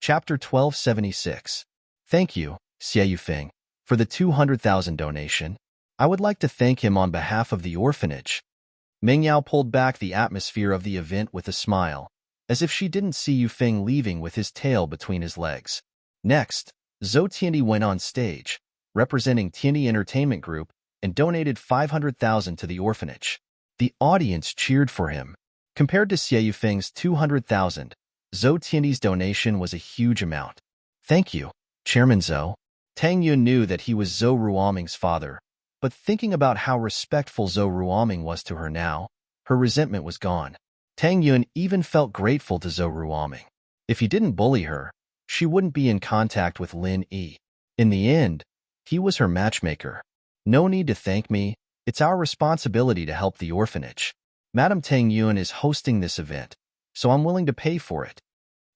Chapter 1276. Thank you, Xie Yufeng, for the 200,000 donation. I would like to thank him on behalf of the orphanage. Meng Yao pulled back the atmosphere of the event with a smile, as if she didn't see Yufeng leaving with his tail between his legs. Next, Zhou Tiandi went on stage, representing Tiandi Entertainment Group, and donated 500,000 to the orphanage. The audience cheered for him. Compared to Xie Yufeng's 200,000, Zhou Tiandi's donation was a huge amount. Thank you, Chairman Zhou. Tang Yun knew that he was Zhou Ruoming's father, but thinking about how respectful Zhou Ruoming was to her now, her resentment was gone. Tang Yun even felt grateful to Zhou Ruoming. If he didn't bully her, she wouldn't be in contact with Lin Yi. In the end, he was her matchmaker. No need to thank me. It's our responsibility to help the orphanage. Madam Tang Yun is hosting this event, so I'm willing to pay for it.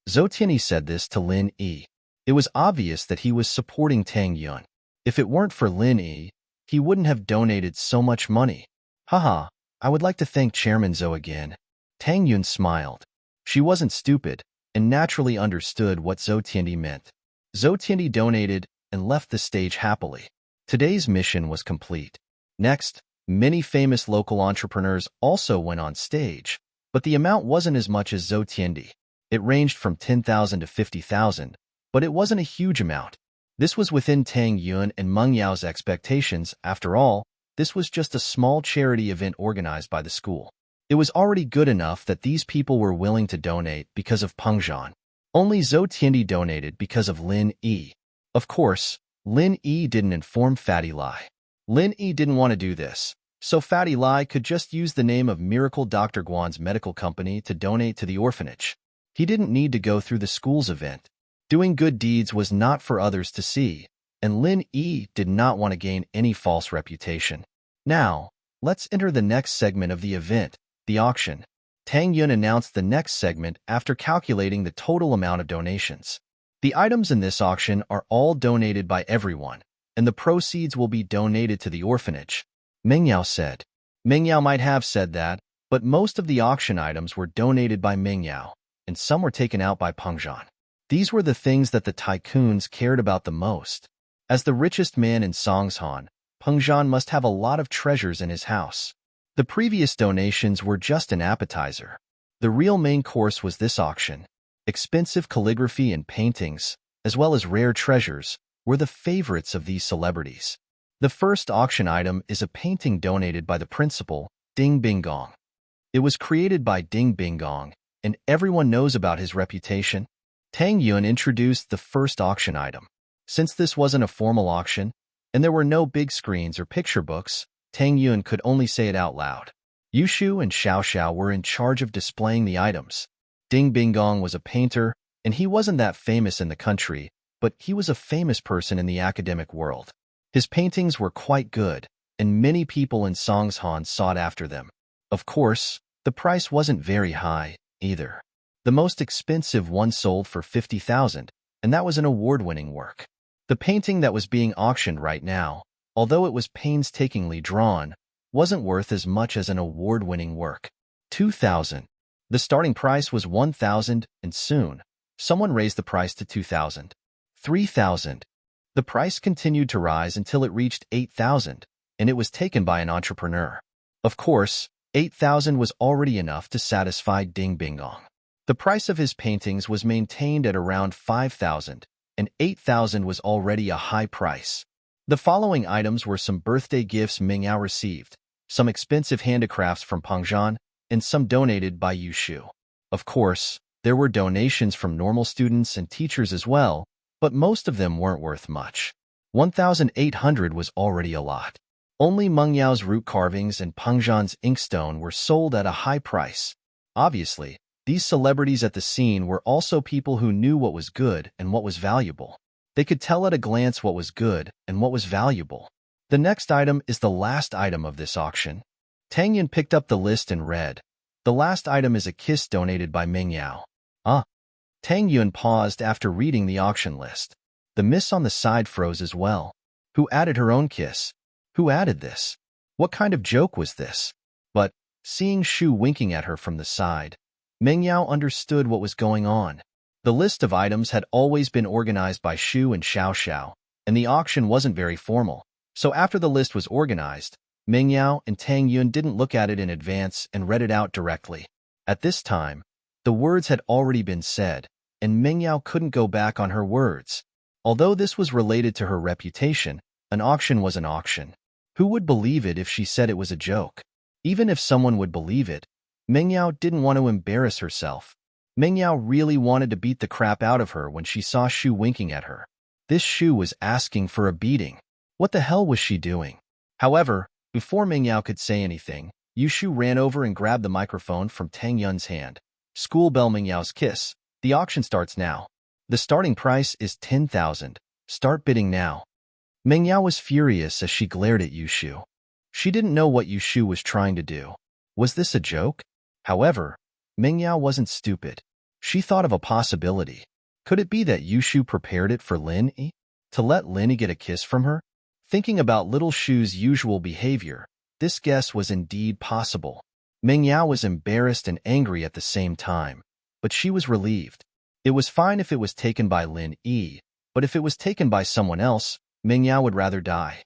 Zhou Tiandi said this to Lin Yi. It was obvious that he was supporting Tang Yun. If it weren't for Lin Yi, he wouldn't have donated so much money. Haha, I would like to thank Chairman Zhou again. Tang Yun smiled. She wasn't stupid and naturally understood what Zhou Tiandi meant. Zhou Tiandi donated and left the stage happily. Today's mission was complete. Next, many famous local entrepreneurs also went on stage, but the amount wasn't as much as Zhou Tiandi. It ranged from 10,000 to 50,000, but it wasn't a huge amount. This was within Tang Yun and Meng Yao's expectations. After all, this was just a small charity event organized by the school. It was already good enough that these people were willing to donate because of Peng Zhan. Only Zhou Tiandi donated because of Lin Yi. Of course, Lin Yi didn't inform Fatty Lai. Lin Yi didn't want to do this, so Fatty Lai could just use the name of Miracle Dr. Guan's medical company to donate to the orphanage. He didn't need to go through the school's event. Doing good deeds was not for others to see, and Lin Yi did not want to gain any false reputation. Now, let's enter the next segment of the event, the auction. Tang Yun announced the next segment after calculating the total amount of donations. The items in this auction are all donated by everyone, and the proceeds will be donated to the orphanage. Meng Yao said. Meng Yao might have said that, but most of the auction items were donated by Meng Yao, and some were taken out by Peng Zhan. These were the things that the tycoons cared about the most. As the richest man in Songshan, Peng Zhan must have a lot of treasures in his house. The previous donations were just an appetizer. The real main course was this auction. Expensive calligraphy and paintings, as well as rare treasures, were the favorites of these celebrities. The first auction item is a painting donated by the principal, Ding Binggong. It was created by Ding Binggong, and everyone knows about his reputation. Tang Yun introduced the first auction item. Since this wasn't a formal auction, and there were no big screens or picture books, Tang Yun could only say it out loud. Yushu and Xiao Xiao were in charge of displaying the items. Ding Binggong was a painter, and he wasn't that famous in the country, but he was a famous person in the academic world. His paintings were quite good, and many people in Songshan sought after them. Of course, the price wasn't very high, either. The most expensive one sold for 50,000, and that was an award-winning work. The painting that was being auctioned right now, although it was painstakingly drawn, wasn't worth as much as an award-winning work. 2,000. The starting price was 1,000, and soon, someone raised the price to 2,000. 3,000. The price continued to rise until it reached 8,000, and it was taken by an entrepreneur. Of course, 8,000 was already enough to satisfy Ding Binggong. The price of his paintings was maintained at around 5,000, and 8,000 was already a high price. The following items were some birthday gifts Meng Yao received, some expensive handicrafts from Peng Zhan, and some donated by Yushu. Of course, there were donations from normal students and teachers as well, but most of them weren't worth much. 1,800 was already a lot. Only Meng Yao's root carvings and Peng Zhan's inkstone were sold at a high price. Obviously, these celebrities at the scene were also people who knew what was good and what was valuable. They could tell at a glance what was good and what was valuable. The next item is the last item of this auction. Tang Yun picked up the list and read. The last item is a kiss donated by Meng Yao. Tang Yun paused after reading the auction list. The miss on the side froze as well. Who added her own kiss? Who added this? What kind of joke was this? But, seeing Shu winking at her from the side, Meng Yao understood what was going on. The list of items had always been organized by Shu and Xiao Xiao, and the auction wasn't very formal. So after the list was organized, Meng Yao and Tang Yun didn't look at it in advance and read it out directly. At this time, the words had already been said, and Meng Yao couldn't go back on her words. Although this was related to her reputation, an auction was an auction. Who would believe it if she said it was a joke? Even if someone would believe it, Meng Yao didn't want to embarrass herself. Meng Yao really wanted to beat the crap out of her when she saw Shu winking at her. This Shu was asking for a beating. What the hell was she doing? However, before Meng Yao could say anything, Yu Shu ran over and grabbed the microphone from Tang Yun's hand. School bell. Meng Yao's kiss. The auction starts now. The starting price is 10,000. Start bidding now. Meng Yao was furious as she glared at Yu Shu. She didn't know what Yu Shu was trying to do. Was this a joke? However, Meng Yao wasn't stupid. She thought of a possibility. Could it be that Yu Shu prepared it for Lin Yi? To let Lin Yi get a kiss from her? Thinking about little Shu's usual behavior, this guess was indeed possible. Meng Yao was embarrassed and angry at the same time, but she was relieved. It was fine if it was taken by Lin Yi, but if it was taken by someone else, Meng Yao would rather die.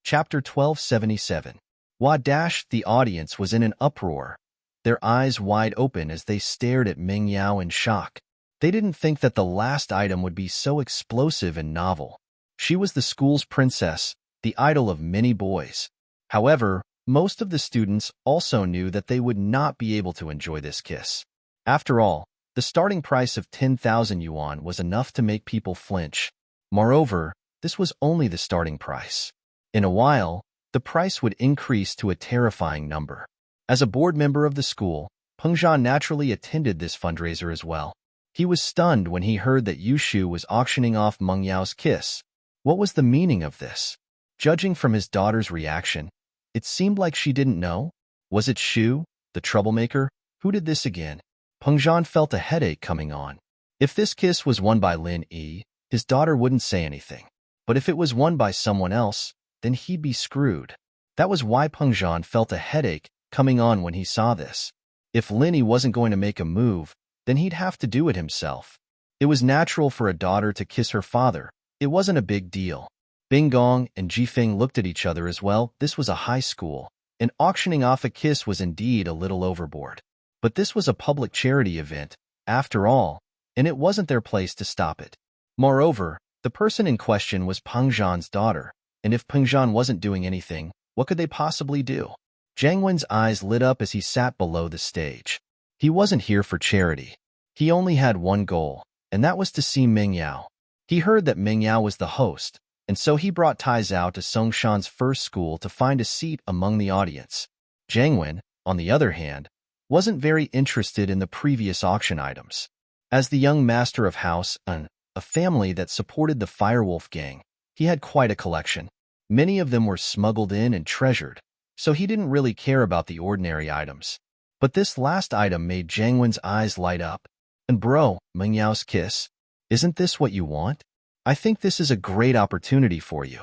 Chapter 1277. The audience was in an uproar, their eyes wide open as they stared at Meng Yao in shock. They didn't think that the last item would be so explosive and novel. She was the school's princess, the idol of many boys. However, most of the students also knew that they would not be able to enjoy this kiss. After all, the starting price of 10,000 yuan was enough to make people flinch. Moreover, this was only the starting price. In a while, the price would increase to a terrifying number. As a board member of the school, Peng Zhan naturally attended this fundraiser as well. He was stunned when he heard that Yu Shu was auctioning off Meng Yao's kiss. What was the meaning of this? Judging from his daughter's reaction, it seemed like she didn't know. Was it Shu, the troublemaker, who did this again? Peng Zhan felt a headache coming on. If this kiss was won by Lin Yi, his daughter wouldn't say anything. But if it was won by someone else, then he'd be screwed. That was why Peng Zhan felt a headache coming on when he saw this. If Lin Yi wasn't going to make a move, then he'd have to do it himself. It was natural for a daughter to kiss her father. It wasn't a big deal. Bing Gong and Jifeng looked at each other as well. This was a high school, and auctioning off a kiss was indeed a little overboard. But this was a public charity event, after all, and it wasn't their place to stop it. Moreover, the person in question was Peng Zhan's daughter, and if Peng Zhan wasn't doing anything, what could they possibly do? Jiang Wen's eyes lit up as he sat below the stage. He wasn't here for charity. He only had one goal, and that was to see Meng Yao. He heard that Meng Yao was the host, and so he brought Tai Zhao to Songshan's first school to find a seat among the audience. Jiang Wen, on the other hand, wasn't very interested in the previous auction items. As the young master of house, a family that supported the Firewolf gang, he had quite a collection. Many of them were smuggled in and treasured, so he didn't really care about the ordinary items. But this last item made Jiang Wen's eyes light up. And bro, Meng Yao's kiss, isn't this what you want? I think this is a great opportunity for you.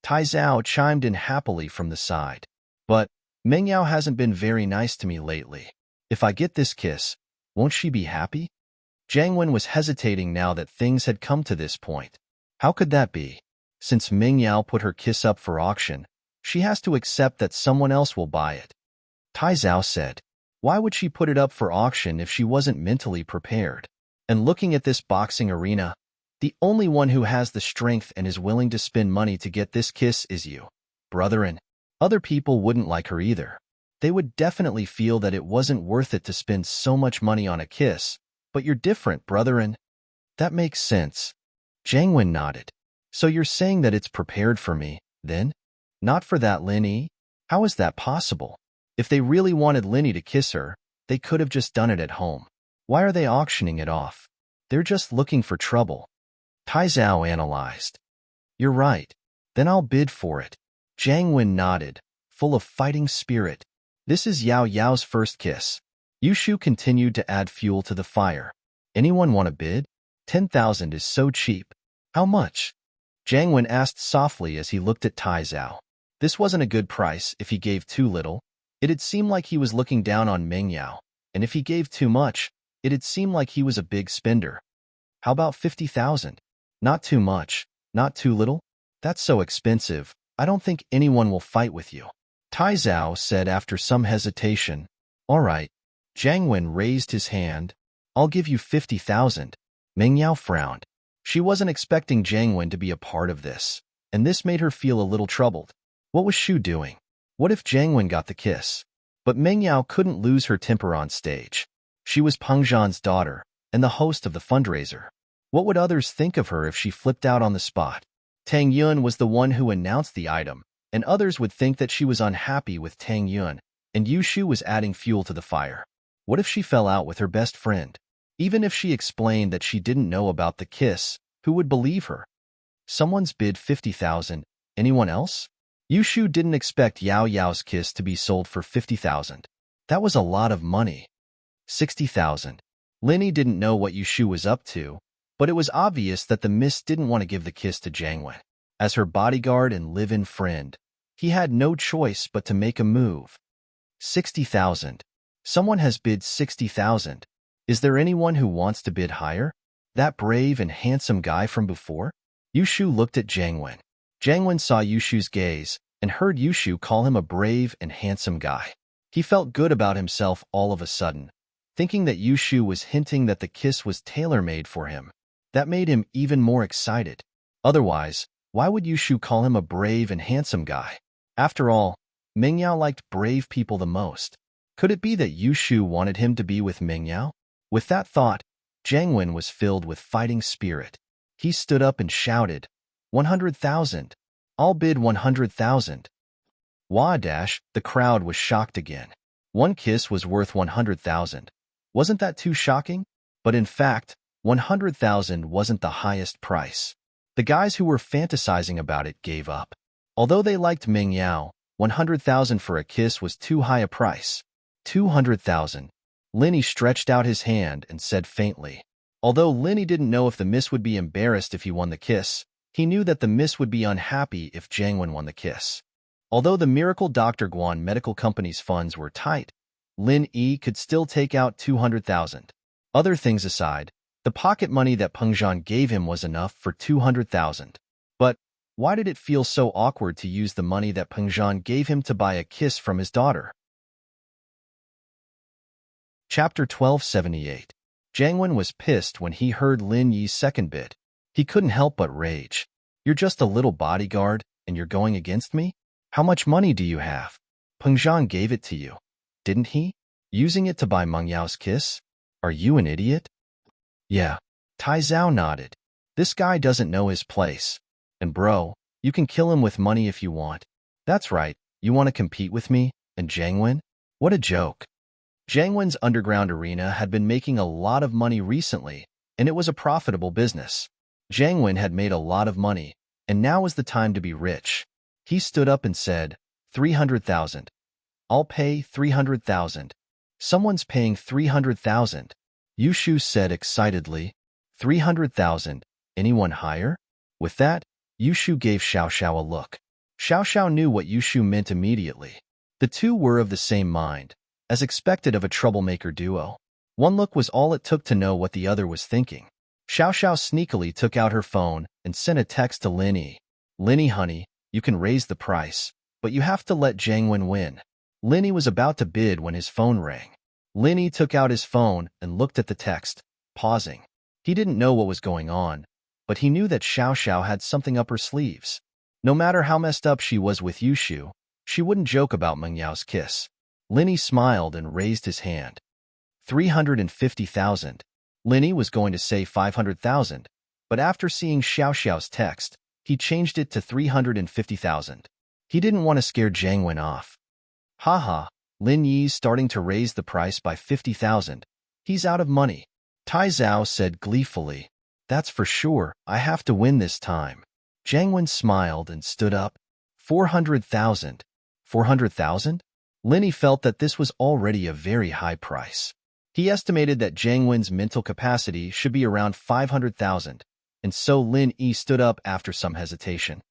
Tai Zhao chimed in happily from the side. But Meng Yao hasn't been very nice to me lately. If I get this kiss, won't she be happy? Jiang Wen was hesitating now that things had come to this point. How could that be? Since Meng Yao put her kiss up for auction, she has to accept that someone else will buy it. Tai Zhao said, why would she put it up for auction if she wasn't mentally prepared? And looking at this boxing arena, the only one who has the strength and is willing to spend money to get this kiss is you, brethren. Other people wouldn't like her either. They would definitely feel that it wasn't worth it to spend so much money on a kiss, but you're different, brethren. That makes sense. Jiang Wen nodded. So you're saying that it's prepared for me, then? Not for that Lin Yi? How is that possible? If they really wanted Lin Yi to kiss her, they could have just done it at home. Why are they auctioning it off? They're just looking for trouble. Tai Zhao analyzed. You're right. Then I'll bid for it. Jiang Wen nodded, full of fighting spirit. This is Yao Yao's first kiss. Yu Shu continued to add fuel to the fire. Anyone want to bid? 10,000 is so cheap. How much? Jiang Wen asked softly as he looked at Tai Zhao. This wasn't a good price if he gave too little. It'd seem like he was looking down on Meng Yao, and if he gave too much, It'd seem like he was a big spender. How about 50,000? Not too much, not too little? That's so expensive. I don't think anyone will fight with you. Tai Zhao said after some hesitation. All right. Jiang Wen raised his hand. I'll give you 50,000. Meng Yao frowned. She wasn't expecting Jiang Wen to be a part of this, and this made her feel a little troubled. What was Shu doing? What if Jiang Wen got the kiss? But Meng Yao couldn't lose her temper on stage. She was Peng Zhan's daughter and the host of the fundraiser. What would others think of her if she flipped out on the spot? Tang Yun was the one who announced the item, and others would think that she was unhappy with Tang Yun, and Yu Shu was adding fuel to the fire. What if she fell out with her best friend? Even if she explained that she didn't know about the kiss, who would believe her? Someone's bid 50,000. Anyone else? Yu Shu didn't expect Yao Yao's kiss to be sold for 50,000. That was a lot of money. 60,000. Linny didn't know what Yu Shu was up to, but it was obvious that the miss didn't want to give the kiss to Jiang Wen. As her bodyguard and live-in friend, he had no choice but to make a move. 60,000. Someone has bid 60,000. Is there anyone who wants to bid higher? That brave and handsome guy from before? Yu Shu looked at Jiang Wen. Jiang Wen saw Yu Shu's gaze and heard Yu Shu call him a brave and handsome guy. He felt good about himself all of a sudden, thinking that Yu Shu was hinting that the kiss was tailor-made for him. That made him even more excited. Otherwise, why would Yu Shu call him a brave and handsome guy? After all, Meng Yao liked brave people the most. Could it be that Yu Shu wanted him to be with Meng Yao? With that thought, Jiang Wen was filled with fighting spirit. He stood up and shouted, 100,000. I'll bid 100,000. Wah dash, the crowd was shocked again. One kiss was worth 100,000. Wasn't that too shocking? But in fact, 100,000 wasn't the highest price. The guys who were fantasizing about it gave up. Although they liked Meng Yao, 100,000 for a kiss was too high a price. 200,000. Linny stretched out his hand and said faintly. Although Linny didn't know if the miss would be embarrassed if he won the kiss, he knew that the miss would be unhappy if Jiang Wen won the kiss. Although the Miracle Dr. Guan Medical Company's funds were tight, Lin Yi could still take out 200,000. Other things aside, the pocket money that Peng Zhan gave him was enough for 200,000. But why did it feel so awkward to use the money that Peng Zhan gave him to buy a kiss from his daughter? Chapter 1278. Jiang Wen was pissed when he heard Lin Yi's second bid. He couldn't help but rage. You're just a little bodyguard, and you're going against me? How much money do you have? Peng Zhan gave it to you, didn't he? Using it to buy Meng Yao's kiss? Are you an idiot? Yeah. Tai Zhao nodded. This guy doesn't know his place. And bro, you can kill him with money if you want. That's right, you want to compete with me, and Jiang Wen? What a joke. Jiang Wen's underground arena had been making a lot of money recently, and it was a profitable business. Jiang Wen had made a lot of money, and now was the time to be rich. He stood up and said, 300,000. I'll pay 300,000. Someone's paying 300,000. Yu Shu said excitedly, 300,000. Anyone higher? With that, Yu Shu gave Xiao Xiao a look. Xiao Xiao knew what Yu Shu meant immediately. The two were of the same mind, as expected of a troublemaker duo. One look was all it took to know what the other was thinking. Xiao Xiao sneakily took out her phone and sent a text to Linny. Linny, honey, you can raise the price, but you have to let Jiang Wen win. Linny was about to bid when his phone rang. Linny took out his phone and looked at the text, pausing. He didn't know what was going on, but he knew that Xiao Xiao had something up her sleeves. No matter how messed up she was with Yu Shu, she wouldn't joke about Meng Yao's kiss. Linny smiled and raised his hand. 350,000. Linny was going to say 500,000, but after seeing Xiao Xiao's text, he changed it to 350,000. He didn't want to scare Jiang Wen off. Haha, Lin Yi's starting to raise the price by 50,000. He's out of money. Tai Zhao said gleefully, that's for sure, I have to win this time. Jiang Wen smiled and stood up. 400,000. 400,000? Linny felt that this was already a very high price. He estimated that Jiang Wen's mental capacity should be around 500,000, and so Lin Yi stood up after some hesitation.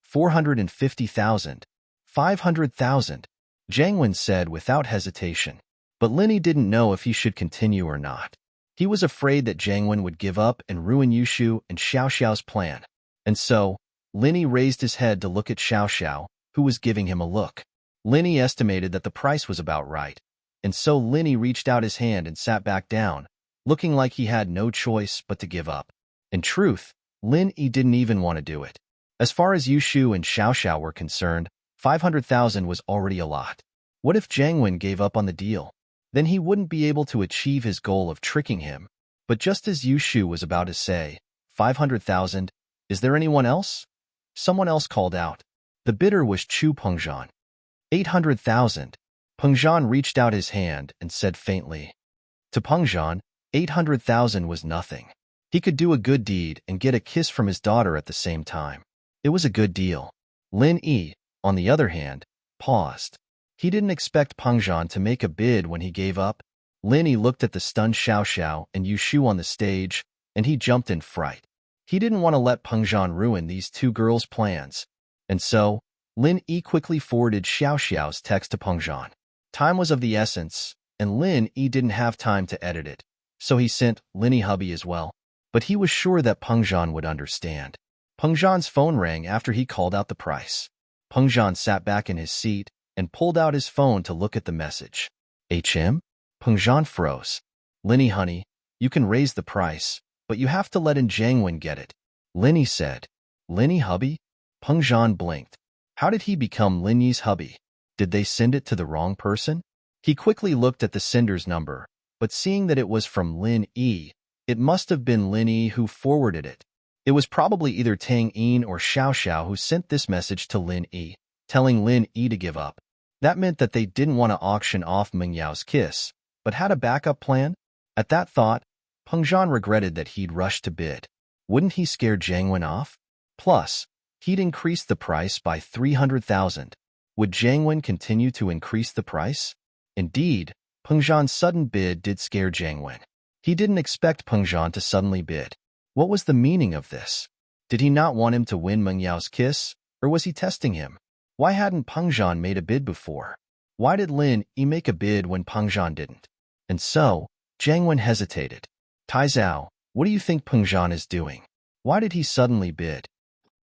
450,000. 500,000. Jiang Wen said without hesitation, but Linny didn't know if he should continue or not. He was afraid that Jiang Wen would give up and ruin Yushu and Xiao Xiao's plan. And so, Linny raised his head to look at Xiao Xiao, who was giving him a look. Linny estimated that the price was about right, and so Linny reached out his hand and sat back down, looking like he had no choice but to give up. In truth, Lin Yi didn't even want to do it. As far as Yushu and Xiao Xiao were concerned, 500,000 was already a lot. What if Jiang Wen gave up on the deal? Then he wouldn't be able to achieve his goal of tricking him. But just as Yushu was about to say, 500,000, is there anyone else? Someone else called out. The bidder was Chu Pengzhan. 800,000. Pengzhan reached out his hand and said faintly. To Pengzhan, 800,000 was nothing. He could do a good deed and get a kiss from his daughter at the same time. It was a good deal. Lin Yi, on the other hand, paused. He didn't expect Pengzhan to make a bid when he gave up. Lin Yi looked at the stunned Xiao Xiao and Yushu on the stage, and he jumped in fright. He didn't want to let Pengzhan ruin these two girls' plans. And so, Lin Yi quickly forwarded Xiao Xiao's text to Pengzhan. Time was of the essence, and Lin Yi didn't have time to edit it, so he sent Lin Yi hubby as well. But he was sure that Pengzhan would understand. Pengzhan's phone rang after he called out the price. Pengzhan sat back in his seat and pulled out his phone to look at the message. HM? Pengzhan froze. Lin Yi honey, you can raise the price, but you have to let in Jiang Wen get it. Lin Yi said. Lin Yi hubby? Pengzhan blinked. How did he become Lin Yi's hubby? Did they send it to the wrong person? He quickly looked at the sender's number, but seeing that it was from Lin Yi, it must have been Lin Yi who forwarded it. It was probably either Tang Yin or Xiao Xiao who sent this message to Lin Yi, telling Lin Yi to give up. That meant that they didn't want to auction off Meng Yao's kiss, but had a backup plan? At that thought, Pengzhan regretted that he'd rushed to bid. Wouldn't he scare Jiang Wen off? Plus, he'd increased the price by 300,000. Would Jiang Wen continue to increase the price? Indeed, Pengzhan's sudden bid did scare Jiang Wen. He didn't expect Pengzhan to suddenly bid. What was the meaning of this? Did he not want him to win Meng Yao's kiss, or was he testing him? Why hadn't Pengzhan made a bid before? Why did Lin Yi make a bid when Pengzhan didn't? And so, Jiang Wen hesitated. Tai Zhao, what do you think Pengzhan is doing? Why did he suddenly bid?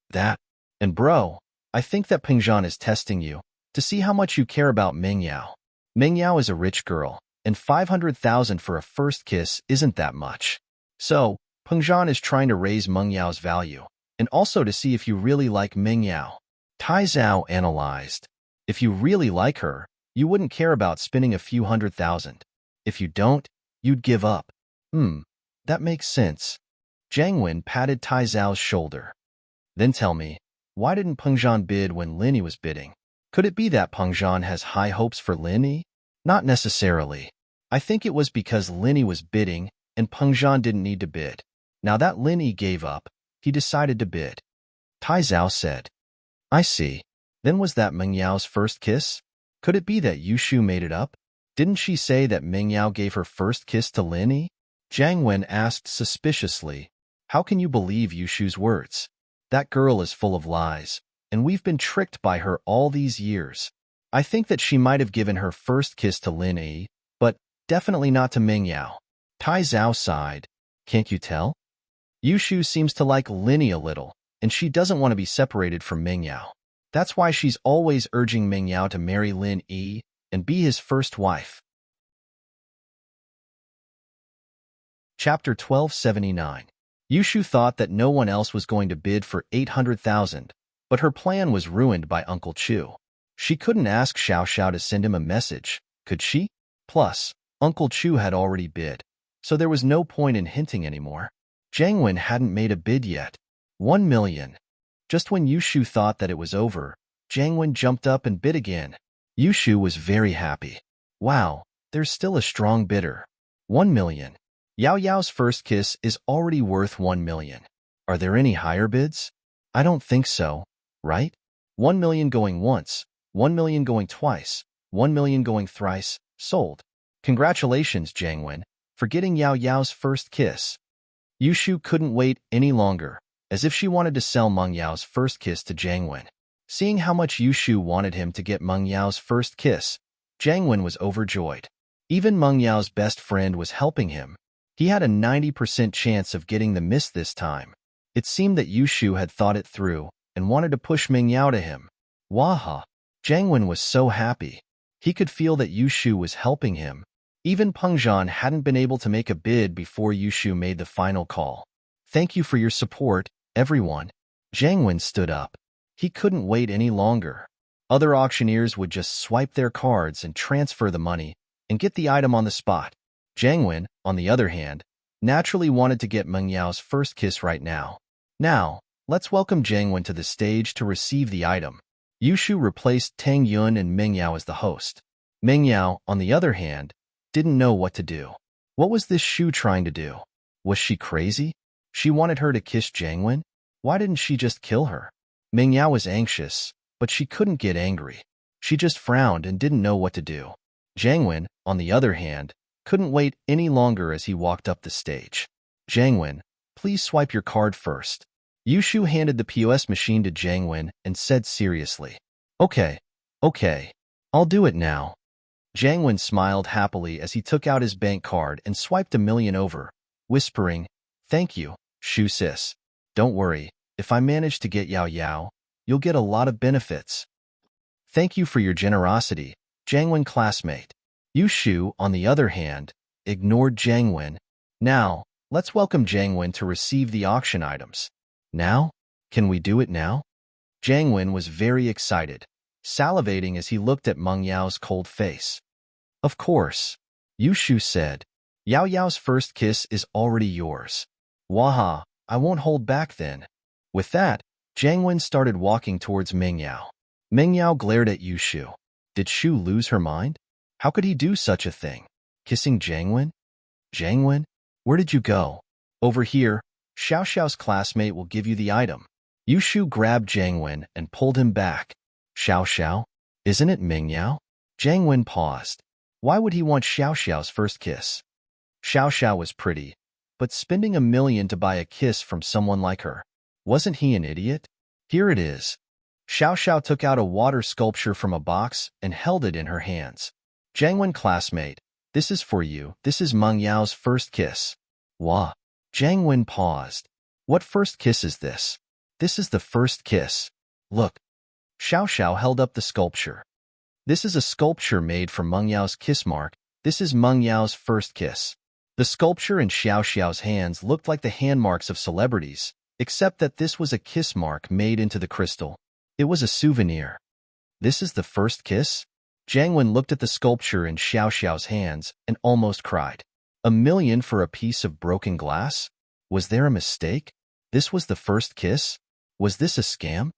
That. And bro, I think that Pengzhan is testing you, to see how much you care about Meng Yao. Meng Yao is a rich girl, and 500,000 for a first kiss isn't that much. So, Pengzhan is trying to raise Meng Yao's value, and also to see if you really like Meng Yao. Tai Zhao analyzed. If you really like her, you wouldn't care about spending a few 100,000. If you don't, you'd give up. That makes sense. Jiang Wen patted Tai Zhao's shoulder. Then tell me, why didn't Pengzhan bid when Lin Yi was bidding? Could it be that Pengzhan has high hopes for Lin Yi? Not necessarily. I think it was because Lin Yi was bidding and Pengzhan didn't need to bid. Now that Lin Yi gave up, he decided to bid. Tai Zhao said. I see. Then was that Meng Yao's first kiss? Could it be that Yushu made it up? Didn't she say that Meng Yao gave her first kiss to Lin Yi? Jiang Wen asked suspiciously. How can you believe Yushu's words? That girl is full of lies, and we've been tricked by her all these years. I think that she might have given her first kiss to Lin Yi, but definitely not to Meng Yao. Tai Zhao sighed. Can't you tell? Yushu seems to like Lin Yi a little, and she doesn't want to be separated from Meng Yao. That's why she's always urging Meng Yao to marry Lin Yi and be his first wife. Chapter 1279. Yushu thought that no one else was going to bid for 800,000, but her plan was ruined by Uncle Chu. She couldn't ask Xiao Xiao to send him a message, could she? Plus, Uncle Chu had already bid, so there was no point in hinting anymore. Jiang Wen hadn't made a bid yet. 1 million. Just when Yushu thought that it was over, Jiang Wen jumped up and bid again. Yushu was very happy. Wow, there's still a strong bidder. 1 million. Yao Yao's first kiss is already worth 1 million. Are there any higher bids? I don't think so, right? 1 million going once, 1 million going twice, 1 million going thrice, sold. Congratulations, Jiang Wen, for getting Yao Yao's first kiss. Yushu couldn't wait any longer, as if she wanted to sell Meng Yao's first kiss to Jiang Wen. Seeing how much Yushu wanted him to get Meng Yao's first kiss, Jiang Wen was overjoyed. Even Meng Yao's best friend was helping him. He had a 90% chance of getting the miss this time. It seemed that Yushu had thought it through and wanted to push Ming Yao to him. Waha! Jiangwen was so happy. He could feel that Yushu was helping him. Even Peng Zhan hadn't been able to make a bid before Yushu made the final call. Thank you for your support, everyone. Jiangwen stood up. He couldn't wait any longer. Other auctioneers would just swipe their cards and transfer the money and get the item on the spot. Jiangwen, on the other hand, naturally wanted to get Meng Yao's first kiss right now. Now, let's welcome Jiangwen to the stage to receive the item. Yushu replaced Tang Yun and Meng Yao as the host. Meng Yao, on the other hand, didn't know what to do. What was this Shu trying to do? Was she crazy? She wanted her to kiss Jiangwen? Why didn't she just kill her? Meng Yao was anxious, but she couldn't get angry. She just frowned and didn't know what to do. Jiangwen, on the other hand, couldn't wait any longer as he walked up the stage. Jiangwen, please swipe your card first. Yushu handed the POS machine to Jiangwen and said seriously, Okay, I'll do it now. Jiangwen smiled happily as he took out his bank card and swiped $1,000,000 over, whispering, Thank you, Shu sis. Don't worry, if I manage to get Yao Yao, you'll get a lot of benefits. Thank you for your generosity, Jiangwen classmate. Yushu, on the other hand, ignored Jiangwen. Now, let's welcome Jiangwen to receive the auction items. Now? Can we do it now? Jiangwen was very excited, salivating as he looked at Meng Yao's cold face. Of course, Yushu said. Yao Yao's first kiss is already yours. Waha, I won't hold back then. With that, Jiangwen started walking towards Meng Yao. Meng Yao glared at Yushu. Did Shu lose her mind? How could he do such a thing? Kissing Jiangwen? Jiangwen, where did you go? Over here, Xiao Xiao's classmate will give you the item. Yushu grabbed Jiangwen and pulled him back. Xiao Xiao? Isn't it Meng Yao? Jiangwen paused. Why would he want Xiao Xiao's first kiss? Xiao Xiao was pretty, but spending $1,000,000 to buy a kiss from someone like her. Wasn't he an idiot? Here it is. Xiao Xiao took out a water sculpture from a box and held it in her hands. Jiangwen classmate, this is for you. This is Meng Yao's first kiss. Wah. Jiangwen paused. What first kiss is this? This is the first kiss. Look. Xiao Xiao held up the sculpture. This is a sculpture made from Meng Yao's kiss mark. This is Meng Yao's first kiss. The sculpture in Xiao Xiao's hands looked like the hand marks of celebrities, except that this was a kiss mark made into the crystal. It was a souvenir. This is the first kiss? Jiangwen looked at the sculpture in Xiao Xiao's hands and almost cried. $1,000,000 for a piece of broken glass? Was there a mistake? This was the first kiss? Was this a scam?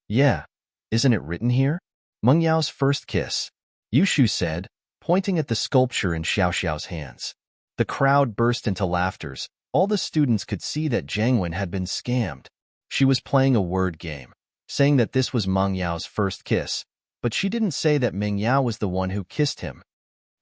Yeah. Isn't it written here? Meng Yao's first kiss. Yushu said, pointing at the sculpture in Xiao Xiao's hands. The crowd burst into laughters. All the students could see that Jiangwen had been scammed. She was playing a word game, saying that this was Meng Yao's first kiss, but she didn't say that Meng Yao was the one who kissed him.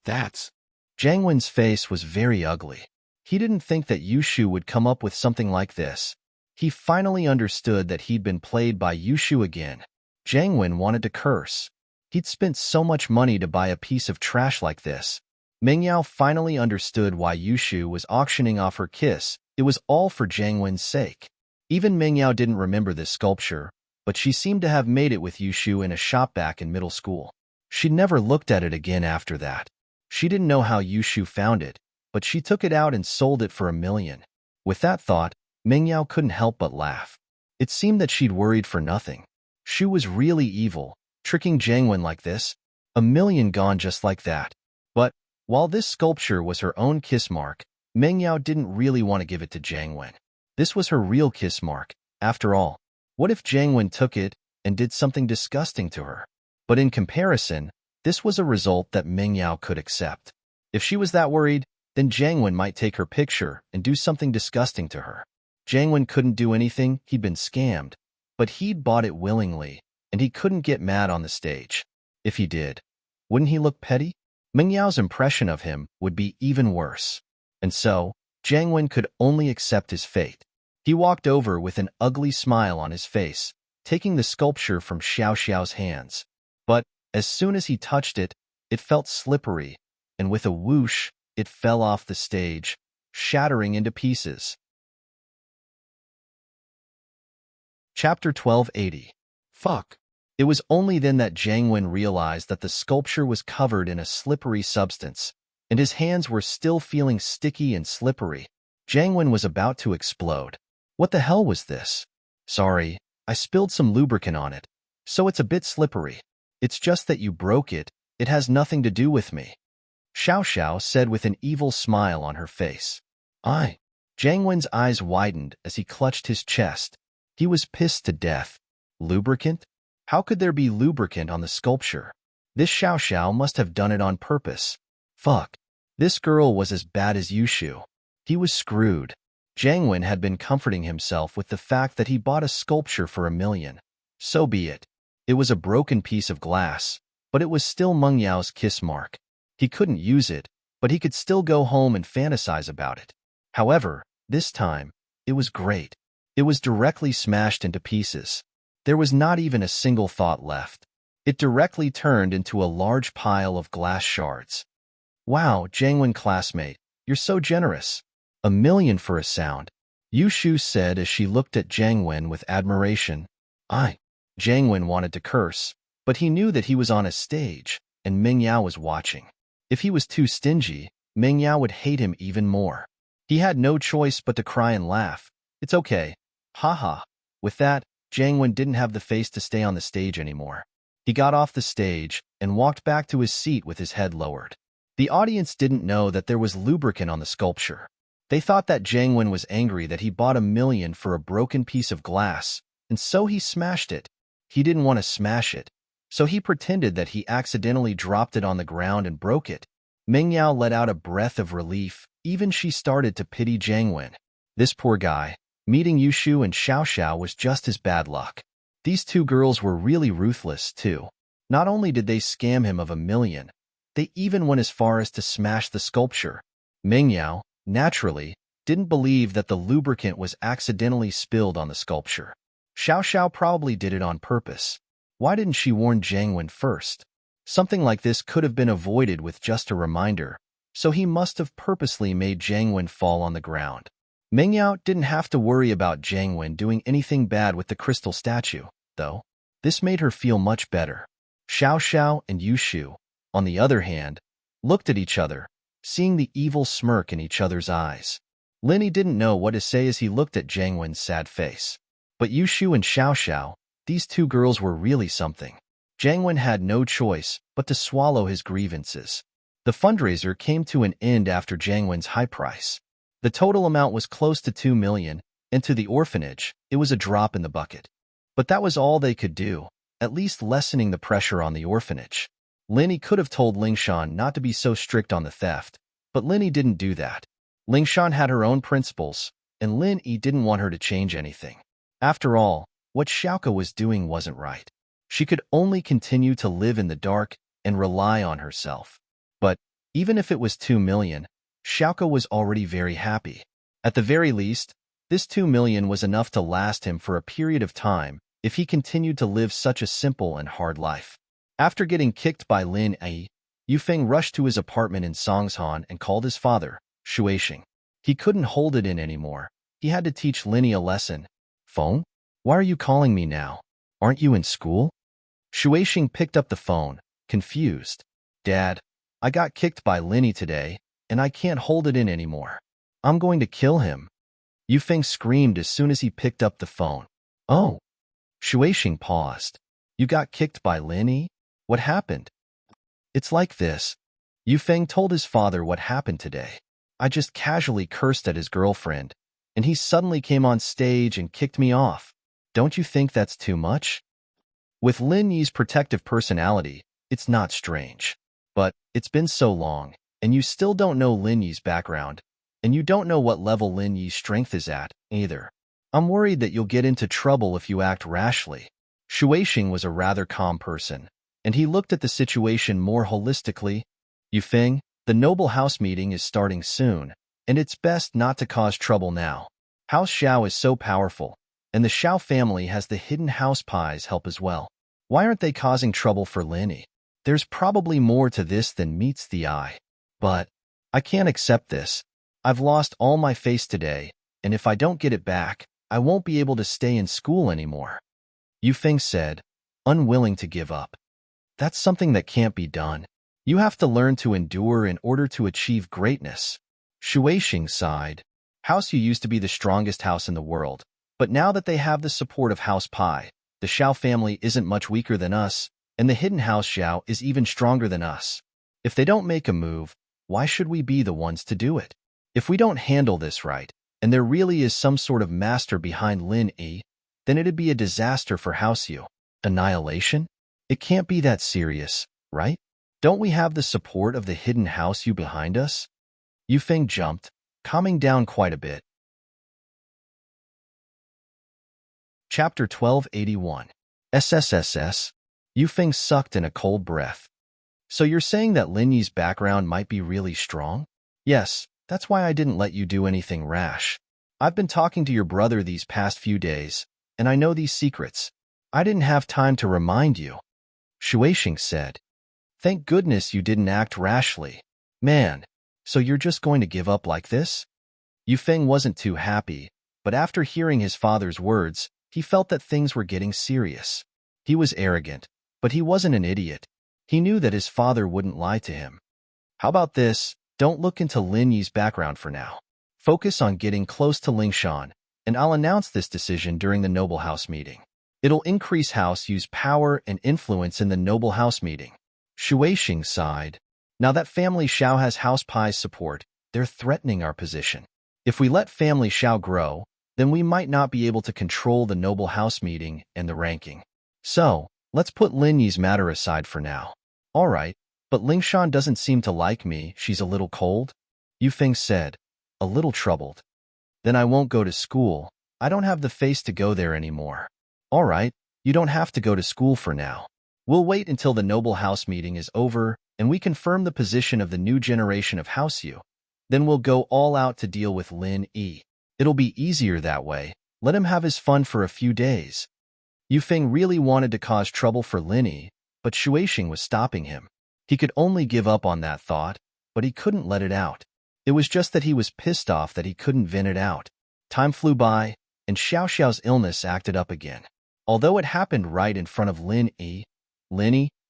Jiangwen's face was very ugly. He didn't think that Yushu would come up with something like this. He finally understood that he'd been played by Yushu again. Jiangwen wanted to curse. He'd spent so much money to buy a piece of trash like this. Meng Yao finally understood why Yushu was auctioning off her kiss. It was all for Jiangwen's sake. Even Meng Yao didn't remember this sculpture, but she seemed to have made it with Yushu in a shop back in middle school. She'd never looked at it again after that. She didn't know how Yushu found it, but she took it out and sold it for $1,000,000. With that thought, Meng Yao couldn't help but laugh. It seemed that she'd worried for nothing. Shu was really evil, tricking Jiangwen like this. $1,000,000 gone just like that. But, while this sculpture was her own kiss mark, Meng Yao didn't really want to give it to Jiangwen. This was her real kiss mark, after all. What if Jiangwen took it and did something disgusting to her? But in comparison, this was a result that Meng Yao could accept. If she was that worried, then Jiangwen might take her picture and do something disgusting to her. Jiangwen couldn't do anything, he'd been scammed, but he'd bought it willingly, and he couldn't get mad on the stage. If he did, wouldn't he look petty? Meng Yao's impression of him would be even worse. And so, Jiangwen could only accept his fate. He walked over with an ugly smile on his face, taking the sculpture from Xiao Xiao's hands. But, as soon as he touched it, it felt slippery, and with a whoosh, it fell off the stage. shattering into pieces. Chapter 1280. Fuck. It was only then that Jiangwen realized that the sculpture was covered in a slippery substance, and his hands were still feeling sticky and slippery. Jiangwen was about to explode. What the hell was this? Sorry, I spilled some lubricant on it, so it's a bit slippery. It's just that you broke it. It has nothing to do with me. Xiao Xiao said with an evil smile on her face. Jiangwen's eyes widened as he clutched his chest. He was pissed to death. Lubricant? How could there be lubricant on the sculpture? This Xiao Xiao must have done it on purpose. Fuck. This girl was as bad as Yushu. He was screwed. Jiangwen had been comforting himself with the fact that he bought a sculpture for $1 million. So be it. It was a broken piece of glass, but it was still Meng Yao's kiss mark. He couldn't use it, but he could still go home and fantasize about it. However, this time, it was great. It was directly smashed into pieces. There was not even a single thought left. It directly turned into a large pile of glass shards. Wow, Jiangwen classmate, you're so generous. $1 million for a sound, Yushu said as she looked at Jiangwen with admiration. Jiangwen wanted to curse, but he knew that he was on a stage, and Meng Yao was watching. If he was too stingy, Meng Yao would hate him even more. He had no choice but to cry and laugh. It's okay. Haha. With that, Jiangwen didn't have the face to stay on the stage anymore. He got off the stage and walked back to his seat with his head lowered. The audience didn't know that there was lubricant on the sculpture. They thought that Jiangwen was angry that he bought $1 million for a broken piece of glass, and so he smashed it. He didn't want to smash it, so he pretended that he accidentally dropped it on the ground and broke it. Meng Yao let out a breath of relief. Even she started to pity Jiangwen. This poor guy. Meeting Yushu and Xiao Xiao was just his bad luck. These two girls were really ruthless, too. Not only did they scam him of $1 million, they even went as far as to smash the sculpture. Meng Yao, naturally, didn't believe that the lubricant was accidentally spilled on the sculpture. Xiao Xiao probably did it on purpose. Why didn't she warn Jiangwen first? Something like this could have been avoided with just a reminder, so he must have purposely made Jiangwen fall on the ground. Meng Yao didn't have to worry about Jiangwen doing anything bad with the crystal statue, though. This made her feel much better. Xiao Xiao and Yushu, on the other hand, looked at each other, seeing the evil smirk in each other's eyes. Linny didn't know what to say as he looked at Jiangwen's sad face. But Yushu and Xiao Xiao, these two girls were really something. Jiangwen had no choice but to swallow his grievances. The fundraiser came to an end after Jiangwen's high price. The total amount was close to $2 million, and to the orphanage, it was a drop in the bucket. But that was all they could do, at least lessening the pressure on the orphanage. Linny could have told Lingshan not to be so strict on the theft, but Linny didn't do that. Lingshan had her own principles, and Linny didn't want her to change anything. After all, what Xiaoka was doing wasn't right. She could only continue to live in the dark and rely on herself. But even if it was $2 million, Xiaoka was already very happy. At the very least, this $2 million was enough to last him for a period of time if he continued to live such a simple and hard life. After getting kicked by Lin Ai, Yufeng rushed to his apartment in Songshan and called his father, Shuaixing. He couldn't hold it in anymore. He had to teach Linny a lesson. Phone? Why are you calling me now? Aren't you in school? Shuaixing picked up the phone, confused. Dad, I got kicked by Linny today, and I can't hold it in anymore. I'm going to kill him. Yufeng screamed as soon as he picked up the phone. Oh. Shuaixing paused. You got kicked by Linny? What happened? It's like this. Yufeng told his father what happened today. I just casually cursed at his girlfriend, and he suddenly came on stage and kicked me off. Don't you think that's too much? With Lin Yi's protective personality, it's not strange. But it's been so long, and you still don't know Lin Yi's background, and you don't know what level Lin Yi's strength is at, either. I'm worried that you'll get into trouble if you act rashly. Shuaixing was a rather calm person, and he looked at the situation more holistically. Yufeng, the noble house meeting is starting soon, and it's best not to cause trouble now. House Xiao is so powerful, and the Xiao family has the hidden house pies help as well. Why aren't they causing trouble for Linny? There's probably more to this than meets the eye. But I can't accept this. I've lost all my face today, and if I don't get it back, I won't be able to stay in school anymore. Yufeng said, unwilling to give up. That's something that can't be done. You have to learn to endure in order to achieve greatness. Shueishing sighed. House Yu used to be the strongest house in the world, but now that they have the support of House Pai, the Xiao family isn't much weaker than us, and the hidden House Xiao is even stronger than us. If they don't make a move, why should we be the ones to do it? If we don't handle this right, and there really is some sort of master behind Lin Yi, then it'd be a disaster for House Yu. Annihilation? It can't be that serious, right? Don't we have the support of the hidden House Yu behind us? Yufeng jumped, calming down quite a bit. Chapter 1281. SSSS. Yufeng sucked in a cold breath. So you're saying that Lin Yi's background might be really strong? Yes, that's why I didn't let you do anything rash. I've been talking to your brother these past few days, and I know these secrets. I didn't have time to remind you. Shueishing said. Thank goodness you didn't act rashly. Man, so you're just going to give up like this? Yufeng wasn't too happy, but after hearing his father's words, he felt that things were getting serious. He was arrogant, but he wasn't an idiot. He knew that his father wouldn't lie to him. How about this? Don't look into Lin Yi's background for now. Focus on getting close to Lingshan, and I'll announce this decision during the Noble House meeting. It'll increase House Yu's power and influence in the Noble House meeting. Shueishing sighed. Now that Family Xiao has House Pai's support, they're threatening our position. If we let Family Xiao grow, then we might not be able to control the Noble House meeting and the ranking. So, let's put Lin Yi's matter aside for now. All right, but Lingshan doesn't seem to like me. She's a little cold? Yufeng said, a little troubled. Then I won't go to school. I don't have the face to go there anymore. All right, you don't have to go to school for now. We'll wait until the Noble House meeting is over and we confirm the position of the new generation of House Yu. Then we'll go all out to deal with Lin Yi. It'll be easier that way. Let him have his fun for a few days. Yufeng really wanted to cause trouble for Lin Yi, but Shueishing was stopping him. He could only give up on that thought, but he couldn't let it out. It was just that he was pissed off that he couldn't vent it out. Time flew by, and Xiao Xiao's illness acted up again. Although it happened right in front of Lin Yi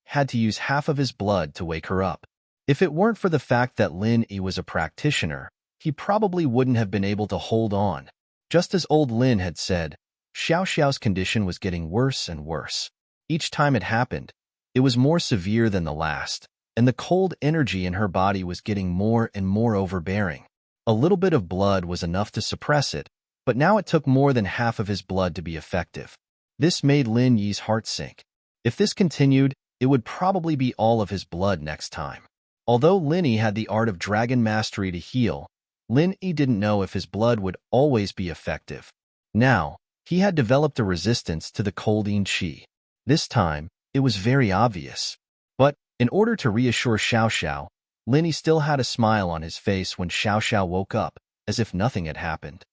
had to use half of his blood to wake her up. If it weren't for the fact that Lin Yi was a practitioner, he probably wouldn't have been able to hold on. Just as old Lin had said, Xiao Xiao's condition was getting worse and worse. Each time it happened, it was more severe than the last, and the cold energy in her body was getting more and more overbearing. A little bit of blood was enough to suppress it, but now it took more than half of his blood to be effective. This made Lin Yi's heart sink. If this continued, it would probably be all of his blood next time. Although Lin Yi had the art of dragon mastery to heal, Lin Yi didn't know if his blood would always be effective. Now, he had developed a resistance to the cold yin qi. This time, it was very obvious. But, in order to reassure Xiao Xiao, Lin Yi still had a smile on his face when Xiao Xiao woke up, as if nothing had happened.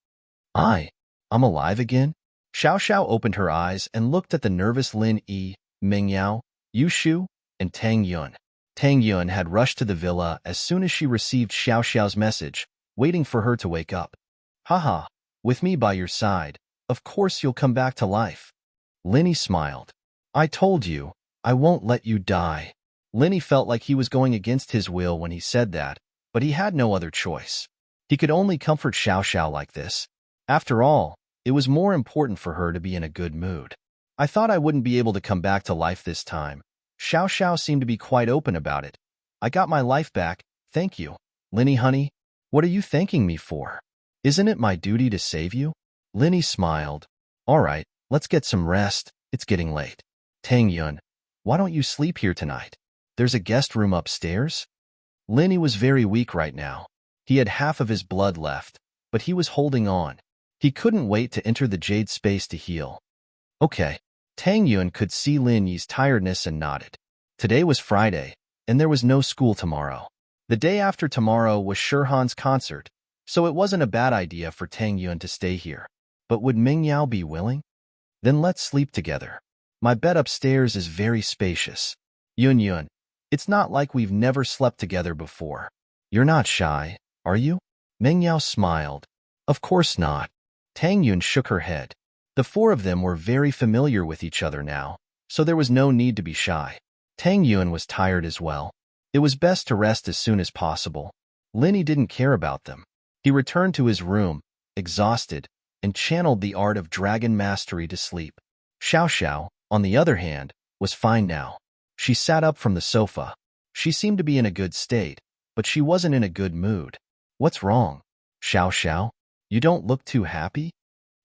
I'm alive again? Xiao Xiao opened her eyes and looked at the nervous Lin Yi, Ming Yao, Yu Shu, and Tang Yun. Tang Yun had rushed to the villa as soon as she received Xiao Xiao's message, waiting for her to wake up. Haha, with me by your side, of course you'll come back to life. Lin Yi smiled. I told you, I won't let you die. Lin Yi felt like he was going against his will when he said that, but he had no other choice. He could only comfort Xiao Xiao like this. After all, it was more important for her to be in a good mood. I thought I wouldn't be able to come back to life this time. Xiao Xiao seemed to be quite open about it. I got my life back, thank you. Lin Yi honey, what are you thanking me for? Isn't it my duty to save you? Lin Yi smiled. All right, let's get some rest, it's getting late. Tang Yun, why don't you sleep here tonight? There's a guest room upstairs? Lin Yi was very weak right now. He had half of his blood left, but he was holding on. He couldn't wait to enter the jade space to heal. Okay. Tang Yun could see Lin Yi's tiredness and nodded. Today was Friday, and there was no school tomorrow. The day after tomorrow was Shirhan's concert, so it wasn't a bad idea for Tang Yun to stay here. But would Ming Yao be willing? Then let's sleep together. My bed upstairs is very spacious. Yun, it's not like we've never slept together before. You're not shy, are you? Meng Yao smiled. Of course not. Tang Yun shook her head. The four of them were very familiar with each other now, so there was no need to be shy. Tang Yun was tired as well. It was best to rest as soon as possible. Linny didn't care about them. He returned to his room, exhausted, and channeled the art of dragon mastery to sleep. Xiao Xiao, on the other hand, was fine now. She sat up from the sofa. She seemed to be in a good state, but she wasn't in a good mood. What's wrong? Xiao Xiao, you don't look too happy?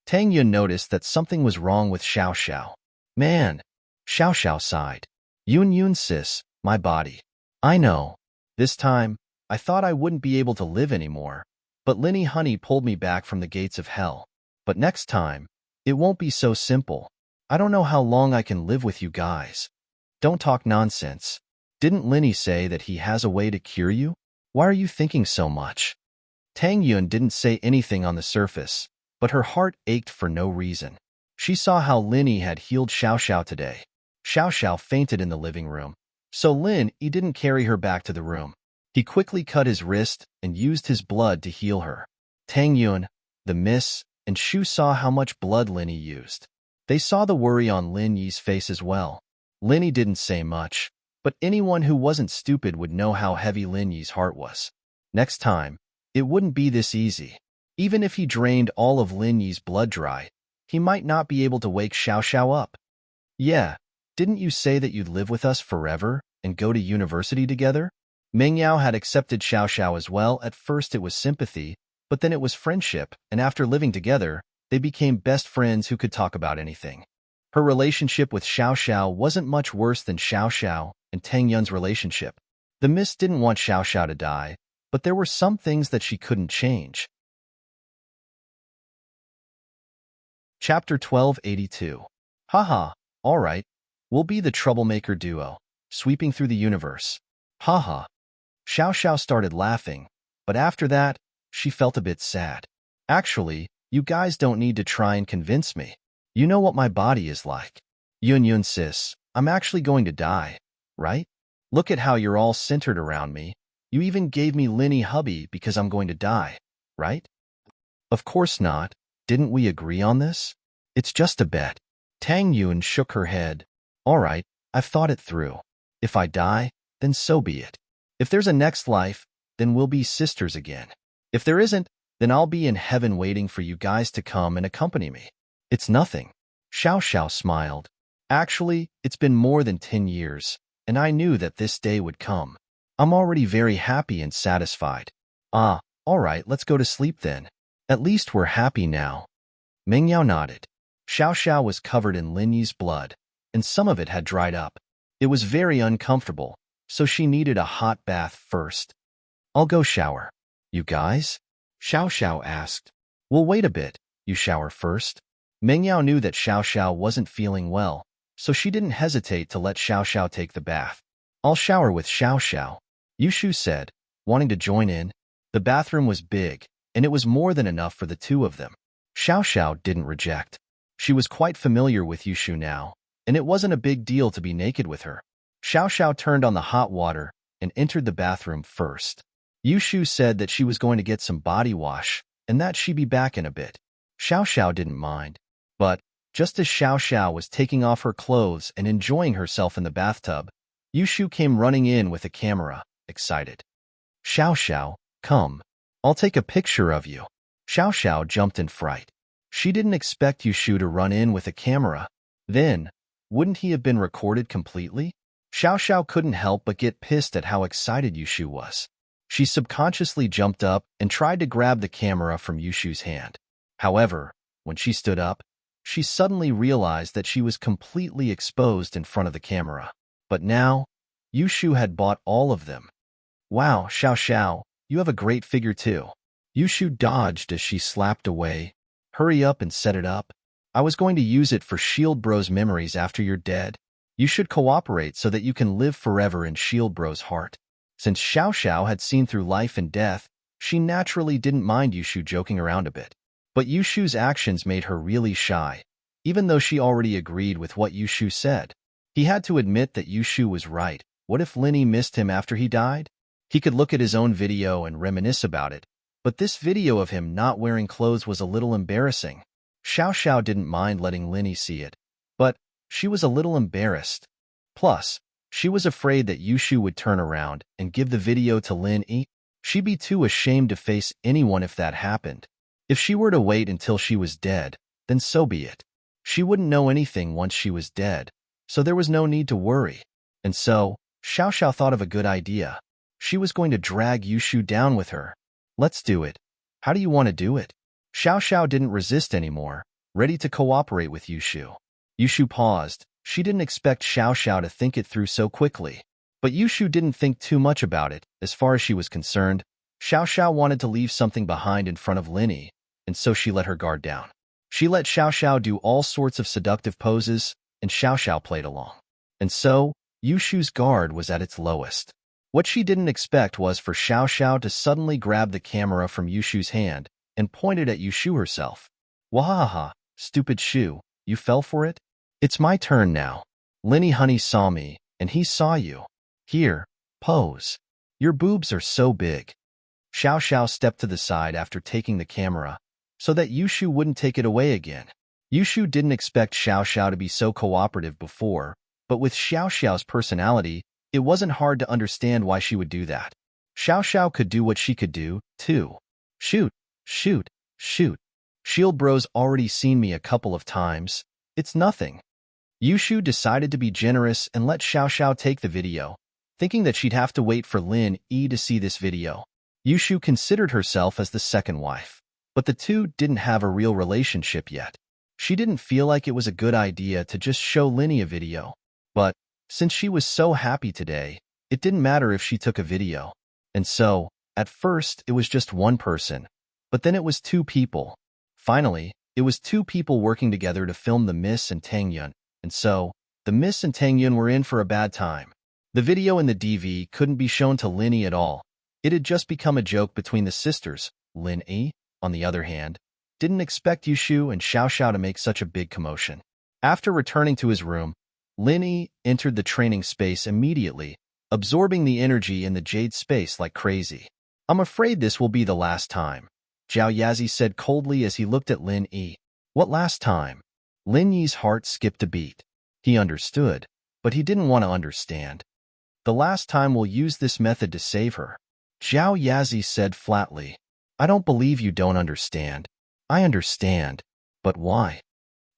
Tang Yun noticed that something was wrong with Xiao Xiao. Man, Xiao Xiao sighed. Yun sis, my body. I know. This time, I thought I wouldn't be able to live anymore, but Linny Honey pulled me back from the gates of hell. But next time, it won't be so simple. I don't know how long I can live with you guys. Don't talk nonsense. Didn't Linny say that he has a way to cure you? Why are you thinking so much? Tang Yun didn't say anything on the surface, but her heart ached for no reason. She saw how Linny had healed Xiao Xiao today. Xiao Xiao fainted in the living room, so Linny didn't carry her back to the room. He quickly cut his wrist and used his blood to heal her. Tang Yun, the Miss, and Shu saw how much blood Linny used. They saw the worry on Lin Yi's face as well. Linny didn't say much, but anyone who wasn't stupid would know how heavy Lin Yi's heart was. Next time, it wouldn't be this easy. Even if he drained all of Lin Yi's blood dry, he might not be able to wake Xiao Xiao up. Yeah, didn't you say that you'd live with us forever and go to university together? Meng Yao had accepted Xiao Xiao as well. At first it was sympathy, but then it was friendship, and after living together, they became best friends who could talk about anything. Her relationship with Xiao Xiao wasn't much worse than Xiao Xiao and Tang Yun's relationship. The Miss didn't want Xiao Xiao to die, but there were some things that she couldn't change. Chapter 1282. Haha, alright, we'll be the troublemaker duo, sweeping through the universe. Haha. Xiao Xiao started laughing, but after that, she felt a bit sad. Actually, you guys don't need to try and convince me. You know what my body is like. Yun sis, I'm actually going to die, right? Look at how you're all centered around me. You even gave me Linny hubby because I'm going to die, right? Of course not. Didn't we agree on this? It's just a bet. Tang Yun shook her head. All right, I've thought it through. If I die, then so be it. If there's a next life, then we'll be sisters again. If there isn't, then I'll be in heaven waiting for you guys to come and accompany me. It's nothing. Xiao Xiao smiled. Actually, it's been more than 10 years, and I knew that this day would come. I'm already very happy and satisfied. Ah, all right, let's go to sleep then. At least we're happy now. Meng Yao nodded. Xiao Xiao was covered in Lin Yi's blood, and some of it had dried up. It was very uncomfortable, so she needed a hot bath first. I'll go shower. You guys? Xiao Xiao asked. We'll wait a bit. You shower first? Meng Yao knew that Xiao Xiao wasn't feeling well, so she didn't hesitate to let Xiao Xiao take the bath. I'll shower with Xiao Xiao, Yushu said, wanting to join in. The bathroom was big, and it was more than enough for the two of them. Xiao Xiao didn't reject. She was quite familiar with Yushu now, and it wasn't a big deal to be naked with her. Xiao Xiao turned on the hot water and entered the bathroom first. Yushu said that she was going to get some body wash and that she'd be back in a bit. Xiao Xiao didn't mind. But, just as Xiao Xiao was taking off her clothes and enjoying herself in the bathtub, Yushu came running in with a camera, excited. Xiao Xiao, come. I'll take a picture of you. Xiao Xiao jumped in fright. She didn't expect Yushu to run in with a camera. Then, wouldn't he have been recorded completely? Xiao Xiao couldn't help but get pissed at how excited Yushu was. She subconsciously jumped up and tried to grab the camera from Yushu's hand. However, when she stood up, she suddenly realized that she was completely exposed in front of the camera. But now, Yushu had bought all of them. Wow, Xiao Xiao, you have a great figure too. Yushu dodged as she slapped away. Hurry up and set it up. I was going to use it for Shield Bro's memories after you're dead. You should cooperate so that you can live forever in Shield Bro's heart. Since Xiao Xiao had seen through life and death, she naturally didn't mind Yushu joking around a bit. But Yushu's actions made her really shy, even though she already agreed with what Yushu said. He had to admit that Yushu was right. What if Linny missed him after he died? He could look at his own video and reminisce about it, But this video of him not wearing clothes was a little embarrassing. Xiao Xiao didn't mind letting Linny see it, but she was a little embarrassed. Plus, she was afraid that Yushu would turn around and give the video to Lin Yi. She'd be too ashamed to face anyone if that happened. If she were to wait until she was dead, then so be it. She wouldn't know anything once she was dead, so there was no need to worry. And so, Xiao Xiao thought of a good idea. She was going to drag Yushu down with her. Let's do it. How do you want to do it? Xiao Xiao didn't resist anymore, ready to cooperate with Yushu. Yushu paused. She didn't expect Xiao Xiao to think it through so quickly. But Yushu didn't think too much about it. As far as she was concerned, Xiao Xiao wanted to leave something behind in front of Linny, and so she let her guard down. She let Xiao Xiao do all sorts of seductive poses, and Xiao Xiao played along. And so, Yushu's guard was at its lowest. What she didn't expect was for Xiao Xiao to suddenly grab the camera from Yushu's hand and point it at Yushu herself. Wahaha, stupid Shu, you fell for it? It's my turn now. Linny honey saw me, and he saw you. Here, pose. Your boobs are so big. Xiao Xiao stepped to the side after taking the camera, so that Yushu wouldn't take it away again. Yushu didn't expect Xiao Xiao to be so cooperative before, but with Xiao Xiao's personality, it wasn't hard to understand why she would do that. Xiao Xiao could do what she could do, too. Shoot, shoot, shoot. Shield Bro's already seen me a couple of times. It's nothing. Yushu decided to be generous and let Xiao Xiao take the video, thinking that she'd have to wait for Lin Yi to see this video. Yushu considered herself as the second wife, but the two didn't have a real relationship yet. She didn't feel like it was a good idea to just show Linny a video. But, since she was so happy today, it didn't matter if she took a video. And so, at first, it was just one person. But then it was two people. Finally, it was two people working together to film the Miss and Tang Yun. And so, the Miss and Tang Yun were in for a bad time. The video in the DV couldn't be shown to Linny at all. It had just become a joke between the sisters. Lin Yi, on the other hand, didn't expect Yushu and Xiao Xiao to make such a big commotion. After returning to his room, Lin Yi entered the training space immediately, absorbing the energy in the jade space like crazy. I'm afraid this will be the last time, Zhao Yazi said coldly as he looked at Lin Yi. What last time? Lin Yi's heart skipped a beat. He understood, but he didn't want to understand. The last time we'll use this method to save her, Zhao Yazi said flatly. I don't believe you don't understand. I understand. But why?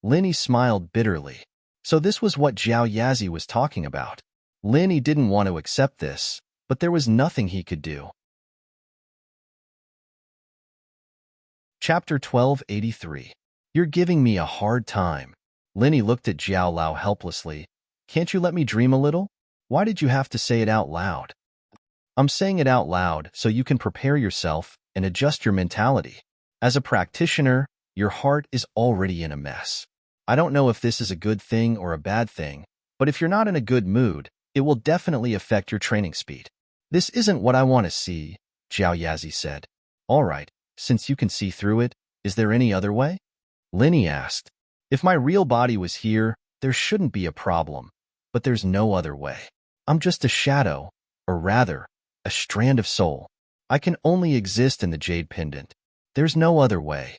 Lin Yi smiled bitterly. So this was what Zhao Yazi was talking about. Lin Yi didn't want to accept this, but there was nothing he could do. Chapter 1283. You're giving me a hard time. Lin Yi looked at Jiao Lao helplessly. Can't you let me dream a little? Why did you have to say it out loud? I'm saying it out loud so you can prepare yourself and adjust your mentality. As a practitioner, your heart is already in a mess. I don't know if this is a good thing or a bad thing, but if you're not in a good mood, it will definitely affect your training speed. This isn't what I want to see, Zhao Yazi said. All right, since you can see through it, is there any other way? Lin Yi asked. If my real body was here, there shouldn't be a problem, but there's no other way. I'm just a shadow, or rather, a strand of soul. I can only exist in the jade pendant. There's no other way.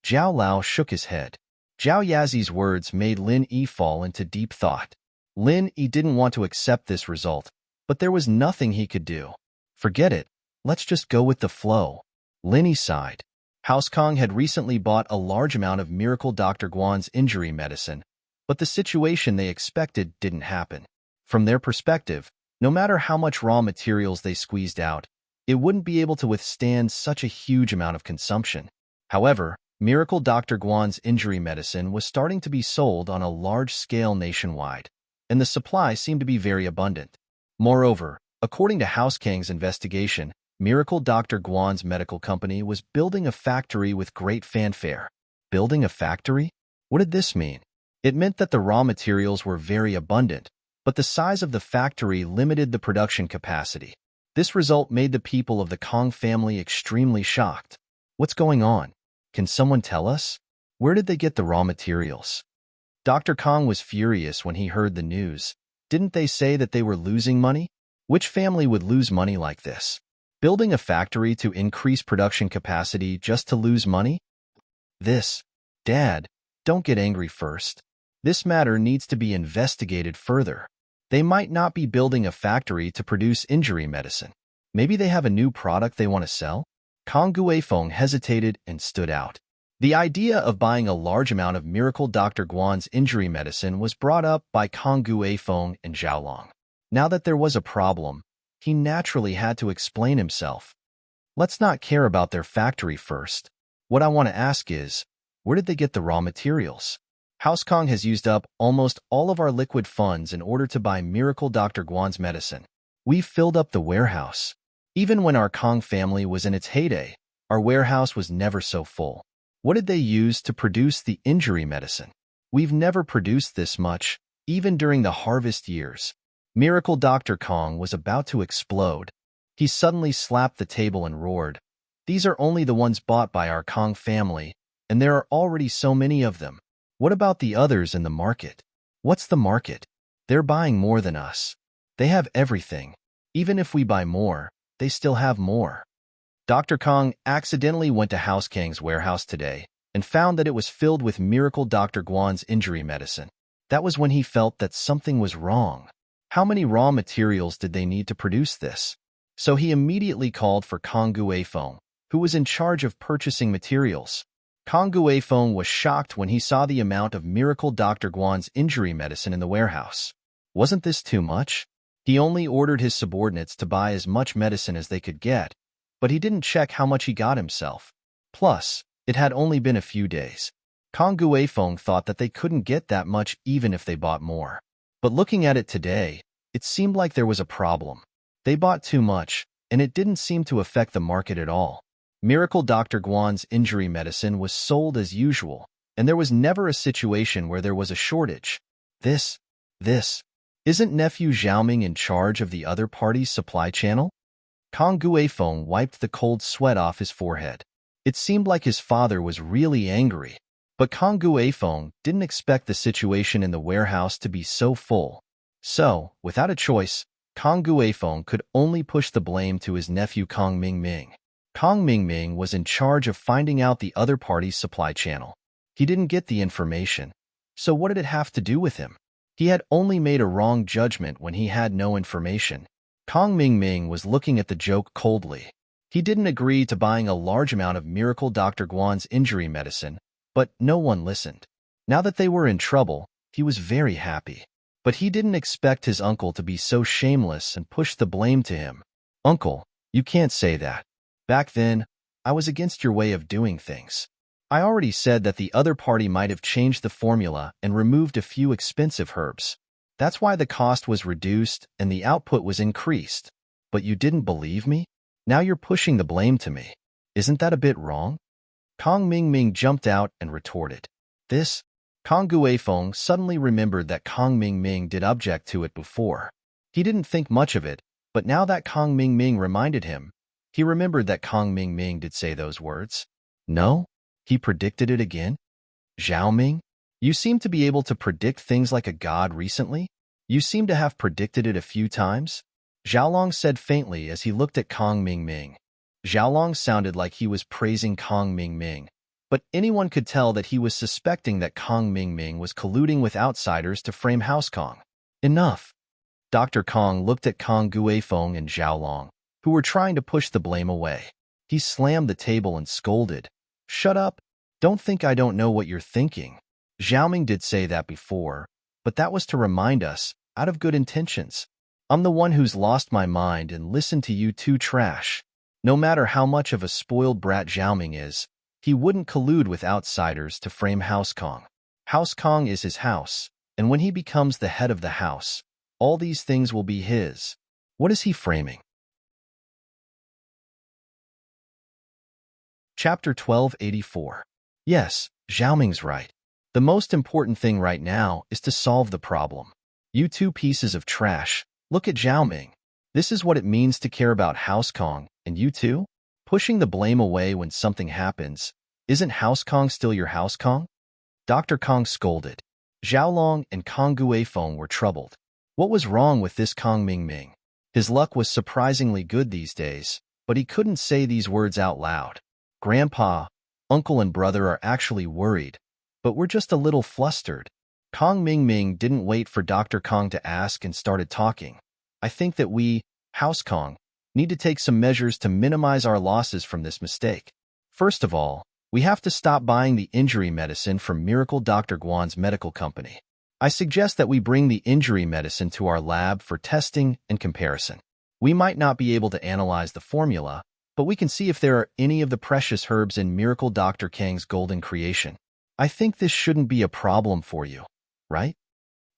Zhao Lao shook his head. Zhao Yazi's words made Lin Yi fall into deep thought. Lin Yi didn't want to accept this result, but there was nothing he could do. Forget it. Let's just go with the flow. Lin Yi sighed. House Kong had recently bought a large amount of Miracle Dr. Guan's injury medicine, but the situation they expected didn't happen. From their perspective, no matter how much raw materials they squeezed out, it wouldn't be able to withstand such a huge amount of consumption. However, Miracle Dr. Guan's injury medicine was starting to be sold on a large scale nationwide, and the supply seemed to be very abundant. Moreover, according to House Kang's investigation, Miracle Dr. Guan's medical company was building a factory with great fanfare. Building a factory? What did this mean? It meant that the raw materials were very abundant, but the size of the factory limited the production capacity. This result made the people of the Kong family extremely shocked. What's going on? Can someone tell us? Where did they get the raw materials? Dr. Kong was furious when he heard the news. Didn't they say that they were losing money? Which family would lose money like this? Building a factory to increase production capacity just to lose money? Dad, don't get angry first. This matter needs to be investigated further. They might not be building a factory to produce injury medicine. Maybe they have a new product they want to sell? Kong Guifeng hesitated and stood out. The idea of buying a large amount of Miracle Dr. Guan's injury medicine was brought up by Kong Guifeng and Zhaolong. Now that there was a problem, he naturally had to explain himself. Let's not care about their factory first. What I want to ask is, where did they get the raw materials? House Kong has used up almost all of our liquid funds in order to buy Miracle Dr. Guan's medicine. We've filled up the warehouse. Even when our Kong family was in its heyday, our warehouse was never so full. What did they use to produce the injury medicine? We've never produced this much, even during the harvest years. Miracle Dr. Kong was about to explode. He suddenly slapped the table and roared, "These are only the ones bought by our Kong family, and there are already so many of them. What about the others in the market? What's the market? They're buying more than us. They have everything. Even if we buy more, they still have more." Dr. Kong accidentally went to House Kang's warehouse today and found that it was filled with Miracle Dr. Guan's injury medicine. That was when he felt that something was wrong. How many raw materials did they need to produce this? So he immediately called for Kong Guifeng, who was in charge of purchasing materials. Kong Guifeng was shocked when he saw the amount of Miracle Dr. Guan's injury medicine in the warehouse. Wasn't this too much? He only ordered his subordinates to buy as much medicine as they could get, but he didn't check how much he got himself. Plus, it had only been a few days. Kong Guifeng thought that they couldn't get that much even if they bought more. But looking at it today, it seemed like there was a problem. They bought too much, and it didn't seem to affect the market at all. Miracle Dr. Guan's injury medicine was sold as usual, and there was never a situation where there was a shortage. Isn't nephew Xiaoming in charge of the other party's supply channel? Kong Guifeng wiped the cold sweat off his forehead. It seemed like his father was really angry, but Kong Guifeng didn't expect the situation in the warehouse to be so full. So, without a choice, Kong Guifeng could only push the blame to his nephew Kong Mingming. Kong Mingming was in charge of finding out the other party's supply channel. He didn't get the information, so what did it have to do with him? He had only made a wrong judgment when he had no information. Kong Mingming was looking at the joke coldly. He didn't agree to buying a large amount of Miracle Dr. Guan's injury medicine, but no one listened. Now that they were in trouble, he was very happy. But he didn't expect his uncle to be so shameless and push the blame to him. "Uncle, you can't say that. Back then, I was against your way of doing things. I already said that the other party might have changed the formula and removed a few expensive herbs. That's why the cost was reduced and the output was increased. But you didn't believe me? Now you're pushing the blame to me. Isn't that a bit wrong?" Kong Mingming jumped out and retorted. Kong Guifeng suddenly remembered that Kong Mingming did object to it before. He didn't think much of it, but now that Kong Mingming reminded him, he remembered that Kong Mingming did say those words. No? He predicted it again? "Zhaoming, you seem to be able to predict things like a god recently. You seem to have predicted it a few times," Zhaolong said faintly as he looked at Kong Mingming. Zhaolong sounded like he was praising Kong Mingming, but anyone could tell that he was suspecting that Kong Mingming was colluding with outsiders to frame House Kong. Enough. Dr. Kong looked at Kong Guifeng and Zhaolong, who were trying to push the blame away. He slammed the table and scolded. "Shut up. Don't think I don't know what you're thinking. Zhaoming did say that before, but that was to remind us, out of good intentions. I'm the one who's lost my mind and listened to you two trash. No matter how much of a spoiled brat Zhaoming is, he wouldn't collude with outsiders to frame House Kong. House Kong is his house, and when he becomes the head of the house, all these things will be his. What is he framing?" Chapter 1284. Yes, Zhaoming's right. The most important thing right now is to solve the problem. You two pieces of trash, look at Zhaoming. This is what it means to care about House Kong, and you too? Pushing the blame away when something happens. Isn't House Kong still your House Kong? Dr. Kong scolded. Zhaolong and Kong Guifeng were troubled. What was wrong with this Kong Mingming? His luck was surprisingly good these days. but he couldn't say these words out loud. Grandpa, uncle, and brother are actually worried, but we're just a little flustered. Kong Ming Ming didn't wait for Dr. Kong to ask and started talking. I think that we, House Kong, need to take some measures to minimize our losses from this mistake. First of all, we have to stop buying the injury medicine from Miracle Dr. Guan's medical company. I suggest that we bring the injury medicine to our lab for testing and comparison. We might not be able to analyze the formula, but we can see if there are any of the precious herbs in Miracle Dr. Kang's golden creation. I think this shouldn't be a problem for you, right?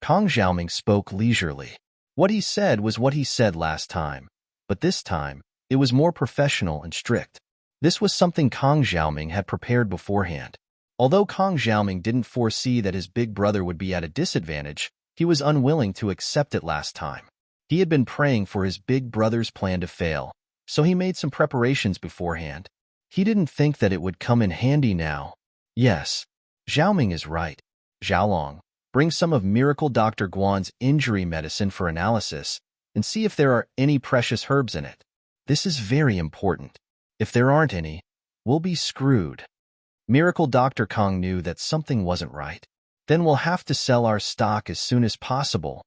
Kong Xiaoming spoke leisurely. What he said was what he said last time, but this time, it was more professional and strict. This was something Kong Xiaoming had prepared beforehand. Although Kong Xiaoming didn't foresee that his big brother would be at a disadvantage, he was unwilling to accept it last time. He had been praying for his big brother's plan to fail, so he made some preparations beforehand. He didn't think that it would come in handy now. Yes, Xiaoming is right. Xiaolong, bring some of Miracle Dr. Guan's injury medicine for analysis and see if there are any precious herbs in it. This is very important. If there aren't any, we'll be screwed. Miracle Dr. Kong knew that something wasn't right. Then we'll have to sell our stock as soon as possible.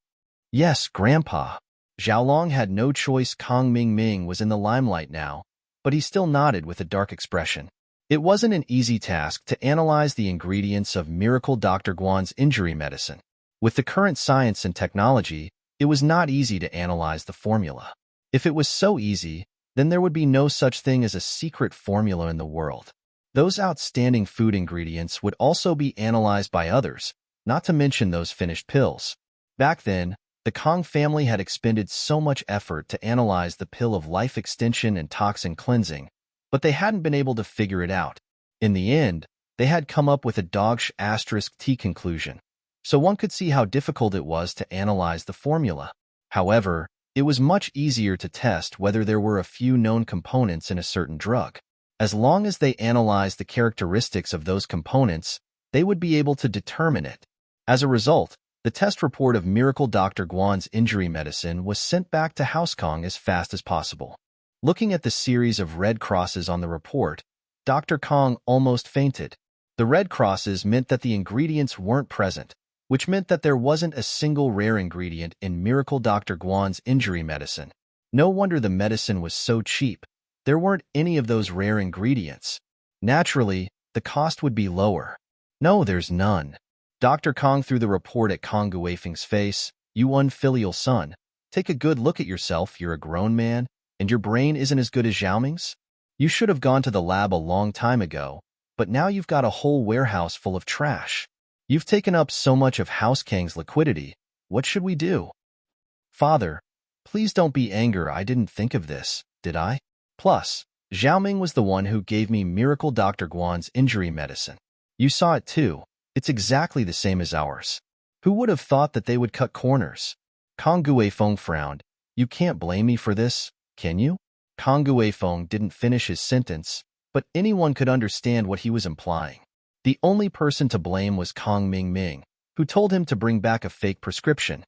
Yes, Grandpa. Xiaolong had no choice. Kong Ming Ming was in the limelight now, but he still nodded with a dark expression. It wasn't an easy task to analyze the ingredients of Miracle Dr. Guan's injury medicine. With the current science and technology, it was not easy to analyze the formula. If it was so easy, then there would be no such thing as a secret formula in the world. Those outstanding food ingredients would also be analyzed by others, not to mention those finished pills. Back then, the Kong family had expended so much effort to analyze the pill of life extension and toxin cleansing, but they hadn't been able to figure it out. In the end, they had come up with a dog-T conclusion, so one could see how difficult it was to analyze the formula. However, it was much easier to test whether there were a few known components in a certain drug. As long as they analyzed the characteristics of those components, they would be able to determine it. As a result, the test report of Miracle Dr. Guan's injury medicine was sent back to House Kong as fast as possible. Looking at the series of red crosses on the report, Dr. Kong almost fainted. The red crosses meant that the ingredients weren't present, which meant that there wasn't a single rare ingredient in Miracle Dr. Guan's injury medicine. No wonder the medicine was so cheap. There weren't any of those rare ingredients. Naturally, the cost would be lower. No, there's none. Dr. Kong threw the report at Kong Guifeng's face. You unfilial son, take a good look at yourself. You're a grown man, and your brain isn't as good as Xiaoming's. You should have gone to the lab a long time ago, but now you've got a whole warehouse full of trash. You've taken up so much of House Kang's liquidity. What should we do? Father, please don't be angry. I didn't think of this, did I? Plus, Xiaoming was the one who gave me Miracle Dr. Guan's injury medicine. You saw it too. It's exactly the same as ours. Who would have thought that they would cut corners? Kong Guifeng frowned. You can't blame me for this, can you? Kong Guifeng didn't finish his sentence, but anyone could understand what he was implying. The only person to blame was Kong Ming Ming, who told him to bring back a fake prescription.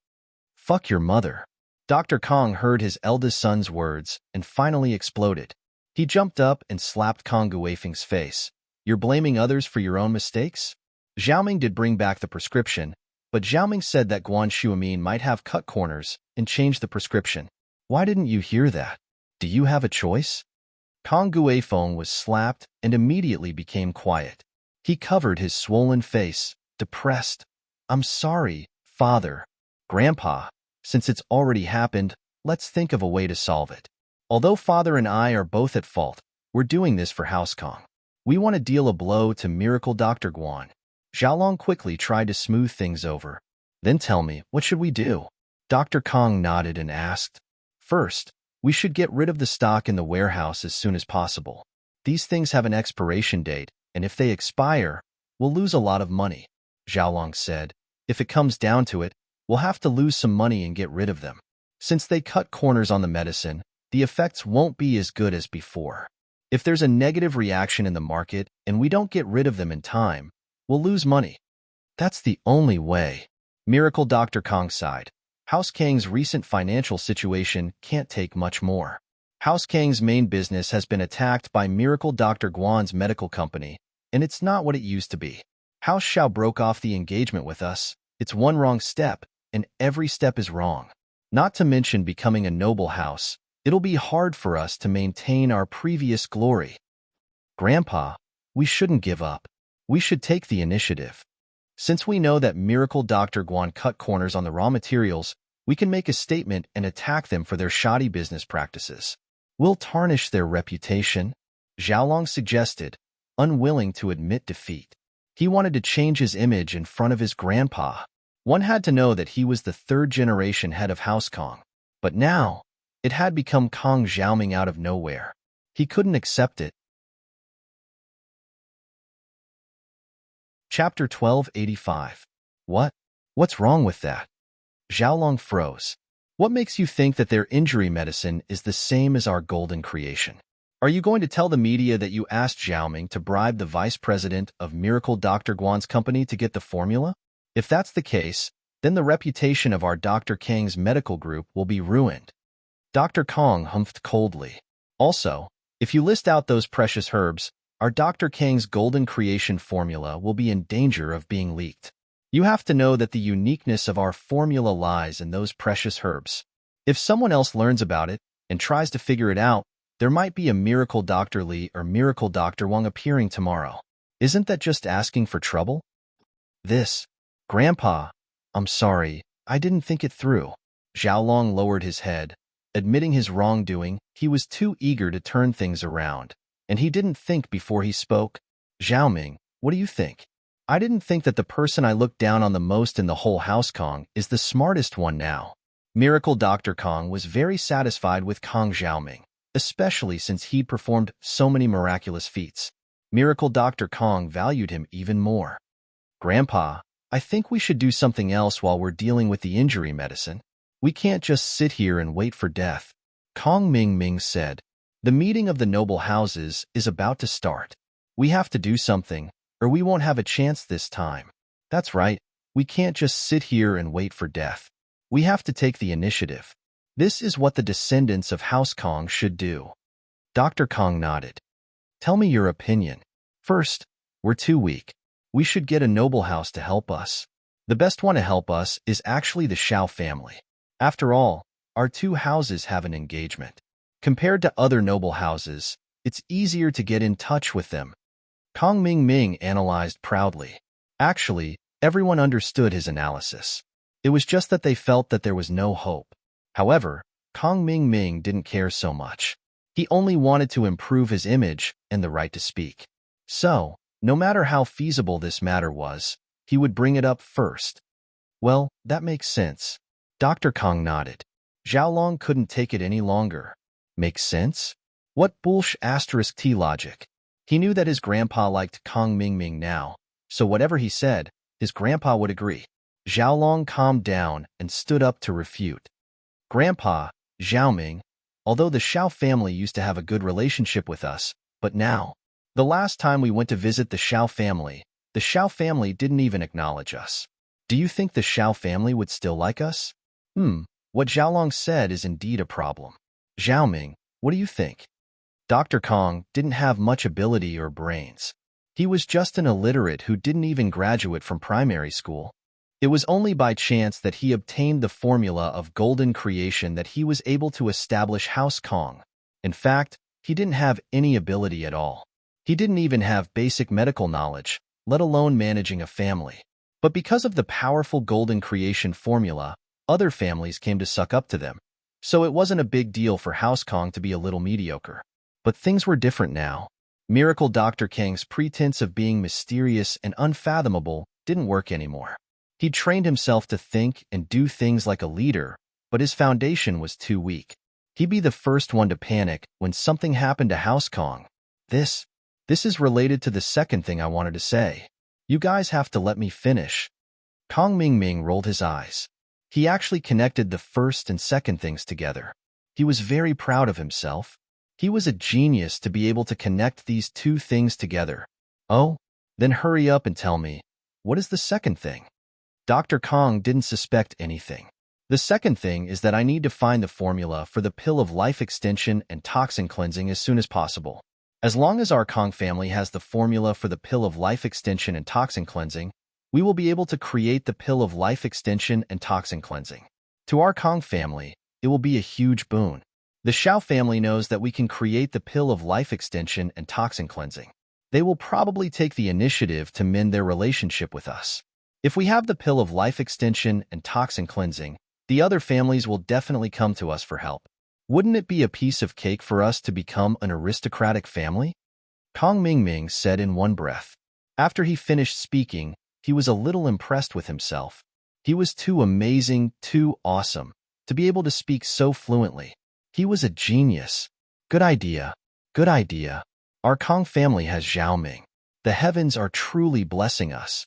Fuck your mother. Dr. Kong heard his eldest son's words and finally exploded. He jumped up and slapped Kong Guifeng's face. You're blaming others for your own mistakes? Xiaoming did bring back the prescription, but Xiaoming said that Guan Shuamin might have cut corners and changed the prescription. Why didn't you hear that? Do you have a choice? Kong Guifeng was slapped and immediately became quiet. He covered his swollen face, depressed. I'm sorry, Father. Grandpa, since it's already happened, let's think of a way to solve it. Although Father and I are both at fault, we're doing this for House Kong. We want to deal a blow to Miracle Dr. Guan. Xiaolong quickly tried to smooth things over. Then tell me, what should we do? Dr. Kong nodded and asked. First, we should get rid of the stock in the warehouse as soon as possible. These things have an expiration date, and if they expire, we'll lose a lot of money. Xiaolong said. If it comes down to it, we'll have to lose some money and get rid of them. Since they cut corners on the medicine, the effects won't be as good as before. If there's a negative reaction in the market and we don't get rid of them in time, we'll lose money. That's the only way. Miracle Dr. Kong sighed. House Kang's recent financial situation can't take much more. House Kang's main business has been attacked by Miracle Dr. Guan's medical company, and it's not what it used to be. House Xiao broke off the engagement with us. It's one wrong step, and every step is wrong. Not to mention becoming a noble house, it'll be hard for us to maintain our previous glory. Grandpa, we shouldn't give up. We should take the initiative. Since we know that Miracle Dr. Guan cut corners on the raw materials, we can make a statement and attack them for their shoddy business practices. We'll tarnish their reputation, Xiaolong suggested, unwilling to admit defeat. He wanted to change his image in front of his grandpa. One had to know that he was the third-generation head of House Kong. But now, it had become Kong Xiaoming out of nowhere. He couldn't accept it. Chapter 1285. What? What's wrong with that? Xiaolong froze. What makes you think that their injury medicine is the same as our golden creation? Are you going to tell the media that you asked Xiaoming to bribe the vice president of Miracle Dr. Guan's company to get the formula? If that's the case, then the reputation of our Dr. Kang's medical group will be ruined. Dr. Kong humphed coldly. Also, if you list out those precious herbs, our Dr. Kang's golden creation formula will be in danger of being leaked. You have to know that the uniqueness of our formula lies in those precious herbs. If someone else learns about it and tries to figure it out, there might be a Miracle Dr. Li or Miracle Dr. Wang appearing tomorrow. Isn't that just asking for trouble? Grandpa, I'm sorry, I didn't think it through. Xiaolong lowered his head. Admitting his wrongdoing, he was too eager to turn things around, and he didn't think before he spoke. Xiaoming, what do you think? I didn't think that the person I looked down on the most in the whole House Kong is the smartest one now. Miracle Dr. Kong was very satisfied with Kong Xiaoming, especially since he'd performed so many miraculous feats. Miracle Dr. Kong valued him even more. Grandpa, I think we should do something else while we're dealing with the injury medicine. We can't just sit here and wait for death. Kong Ming said. The meeting of the noble houses is about to start. We have to do something, or we won't have a chance this time. That's right, we can't just sit here and wait for death. We have to take the initiative. This is what the descendants of House Kong should do. Dr. Kong nodded. Tell me your opinion. First, we're too weak. We should get a noble house to help us. The best one to help us is actually the Xiao family. After all, our two houses have an engagement. Compared to other noble houses, it's easier to get in touch with them. Kong Ming analyzed proudly. Actually, everyone understood his analysis. It was just that they felt that there was no hope. However, Kong Ming didn't care so much. He only wanted to improve his image and the right to speak. So, no matter how feasible this matter was, he would bring it up first. Well, that makes sense. Dr. Kong nodded. Xiaolong couldn't take it any longer. Makes sense? What *T logic? He knew that his grandpa liked Kong Ming now, so whatever he said, his grandpa would agree. Xiaolong calmed down and stood up to refute. Grandpa, Xiaoming, although the Xiao family used to have a good relationship with us, but now, the last time we went to visit the Xiao family didn't even acknowledge us. Do you think the Xiao family would still like us? What Xiaolong said is indeed a problem. Xiaoming, what do you think? Dr. Kong didn't have much ability or brains. He was just an illiterate who didn't even graduate from primary school. It was only by chance that he obtained the formula of golden creation that he was able to establish House Kong. In fact, he didn't have any ability at all. He didn't even have basic medical knowledge, let alone managing a family. But because of the powerful golden creation formula, other families came to suck up to them. So it wasn't a big deal for House Kong to be a little mediocre. But things were different now. Miracle Dr. Kang's pretense of being mysterious and unfathomable didn't work anymore. He'd trained himself to think and do things like a leader, but his foundation was too weak. He'd be the first one to panic when something happened to House Kong. This is related to the second thing I wanted to say. You guys have to let me finish. Kong Ming rolled his eyes. He actually connected the first and second things together. He was very proud of himself. He was a genius to be able to connect these two things together. Oh, then hurry up and tell me, what is the second thing? Dr. Kong didn't suspect anything. The second thing is that I need to find the formula for the pill of life extension and toxin cleansing as soon as possible. As long as our Kong family has the formula for the pill of life extension and toxin cleansing, we will be able to create the pill of life extension and toxin cleansing. To our Kong family, it will be a huge boon. The Xiao family knows that we can create the pill of life extension and toxin cleansing. They will probably take the initiative to mend their relationship with us. If we have the pill of life extension and toxin cleansing, the other families will definitely come to us for help. Wouldn't it be a piece of cake for us to become an aristocratic family? Kong Mingming said in one breath. After he finished speaking, he was a little impressed with himself. He was too amazing, too awesome, to be able to speak so fluently. He was a genius. Good idea. Good idea. Our Kong family has Xiaoming. The heavens are truly blessing us.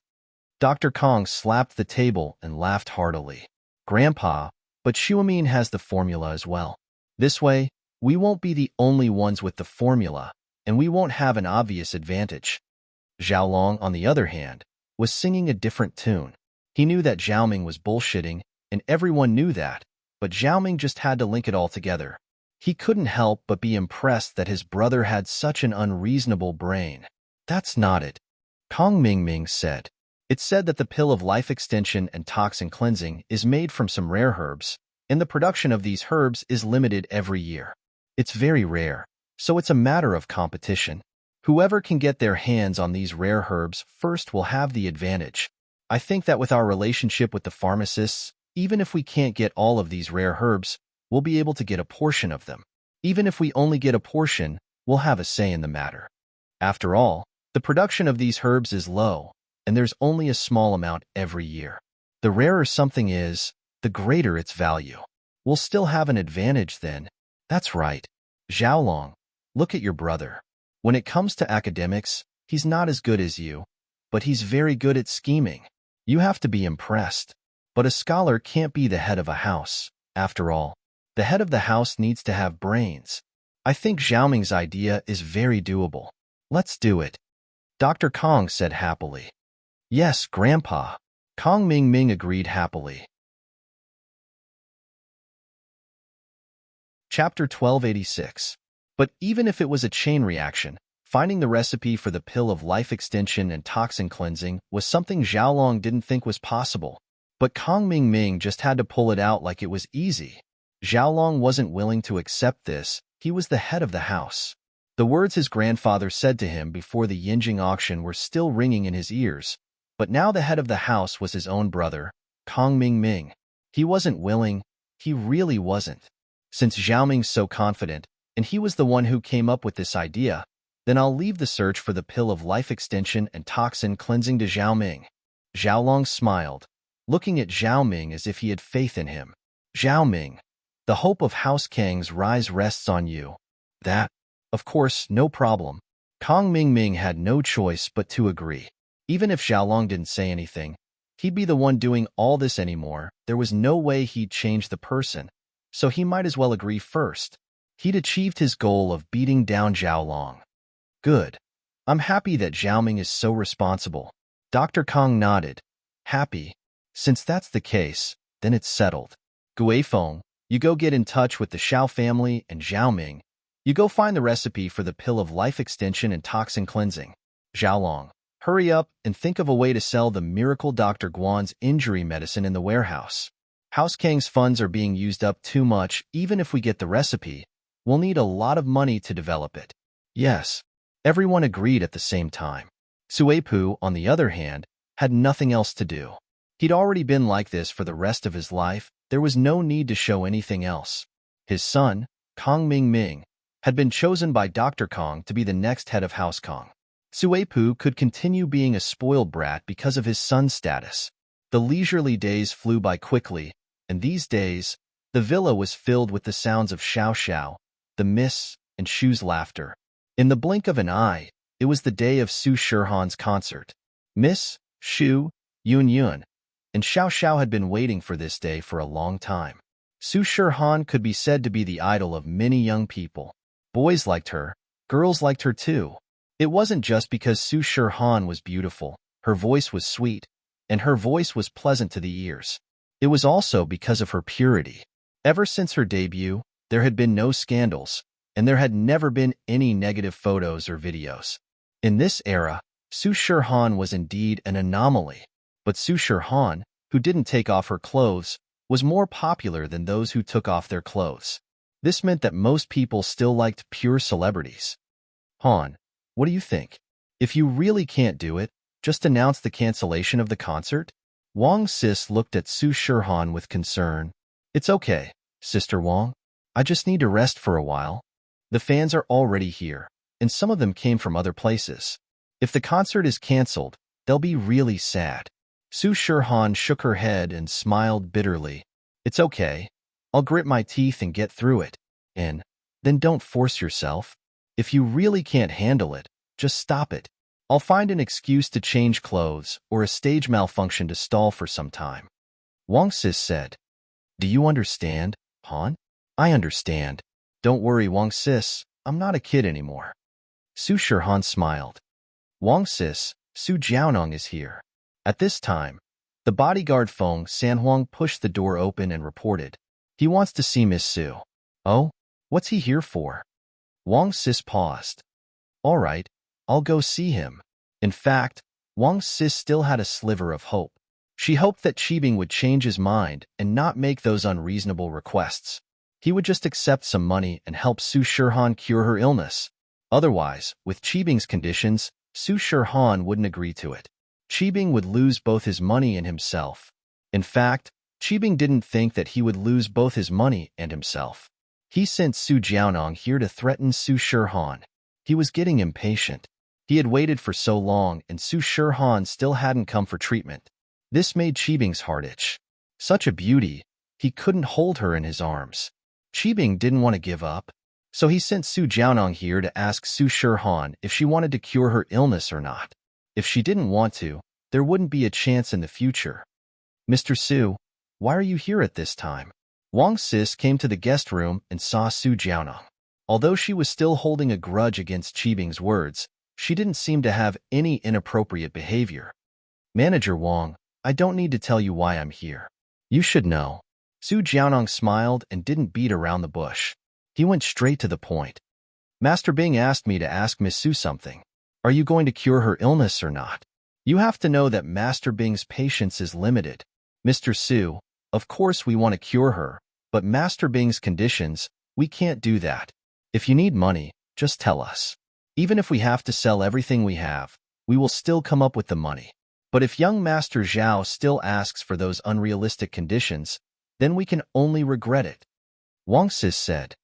Dr. Kong slapped the table and laughed heartily. Grandpa, but Xiaoming has the formula as well. This way, we won't be the only ones with the formula, and we won't have an obvious advantage. Xiaolong, on the other hand, was singing a different tune. He knew that Xiaoming was bullshitting, and everyone knew that, but Xiaoming just had to link it all together. He couldn't help but be impressed that his brother had such an unreasonable brain. That's not it, Kong Mingming said. It's said that the pill of life extension and toxin cleansing is made from some rare herbs, and the production of these herbs is limited every year. It's very rare, so it's a matter of competition. Whoever can get their hands on these rare herbs first will have the advantage. I think that with our relationship with the pharmacists, even if we can't get all of these rare herbs, we'll be able to get a portion of them. Even if we only get a portion, we'll have a say in the matter. After all, the production of these herbs is low, and there's only a small amount every year. The rarer something is, the greater its value. We'll still have an advantage then. That's right. Xiaolong, look at your brother. When it comes to academics, he's not as good as you, but he's very good at scheming. You have to be impressed. But a scholar can't be the head of a house. After all, the head of the house needs to have brains. I think Xiaoming's idea is very doable. Let's do it. Dr. Kong said happily. Yes, Grandpa. Kong Mingming agreed happily. Chapter 1286. But even if it was a chain reaction, finding the recipe for the pill of life extension and toxin cleansing was something Xiaolong didn't think was possible. But Kong Mingming just had to pull it out like it was easy. Xiaolong wasn't willing to accept this. He was the head of the house. The words his grandfather said to him before the Yinjing auction were still ringing in his ears, but now the head of the house was his own brother, Kong Mingming. He wasn't willing. He really wasn't. Since Xiaoming's so confident, and he was the one who came up with this idea, then I'll leave the search for the pill of life extension and toxin cleansing to Xiaoming. Xiaolong smiled, looking at Xiaoming as if he had faith in him. Xiaoming, the hope of House Kang's rise rests on you. That, of course, no problem. Kong Mingming had no choice but to agree. Even if Xiaolong didn't say anything, he'd be the one doing all this anymore. There was no way he'd change the person, so he might as well agree first. He'd achieved his goal of beating down Xiaolong. Good. I'm happy that Xiaoming is so responsible. Dr. Kong nodded. Happy? Since that's the case, then it's settled. Guifeng, you go get in touch with the Xiao family, and Xiaoming, you go find the recipe for the pill of life extension and toxin cleansing. Xiaolong, hurry up and think of a way to sell the miracle Dr. Guan's injury medicine in the warehouse. House Kang's funds are being used up too much. Even if we get the recipe, we'll need a lot of money to develop it. Yes. Everyone agreed at the same time. Suepu, on the other hand, had nothing else to do. He'd already been like this for the rest of his life. There was no need to show anything else. His son, Kong Mingming, had been chosen by Dr. Kong to be the next head of House Kong. Suepu could continue being a spoiled brat because of his son's status. The leisurely days flew by quickly, and these days, the villa was filled with the sounds of Xiao Xiao, the Miss, and Shu's laughter. In the blink of an eye, it was the day of Su Shihan's concert. Miss, Shu, Yun Yun, and Xiao Xiao had been waiting for this day for a long time. Su Shihan could be said to be the idol of many young people. Boys liked her, girls liked her too. It wasn't just because Su Shihan was beautiful, her voice was sweet, and her voice was pleasant to the ears. It was also because of her purity. Ever since her debut, there had been no scandals, and there had never been any negative photos or videos. In this era, Su Shirhan was indeed an anomaly, but Su Shirhan, who didn't take off her clothes, was more popular than those who took off their clothes. This meant that most people still liked pure celebrities. Han, what do you think? If you really can't do it, just announce the cancellation of the concert? Wang Sis looked at Su Shirhan with concern. It's okay, Sister Wang. I just need to rest for a while. The fans are already here, and some of them came from other places. If the concert is canceled, they'll be really sad. Su Shirhan shook her head and smiled bitterly. It's okay. I'll grit my teeth and get through it. And then don't force yourself. If you really can't handle it, just stop it. I'll find an excuse to change clothes or a stage malfunction to stall for some time. Wang Sis said. Do you understand, Han? I understand. Don't worry, Wang Sis. I'm not a kid anymore. Su Shirhan smiled. Wang Sis, Su Jiaonong is here. At this time, the bodyguard Feng Sanhuang pushed the door open and reported. He wants to see Miss Su. Oh, what's he here for? Wang Sis paused. All right, I'll go see him. In fact, Wang Sis still had a sliver of hope. She hoped that Qibing would change his mind and not make those unreasonable requests. He would just accept some money and help Su Shirhan cure her illness. Otherwise, with Qibing's conditions, Su Shirhan wouldn't agree to it. Qibing would lose both his money and himself. In fact, Qibing didn't think that he would lose both his money and himself. He sent Su Jiaonong here to threaten Su Shirhan. He was getting impatient. He had waited for so long and Su Shirhan still hadn't come for treatment. This made Qibing's heart itch. Such a beauty, he couldn't hold her in his arms. Qibing didn't want to give up, so he sent Su Jiaonong here to ask Su Shirhan if she wanted to cure her illness or not. If she didn't want to, there wouldn't be a chance in the future. Mr. Su, why are you here at this time? Wang Sis came to the guest room and saw Su Jiaonong. Although she was still holding a grudge against Qibing's words, she didn't seem to have any inappropriate behavior. Manager Wang, I don't need to tell you why I'm here. You should know. Su Jiaonong smiled and didn't beat around the bush. He went straight to the point. Master Bing asked me to ask Miss Su something. Are you going to cure her illness or not? You have to know that Master Bing's patience is limited. Mr. Su, of course we want to cure her, but Master Bing's conditions, we can't do that. If you need money, just tell us. Even if we have to sell everything we have, we will still come up with the money. But if young Master Zhao still asks for those unrealistic conditions, then we can only regret it. Wang Sis said.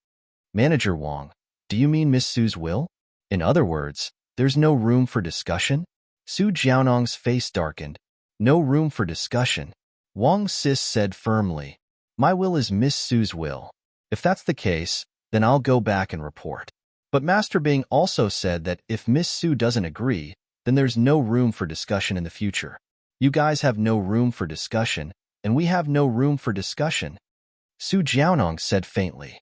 Manager Wang, do you mean Miss Su's will? In other words, there's no room for discussion? Su Jiaonong's face darkened. No room for discussion. Wang Sis said firmly, my will is Miss Su's will. If that's the case, then I'll go back and report. But Master Bing also said that if Miss Su doesn't agree, then there's no room for discussion in the future. You guys have no room for discussion, and we have no room for discussion. Su Jiaonong said faintly.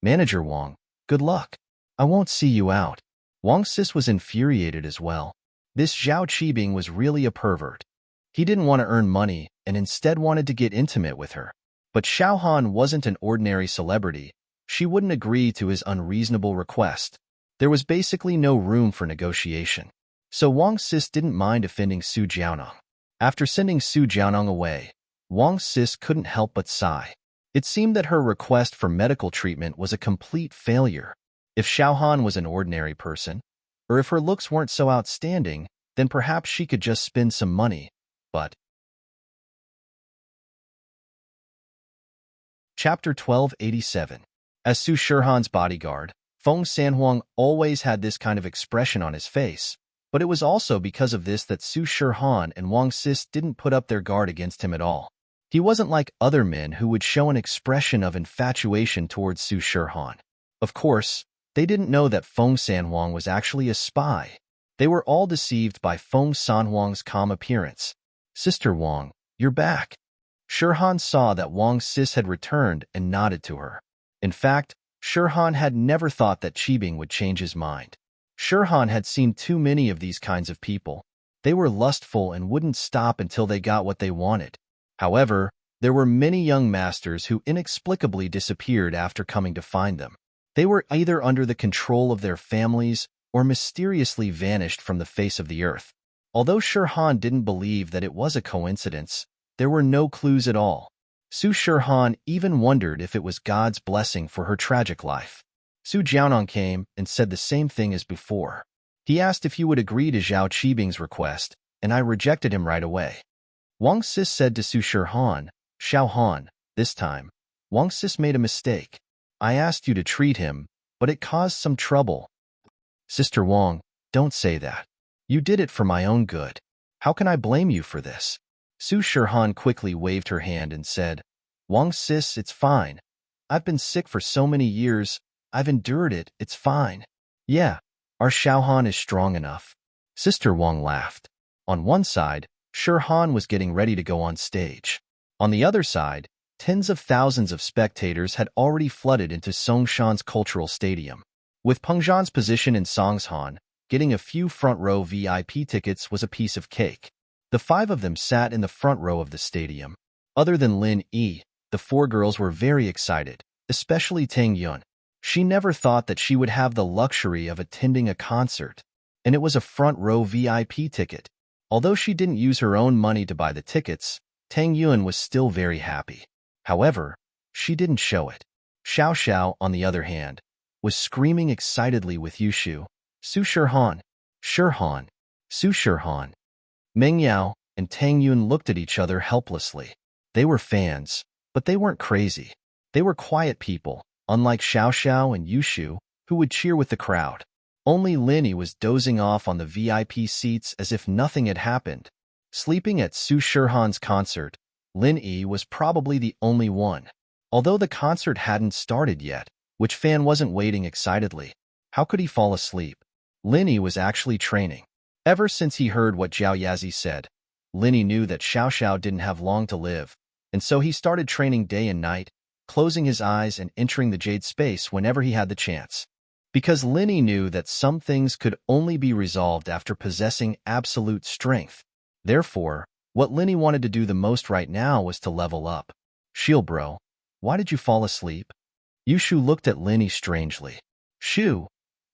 Manager Wang, good luck. I won't see you out. Wang Sis was infuriated as well. This Zhao Qibing was really a pervert. He didn't want to earn money and instead wanted to get intimate with her. But Xiaohan wasn't an ordinary celebrity. She wouldn't agree to his unreasonable request. There was basically no room for negotiation. So Wang Sis didn't mind offending Su Jiaonong. After sending Su Jiaonong away, Wang Sis couldn't help but sigh. It seemed that her request for medical treatment was a complete failure. If Xiaohan was an ordinary person, or if her looks weren't so outstanding, then perhaps she could just spend some money, but... Chapter 1287. As Su Shirhan's bodyguard, Feng Sanhuang always had this kind of expression on his face, but it was also because of this that Su Shirhan and Wang Sis didn't put up their guard against him at all. He wasn't like other men who would show an expression of infatuation towards Su Shirhan. Of course, they didn't know that Feng Sanhuang was actually a spy. They were all deceived by Feng Sanhuang's calm appearance. Sister Wang, you're back. Shirhan saw that Wang Sis had returned and nodded to her. In fact, Shirhan had never thought that Qibing would change his mind. Shirhan had seen too many of these kinds of people. They were lustful and wouldn't stop until they got what they wanted. However, There were many young masters who inexplicably disappeared after coming to find them. They were either under the control of their families or mysteriously vanished from the face of the earth. Although Shirhan didn't believe that it was a coincidence, there were no clues at all. Su Shirhan even wondered if it was God's blessing for her tragic life. Su Jiaonong came and said the same thing as before. He asked if you would agree to Zhao Qibing's request, and I rejected him right away. Wang Sis said to Su Shirhan, Xiao Han, this time, Wang Sis made a mistake. I asked you to treat him, but it caused some trouble. Sister Wang, don't say that. You did it for my own good. How can I blame you for this? Su Shirhan quickly waved her hand and said, Wang Sis, it's fine. I've been sick for so many years. I've endured it, it's fine. Yeah, our Xiaohan is strong enough. Sister Wang laughed. On one side, Shirhan was getting ready to go on stage. On the other side, tens of thousands of spectators had already flooded into Songshan's cultural stadium. With Pengzhan's position in Songshan, getting a few front-row VIP tickets was a piece of cake. The five of them sat in the front row of the stadium. Other than Lin Yi, the four girls were very excited, especially Tang Yun. She never thought that she would have the luxury of attending a concert, and it was a front-row VIP ticket. Although she didn't use her own money to buy the tickets, Tang Yun was still very happy. However, she didn't show it. Xiao Xiao, on the other hand, was screaming excitedly with Yushu, Su Shirhan, Shirhan, Su Shirhan. Meng Yao and Tang Yun looked at each other helplessly. They were fans, but they weren't crazy. They were quiet people, unlike Xiao Xiao and Yushu, who would cheer with the crowd. Only Lin Yi was dozing off on the VIP seats as if nothing had happened. Sleeping at Su Shirhan's concert, Lin Yi was probably the only one. Although the concert hadn't started yet, which fan wasn't waiting excitedly? How could he fall asleep? Lin Yi was actually training. Ever since he heard what Zhao Yazi said, Lin Yi knew that Xiao Xiao didn't have long to live, and so he started training day and night, closing his eyes and entering the jade space whenever he had the chance. Because Lin Yi knew that some things could only be resolved after possessing absolute strength. Therefore, what Lin Yi wanted to do the most right now was to level up. Shield bro, why did you fall asleep? Yushu looked at Lin Yi strangely. Shu,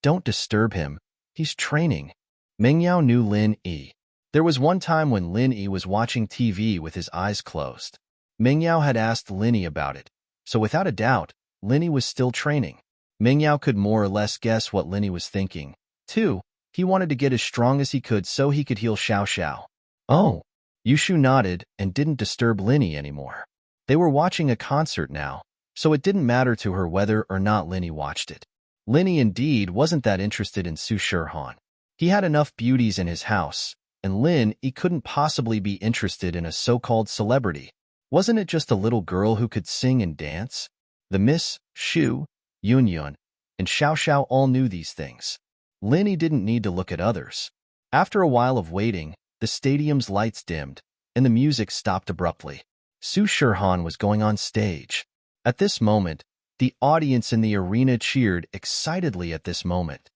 don't disturb him. He's training. Meng Yao knew Lin Yi. There was one time when Lin Yi was watching TV with his eyes closed. Meng Yao had asked Lin Yi about it, so without a doubt, Lin Yi was still training. Meng Yao could more or less guess what Lin Yi was thinking. Too, he wanted to get as strong as he could so he could heal Xiao Xiao. Oh, Yushu nodded and didn't disturb Lin Yi anymore. They were watching a concert now, so it didn't matter to her whether or not Lin Yi watched it. Lin Yi indeed wasn't that interested in Su Shirhan. He had enough beauties in his house, and Lin Yi couldn't possibly be interested in a so-called celebrity. Wasn't it just a little girl who could sing and dance? The Miss, Shu, Yun Yun, and Xiao Xiao all knew these things. Lin Yi didn't need to look at others. After a while of waiting, the stadium's lights dimmed, and the music stopped abruptly. Su Shirhan was going on stage. At this moment, the audience in the arena cheered excitedly at this moment.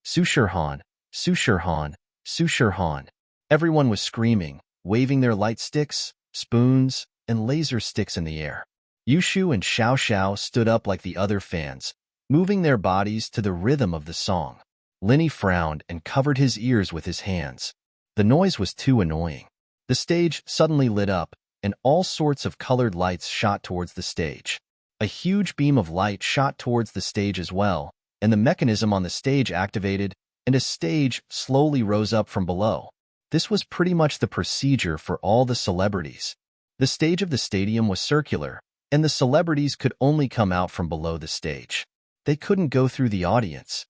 Su Shirhan, Su Shirhan, Su Shirhan. Everyone was screaming, waving their light sticks, spoons, and laser sticks in the air. Yushu and Xiao Xiao stood up like the other fans, moving their bodies to the rhythm of the song. Lin Yi frowned and covered his ears with his hands. The noise was too annoying. The stage suddenly lit up, and all sorts of colored lights shot towards the stage. A huge beam of light shot towards the stage as well, and the mechanism on the stage activated, and a stage slowly rose up from below. This was pretty much the procedure for all the celebrities. The stage of the stadium was circular, and the celebrities could only come out from below the stage. They couldn't go through the audience.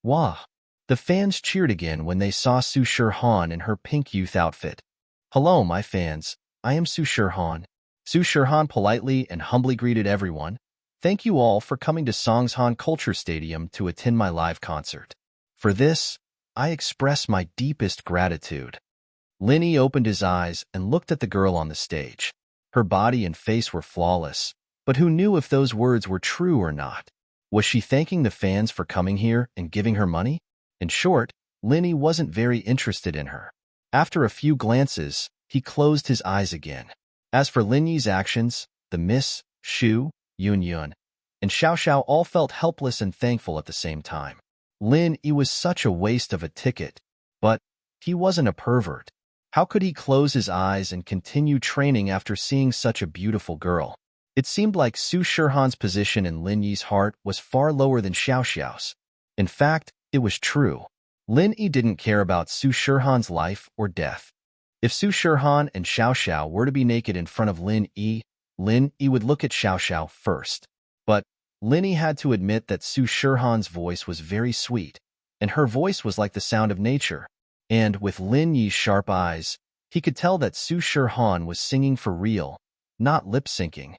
Wah! The fans cheered again when they saw Su Shirhan in her pink youth outfit. Hello, my fans. I am Su Shirhan. Su Shirhan politely and humbly greeted everyone. Thank you all for coming to Songshan Culture Stadium to attend my live concert. For this, I express my deepest gratitude. Lin Yi opened his eyes and looked at the girl on the stage. Her body and face were flawless, but who knew if those words were true or not? Was she thanking the fans for coming here and giving her money? In short, Lin Yi wasn't very interested in her. After a few glances, he closed his eyes again. As for Lin Yi's actions, the Miss, Shu, Yun Yun, and Xiao Xiao all felt helpless and thankful at the same time. Lin Yi was such a waste of a ticket, but he wasn't a pervert. How could he close his eyes and continue training after seeing such a beautiful girl? It seemed like Su Shihan's position in Lin Yi's heart was far lower than Xiao Xiao's. In fact, it was true. Lin Yi didn't care about Su Shihan's life or death. If Su Shihan and Xiao Xiao were to be naked in front of Lin Yi would look at Xiao Xiao first. But Lin Yi had to admit that Su Shihan's voice was very sweet, and her voice was like the sound of nature. And with Lin Yi's sharp eyes, he could tell that Su Shihan was singing for real, not lip-syncing.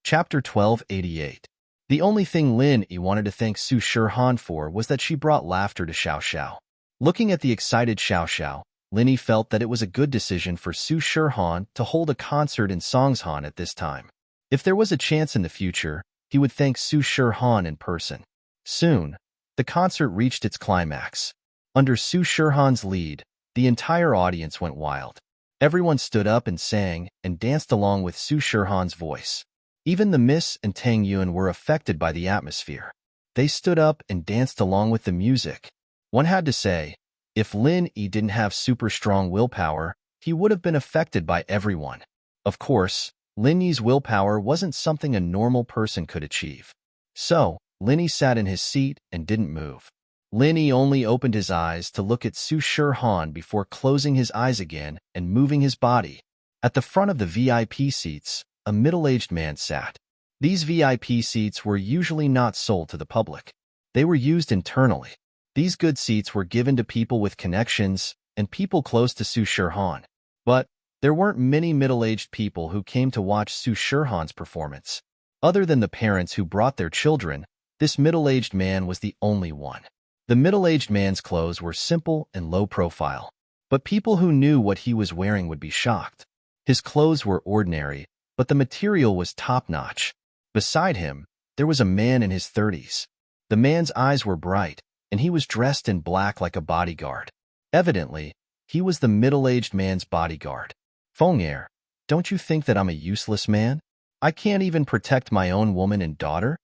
Chapter 1288. The only thing Lin Yi wanted to thank Su Shihan for was that she brought laughter to Xiao Xiao. Looking at the excited Xiao Xiao, Lin Yi felt that it was a good decision for Su Shihan to hold a concert in Songshan at this time. If there was a chance in the future, he would thank Su Shihan in person. Soon, the concert reached its climax. Under Su Shihan's lead, the entire audience went wild. Everyone stood up and sang and danced along with Su Shihan's voice. Even the Miss and Tang Yun were affected by the atmosphere. They stood up and danced along with the music. One had to say, if Lin Yi didn't have super strong willpower, he would have been affected by everyone. Of course, Lin Yi's willpower wasn't something a normal person could achieve. So, Lin Yi sat in his seat and didn't move. Lin Yi only opened his eyes to look at Su Shihan before closing his eyes again and moving his body. At the front of the VIP seats, a middle-aged man sat. These VIP seats were usually not sold to the public. They were used internally. These good seats were given to people with connections and people close to Su Shihan. But there weren't many middle-aged people who came to watch Su Shihan's performance. Other than the parents who brought their children, this middle-aged man was the only one. The middle-aged man's clothes were simple and low profile, but people who knew what he was wearing would be shocked. His clothes were ordinary, but the material was top-notch. Beside him, there was a man in his 30s. The man's eyes were bright, and he was dressed in black like a bodyguard. Evidently, he was the middle-aged man's bodyguard. Feng, don't you think that I'm a useless man? I can't even protect my own woman and daughter?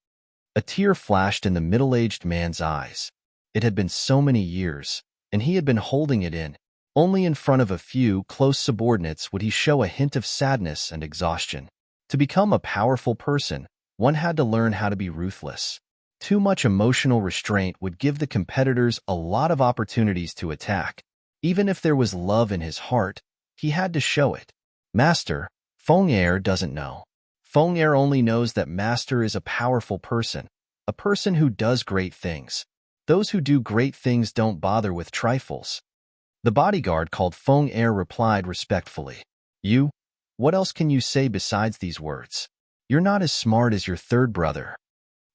A tear flashed in the middle-aged man's eyes. It had been so many years, and he had been holding it in. Only in front of a few close subordinates would he show a hint of sadness and exhaustion. To become a powerful person, one had to learn how to be ruthless. Too much emotional restraint would give the competitors a lot of opportunities to attack. Even if there was love in his heart, he had to show it. Master, Feng doesn't know. Feng only knows that Master is a powerful person, a person who does great things. Those who do great things don't bother with trifles. The bodyguard called Feng replied respectfully. You? What else can you say besides these words? You're not as smart as your third brother.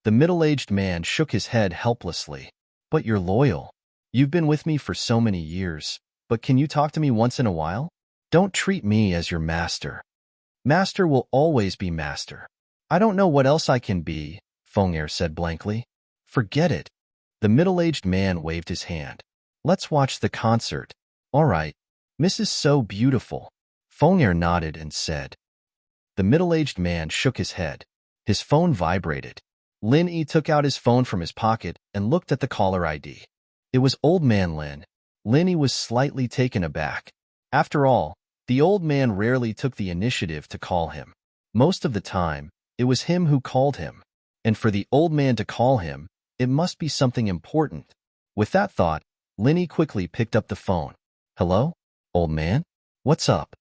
The middle-aged man shook his head helplessly. But you're loyal. You've been with me for so many years, but can you talk to me once in a while? Don't treat me as your master. Master will always be master. I don't know what else I can be, Feng said blankly. Forget it. The middle-aged man waved his hand. Let's watch the concert. All right. Mrs. So beautiful. Feng nodded and said. The middle-aged man shook his head. His phone vibrated. Lin Yi took out his phone from his pocket and looked at the caller ID. It was Old Man Lin. Lin Yi was slightly taken aback. After all, the old man rarely took the initiative to call him. Most of the time, it was him who called him. And for the old man to call him, it must be something important. With that thought, Lin Yi quickly picked up the phone. Hello? Old man? What's up?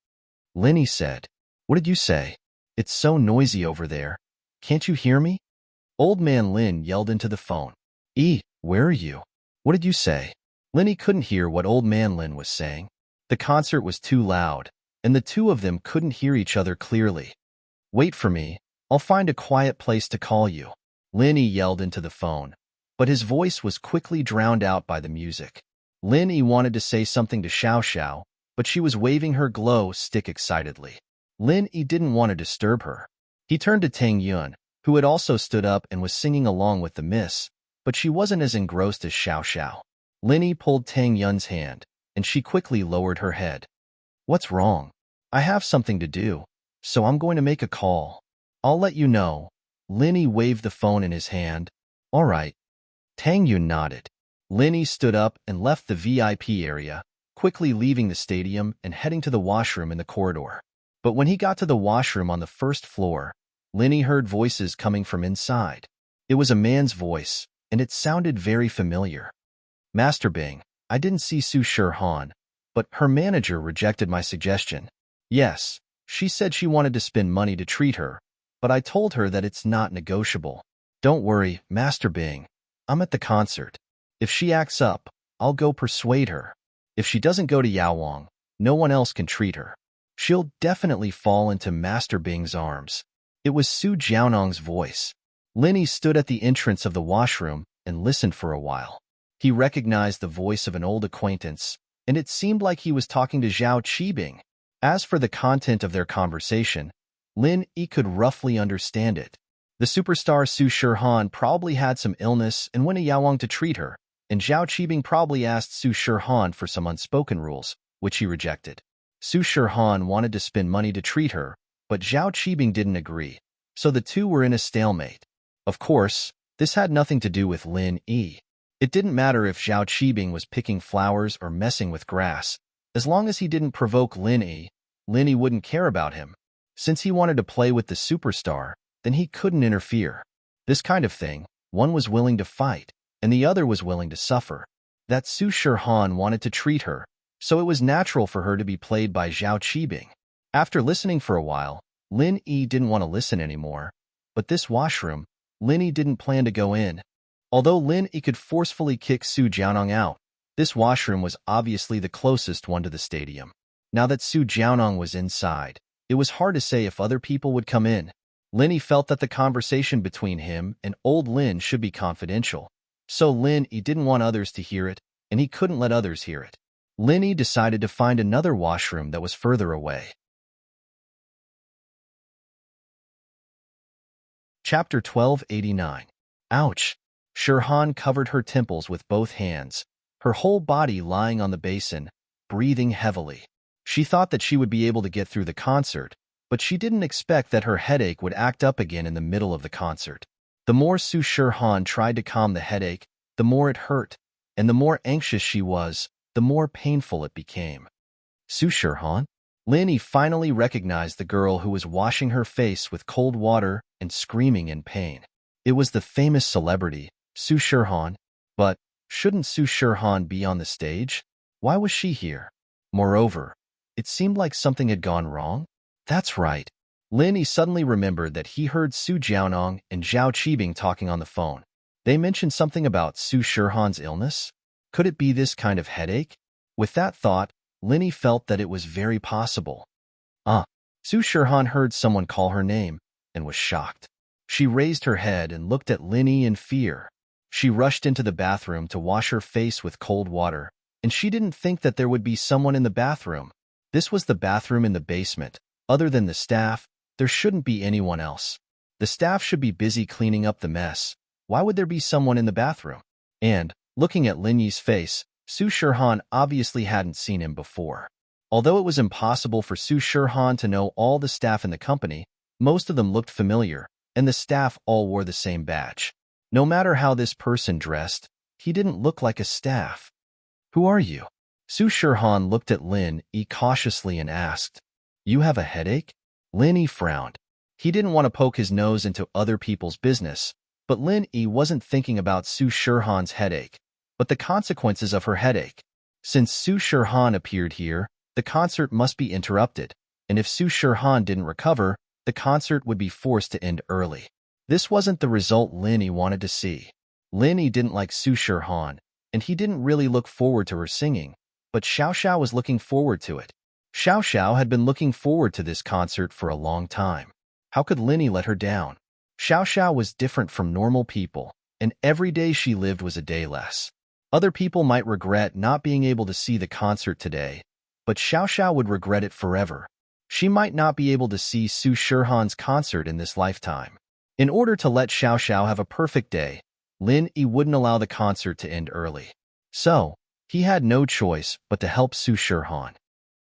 Lin Yi said. What did you say? It's so noisy over there. Can't you hear me? Old Man Lin yelled into the phone. Where are you? What did you say? Lin Yi couldn't hear what Old Man Lin was saying. The concert was too loud, and the two of them couldn't hear each other clearly. Wait for me. I'll find a quiet place to call you. Lin Yi yelled into the phone, but his voice was quickly drowned out by the music. Lin Yi wanted to say something to Xiao Xiao, but she was waving her glow stick excitedly. Lin Yi didn't want to disturb her. He turned to Tang Yun, who had also stood up and was singing along with the miss, but she wasn't as engrossed as Xiao Xiao. Lin Yi pulled Tang Yun's hand, and she quickly lowered her head. What's wrong? I have something to do, so I'm going to make a call. I'll let you know. Linny waved the phone in his hand. All right. Tang Yun nodded. Linny stood up and left the VIP area, quickly leaving the stadium and heading to the washroom in the corridor. But when he got to the washroom on the first floor, Linny heard voices coming from inside. It was a man's voice, and it sounded very familiar. Master Bing, I didn't see Su Shirhan, but her manager rejected my suggestion. Yes, she said she wanted to spend money to treat her, but I told her that it's not negotiable. Don't worry, Master Bing. I'm at the concert. If she acts up, I'll go persuade her. If she doesn't go to Yawang, no one else can treat her. She'll definitely fall into Master Bing's arms. It was Su Jiaonong's voice. Linny stood at the entrance of the washroom and listened for a while. He recognized the voice of an old acquaintance, and it seemed like he was talking to Zhao Qibing. As for the content of their conversation, Lin Yi could roughly understand it. The superstar Su Shirhan probably had some illness and went to Yawang to treat her, and Zhao Qibing probably asked Su Shirhan for some unspoken rules, which he rejected. Su Shirhan wanted to spend money to treat her, but Zhao Qibing didn't agree, so the two were in a stalemate. Of course, this had nothing to do with Lin Yi. It didn't matter if Zhao Qibing was picking flowers or messing with grass. As long as he didn't provoke Lin Yi wouldn't care about him. Since he wanted to play with the superstar, then he couldn't interfere. This kind of thing, one was willing to fight, and the other was willing to suffer. That Su Shirhan wanted to treat her, so it was natural for her to be played by Zhao Qibing. After listening for a while, Lin Yi didn't want to listen anymore, but this washroom, Lin Yi didn't plan to go in. Although Lin Yi could forcefully kick Su Jiaonong out, this washroom was obviously the closest one to the stadium. Now that Su Jiaonong was inside, it was hard to say if other people would come in. Lin Yi felt that the conversation between him and old Lin should be confidential, so Lin Yi didn't want others to hear it, and he couldn't let others hear it. Lin Yi decided to find another washroom that was further away. Chapter 1289. Ouch! Shirhan covered her temples with both hands, her whole body lying on the basin, breathing heavily. She thought that she would be able to get through the concert, but she didn't expect that her headache would act up again in the middle of the concert. The more Su Shirhan tried to calm the headache, the more it hurt, and the more anxious she was, the more painful it became. Su Shirhan? Lin Yi finally recognized the girl who was washing her face with cold water and screaming in pain. It was the famous celebrity, Su Shirhan, but shouldn't Su Shirhan be on the stage? Why was she here? Moreover, it seemed like something had gone wrong. That's right. Lin Yi suddenly remembered that he heard Su Jiaonong and Zhao Qibing talking on the phone. They mentioned something about Su Shirhan's illness. Could it be this kind of headache? With that thought, Lin Yi felt that it was very possible. Su Shirhan heard someone call her name and was shocked. She raised her head and looked at Lin Yi in fear. She rushed into the bathroom to wash her face with cold water, and she didn't think that there would be someone in the bathroom. This was the bathroom in the basement. Other than the staff, there shouldn't be anyone else. The staff should be busy cleaning up the mess. Why would there be someone in the bathroom? And, looking at Lin Yi's face, Su Shirhan obviously hadn't seen him before. Although it was impossible for Su Shirhan to know all the staff in the company, most of them looked familiar, and the staff all wore the same badge. No matter how this person dressed, he didn't look like a staff. Who are you? Su Shirhan looked at Lin Yi cautiously and asked, You have a headache? Lin Yi frowned. He didn't want to poke his nose into other people's business, but Lin Yi wasn't thinking about Su Shirhan's headache, but the consequences of her headache. Since Su Shirhan appeared here, the concert must be interrupted, and if Su Shirhan didn't recover, the concert would be forced to end early. This wasn't the result Lin Yi wanted to see. Lin Yi didn't like Su Shirhan, and he didn't really look forward to her singing, but Xiao Xiao was looking forward to it. Xiao Xiao had been looking forward to this concert for a long time. How could Lin Yi let her down? Xiao Xiao was different from normal people, and every day she lived was a day less. Other people might regret not being able to see the concert today, but Xiao Xiao would regret it forever. She might not be able to see Su Shirhan's concert in this lifetime. In order to let Xiao Xiao have a perfect day, Lin Yi wouldn't allow the concert to end early. So, He had no choice but to help Su Shirhan.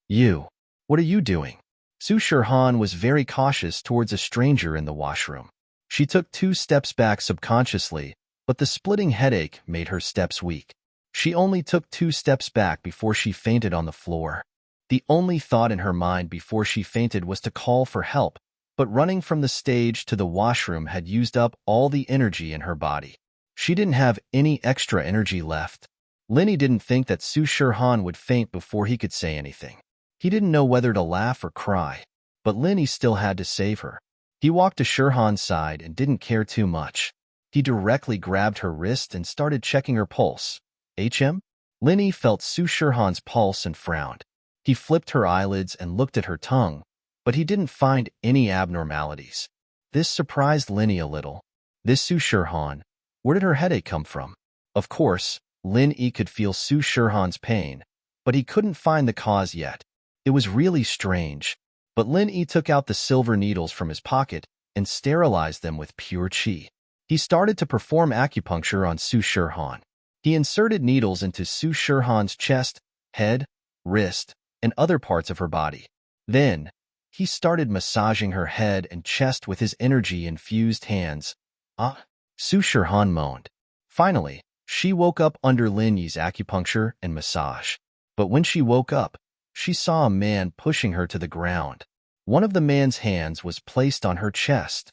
You, what are you doing? Su Shirhan was very cautious towards a stranger in the washroom. She took 2 steps back subconsciously, but the splitting headache made her steps weak. She only took 2 steps back before she fainted on the floor. The only thought in her mind before she fainted was to call for help, but running from the stage to the washroom had used up all the energy in her body. She didn't have any extra energy left. Linny didn't think that Su Shirhan would faint before he could say anything. He didn't know whether to laugh or cry, but Linny still had to save her. He walked to Shirhan's side and didn't care too much. He directly grabbed her wrist and started checking her pulse. HM? Linny felt Su Shirhan's pulse and frowned. He flipped her eyelids and looked at her tongue, but he didn't find any abnormalities. This surprised Linny a little. This Su Shirhan, where did her headache come from? Of course, Linny could feel Su Shirhan's pain, but he couldn't find the cause yet. It was really strange, but Linny took out the silver needles from his pocket and sterilized them with pure qi. He started to perform acupuncture on Su Shirhan. He inserted needles into Su Shirhan's chest, head, wrist, and other parts of her body. Then, he started massaging her head and chest with his energy-infused hands. Ah, Su Shirhan moaned. Finally, she woke up under Linny's acupuncture and massage. But when she woke up, she saw a man pushing her to the ground. One of the man's hands was placed on her chest.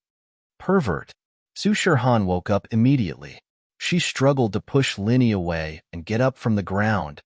Pervert. Su Shirhan woke up immediately. She struggled to push Linny away and get up from the ground.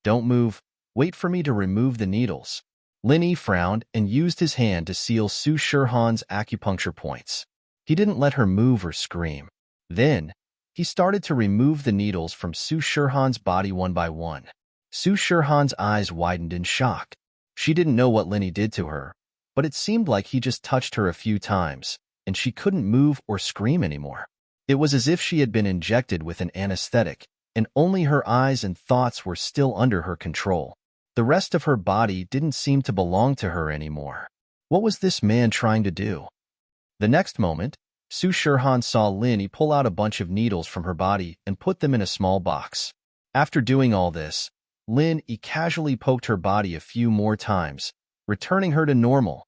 Don't move. Wait for me to remove the needles. Linny frowned and used his hand to seal Su Shirhan's acupuncture points. He didn't let her move or scream. Then, he started to remove the needles from Su Shirhan's body one by one. Su Shirhan's eyes widened in shock. She didn't know what Linny did to her, but it seemed like he just touched her a few times, and she couldn't move or scream anymore. It was as if she had been injected with an anesthetic, and only her eyes and thoughts were still under her control. The rest of her body didn't seem to belong to her anymore. What was this man trying to do? The next moment, Su Shirhan saw Linny pull out a bunch of needles from her body and put them in a small box. After doing all this, Linny casually poked her body a few more times, returning her to normal.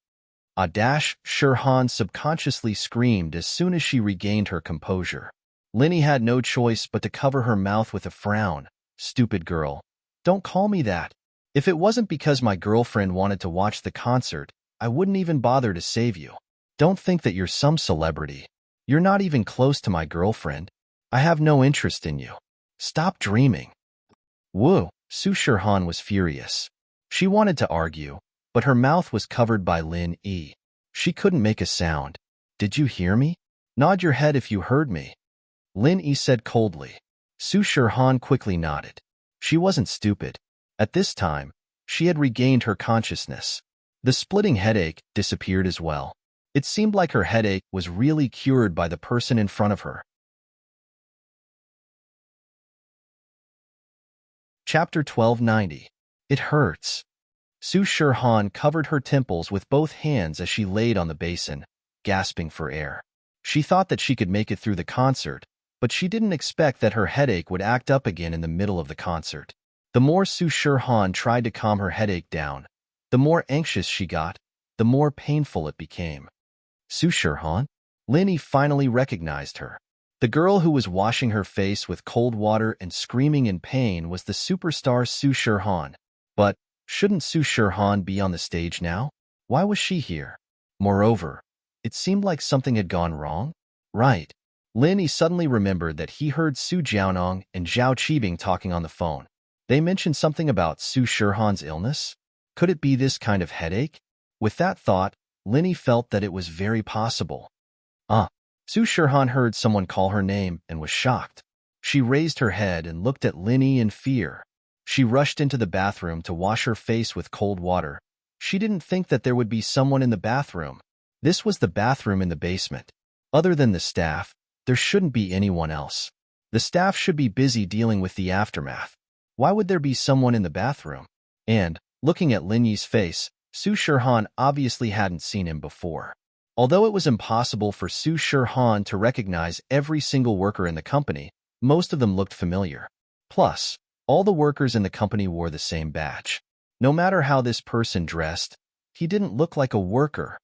Shirhan subconsciously screamed as soon as she regained her composure. Linny had no choice but to cover her mouth with a frown. Stupid girl. Don't call me that. If it wasn't because my girlfriend wanted to watch the concert, I wouldn't even bother to save you. Don't think that you're some celebrity. You're not even close to my girlfriend. I have no interest in you. Stop dreaming. Woo! Su Shirhan was furious. She wanted to argue, but her mouth was covered by Linny. She couldn't make a sound. Did you hear me? Nod your head if you heard me. Linny said coldly. Su Shirhan quickly nodded. She wasn't stupid. At this time, she had regained her consciousness. The splitting headache disappeared as well. It seemed like her headache was really cured by the person in front of her. Chapter 1290. It hurts. Su Shirhan covered her temples with both hands as she laid on the basin, gasping for air. She thought that she could make it through the concert, but she didn't expect that her headache would act up again in the middle of the concert. The more Su Shirhan tried to calm her headache down, the more anxious she got, the more painful it became. Su Shirhan? Linny finally recognized her. The girl who was washing her face with cold water and screaming in pain was the superstar Su Shirhan. But shouldn't Su Shirhan be on the stage now? Why was she here? Moreover, it seemed like something had gone wrong. Right. Linny suddenly remembered that he heard Su Jiaonong and Zhao Qibing talking on the phone. They mentioned something about Su Shirhan's illness. Could it be this kind of headache? With that thought, Linny felt that it was very possible. Su Shirhan heard someone call her name and was shocked. She raised her head and looked at Linny in fear. She rushed into the bathroom to wash her face with cold water. She didn't think that there would be someone in the bathroom. This was the bathroom in the basement. Other than the staff, there shouldn't be anyone else. The staff should be busy dealing with the aftermath. Why would there be someone in the bathroom? And, looking at Linny's face, Su Shirhan obviously hadn't seen him before. Although it was impossible for Su Shirhan to recognize every single worker in the company, most of them looked familiar. Plus, All the workers in the company wore the same badge. No matter how this person dressed, he didn't look like a worker.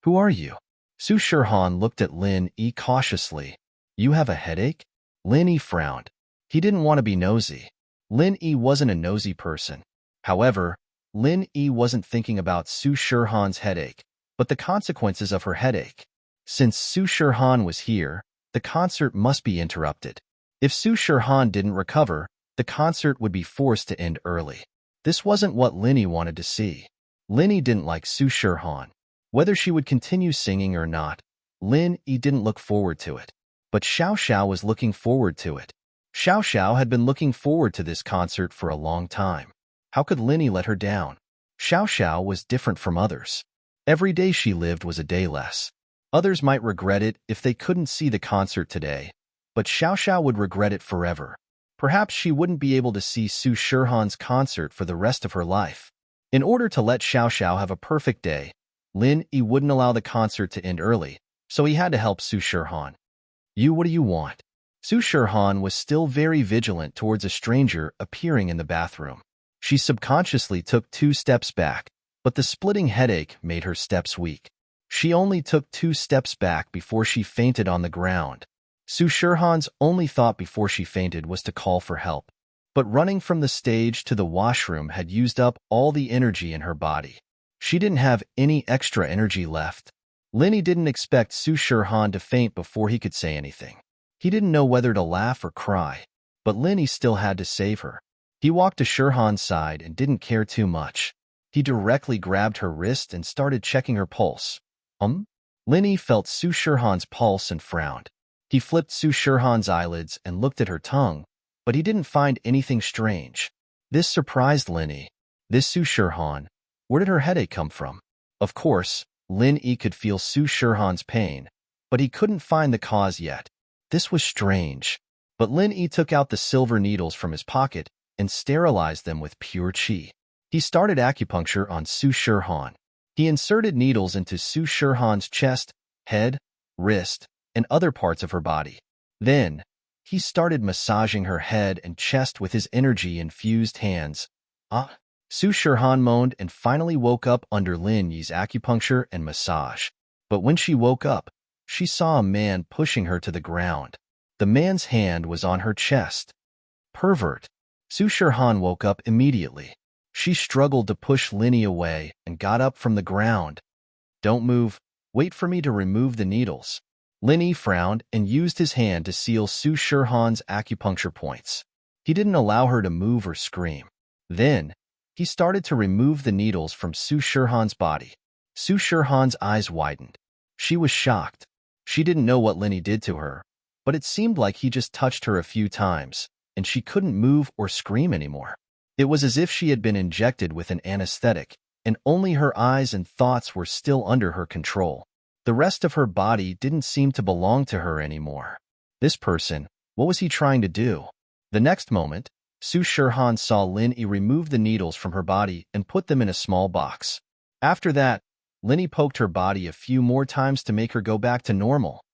Who are you? Su Shirhan looked at Lin Yi cautiously. You have a headache? Lin Yi frowned. He didn't want to be nosy. Lin Yi wasn't a nosy person. However, Lin Yi wasn't thinking about Su Shirhan's headache, but the consequences of her headache. Since Su Shirhan was here, the concert must be interrupted. If Su Shirhan didn't recover, the concert would be forced to end early. This wasn't what Lin Yi wanted to see. Lin Yi didn't like Su Shirhan. Whether she would continue singing or not, Lin Yi didn't look forward to it. But Xiao Xiao was looking forward to it. Xiao Xiao had been looking forward to this concert for a long time. How could Lin Yi let her down? Xiao Xiao was different from others. Every day she lived was a day less. Others might regret it if they couldn't see the concert today, but Xiao Xiao would regret it forever. Perhaps she wouldn't be able to see Su Shirhan's concert for the rest of her life. In order to let Xiao Xiao have a perfect day, Lin Yi wouldn't allow the concert to end early, so he had to help Su Shirhan. What do you want? Su Shirhan was still very vigilant towards a stranger appearing in the bathroom. She subconsciously took 2 steps back, but the splitting headache made her steps weak. She only took 2 steps back before she fainted on the ground. Su Shirhan's only thought before she fainted was to call for help. But running from the stage to the washroom had used up all the energy in her body. She didn't have any extra energy left. Lin Yi didn't expect Su Shirhan to faint before he could say anything. He didn't know whether to laugh or cry, but Lin Yi still had to save her. He walked to Shirhan's side and didn't care too much. He directly grabbed her wrist and started checking her pulse. Lin Yi felt Su Shirhan's pulse and frowned. He flipped Su Shirhan's eyelids and looked at her tongue, but he didn't find anything strange. This surprised Lin Yi. This Su Shirhan, where did her headache come from? Of course, Lin Yi could feel Su Shirhan's pain, but he couldn't find the cause yet. This was strange. But Lin Yi took out the silver needles from his pocket and sterilized them with pure qi. He started acupuncture on Su Shirhan. He inserted needles into Su Shirhan's chest, head, wrist, and other parts of her body. Then, he started massaging her head and chest with his energy-infused hands. Su Shirhan moaned and finally woke up under Lin Yi's acupuncture and massage. But when she woke up, she saw a man pushing her to the ground. The man's hand was on her chest. Pervert. Su Shirhan woke up immediately. She struggled to push Lin Yi away and got up from the ground. Don't move. Wait for me to remove the needles. Lin Yi frowned and used his hand to seal Su Shirhan's acupuncture points. He didn't allow her to move or scream. Then, he started to remove the needles from Su Shirhan's body. Su Shirhan's eyes widened. She was shocked. She didn't know what Lin Yi did to her, but it seemed like he just touched her a few times, and she couldn't move or scream anymore. It was as if she had been injected with an anesthetic, and only her eyes and thoughts were still under her control. The rest of her body didn't seem to belong to her anymore. This person, what was he trying to do? The next moment, Su Shirhan saw Lin Yi remove the needles from her body and put them in a small box. After that, Lin Yi poked her body a few more times to make her go back to normal.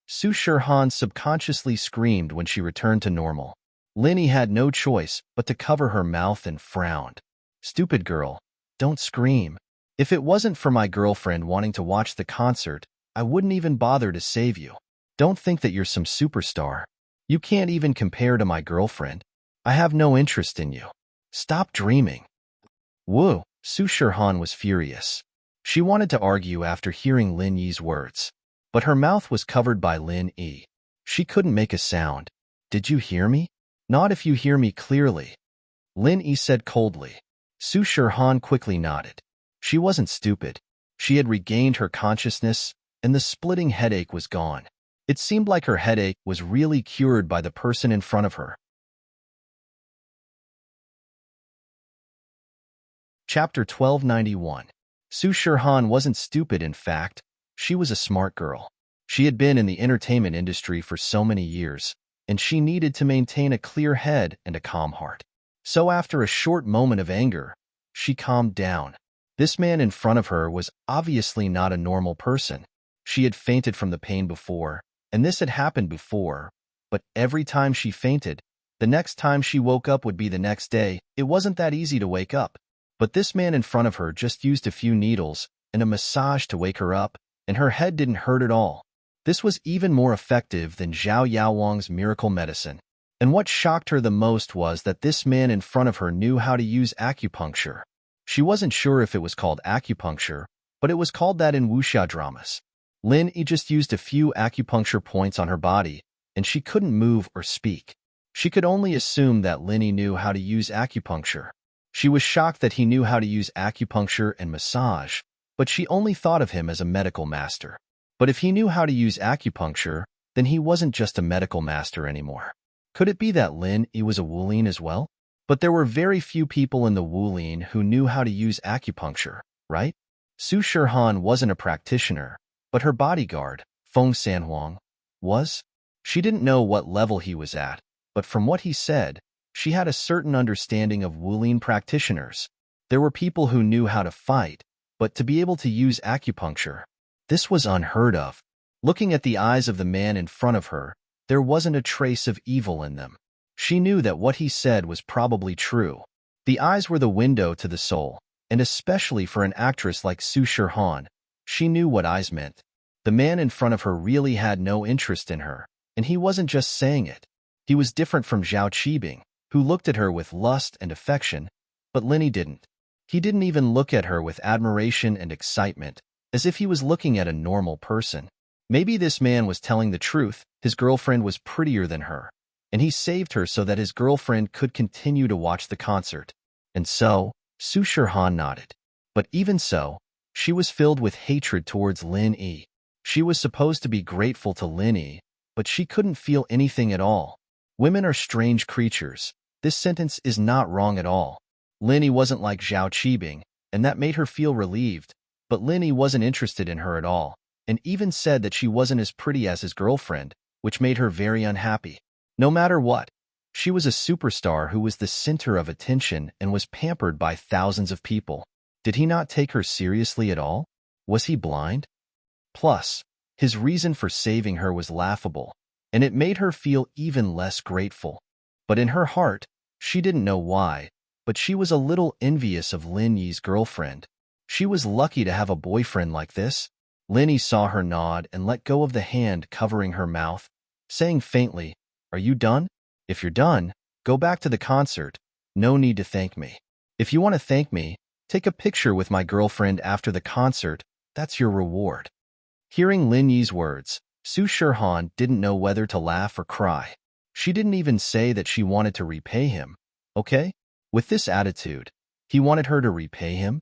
Su Shirhan subconsciously screamed when she returned to normal. Lin Yi had no choice but to cover her mouth and frowned. Stupid girl, don't scream. If it wasn't for my girlfriend wanting to watch the concert, I wouldn't even bother to save you. Don't think that you're some superstar. You can't even compare to my girlfriend. I have no interest in you. Stop dreaming. Whoa, Su Shirhan was furious. She wanted to argue after hearing Lin Yi's words, but her mouth was covered by Lin Yi. She couldn't make a sound. Did you hear me? Not if you hear me clearly. Lin Yi said coldly. Su Shirhan quickly nodded. She wasn't stupid. She had regained her consciousness, and the splitting headache was gone. It seemed like her headache was really cured by the person in front of her. Chapter 1291. Su Shirhan wasn't stupid, in fact. She was a smart girl. She had been in the entertainment industry for so many years, and she needed to maintain a clear head and a calm heart. So after a short moment of anger, she calmed down. This man in front of her was obviously not a normal person. She had fainted from the pain before, and this had happened before, but every time she fainted, The next time she woke up would be the next day. It wasn't that easy to wake up. But this man in front of her just used a few needles and a massage to wake her up, and her head didn't hurt at all. This was even more effective than Zhao Yaowang's miracle medicine. And what shocked her the most was that this man in front of her knew how to use acupuncture. She wasn't sure if it was called acupuncture, but it was called that in wuxia dramas. Lin Yi just used a few acupuncture points on her body, and she couldn't move or speak. She could only assume that Lin Yi knew how to use acupuncture. She was shocked that he knew how to use acupuncture and massage, but she only thought of him as a medical master. But if he knew how to use acupuncture, then he wasn't just a medical master anymore. Could it be that Lin Yi was a Wulin as well? But there were very few people in the Wulin who knew how to use acupuncture, right? Su Shihan wasn't a practitioner, but her bodyguard, Feng Sanhuang, was. She didn't know what level he was at, but from what he said, she had a certain understanding of Wulin practitioners. There were people who knew how to fight, but to be able to use acupuncture, this was unheard of. Looking at the eyes of the man in front of her, there wasn't a trace of evil in them. She knew that what he said was probably true. The eyes were the window to the soul, and especially for an actress like Su Shihan, she knew what eyes meant. The man in front of her really had no interest in her, and he wasn't just saying it. He was different from Zhao Qibing, who looked at her with lust and affection, but Lin Yi didn't. He didn't even look at her with admiration and excitement, as if he was looking at a normal person. Maybe this man was telling the truth. His girlfriend was prettier than her, and he saved her so that his girlfriend could continue to watch the concert. And so, Su Shihan nodded. But even so, she was filled with hatred towards Lin Yi. She was supposed to be grateful to Lin Yi, but she couldn't feel anything at all. Women are strange creatures. This sentence is not wrong at all. Lin Yi wasn't like Zhao Qibing, and that made her feel relieved, but Lin Yi wasn't interested in her at all, and even said that she wasn't as pretty as his girlfriend, which made her very unhappy. No matter what, she was a superstar who was the center of attention and was pampered by thousands of people. Did he not take her seriously at all? Was he blind? Plus, his reason for saving her was laughable, and it made her feel even less grateful. But in her heart, she didn't know why, but she was a little envious of Lin Yi's girlfriend. She was lucky to have a boyfriend like this. Lin Yi saw her nod and let go of the hand covering her mouth, saying faintly, "Are you done? If you're done, go back to the concert. No need to thank me. If you want to thank me, take a picture with my girlfriend after the concert. That's your reward." Hearing Lin Yi's words, Su Shihan didn't know whether to laugh or cry. She didn't even say that she wanted to repay him. Okay? With this attitude, he wanted her to repay him?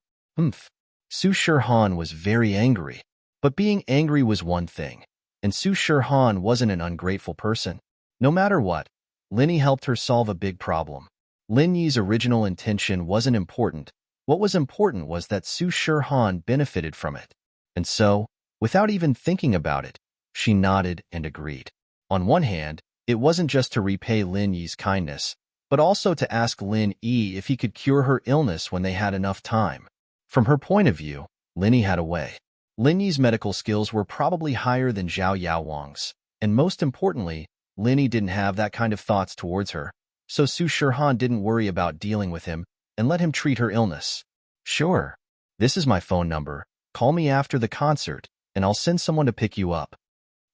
Su Shihan was very angry. But being angry was one thing, and Su Shihan wasn't an ungrateful person. No matter what, Lin Yi helped her solve a big problem. Lin Yi's original intention wasn't important. What was important was that Su Shihan benefited from it. And so, without even thinking about it, she nodded and agreed. On one hand, it wasn't just to repay Lin Yi's kindness, but also to ask Lin Yi if he could cure her illness when they had enough time. From her point of view, Lin Yi had a way. Lin Yi's medical skills were probably higher than Zhao Yaowang's, and most importantly, Lin Yi didn't have that kind of thoughts towards her, so Su Shihan didn't worry about dealing with him and let him treat her illness. "Sure. This is my phone number. Call me after the concert, and I'll send someone to pick you up."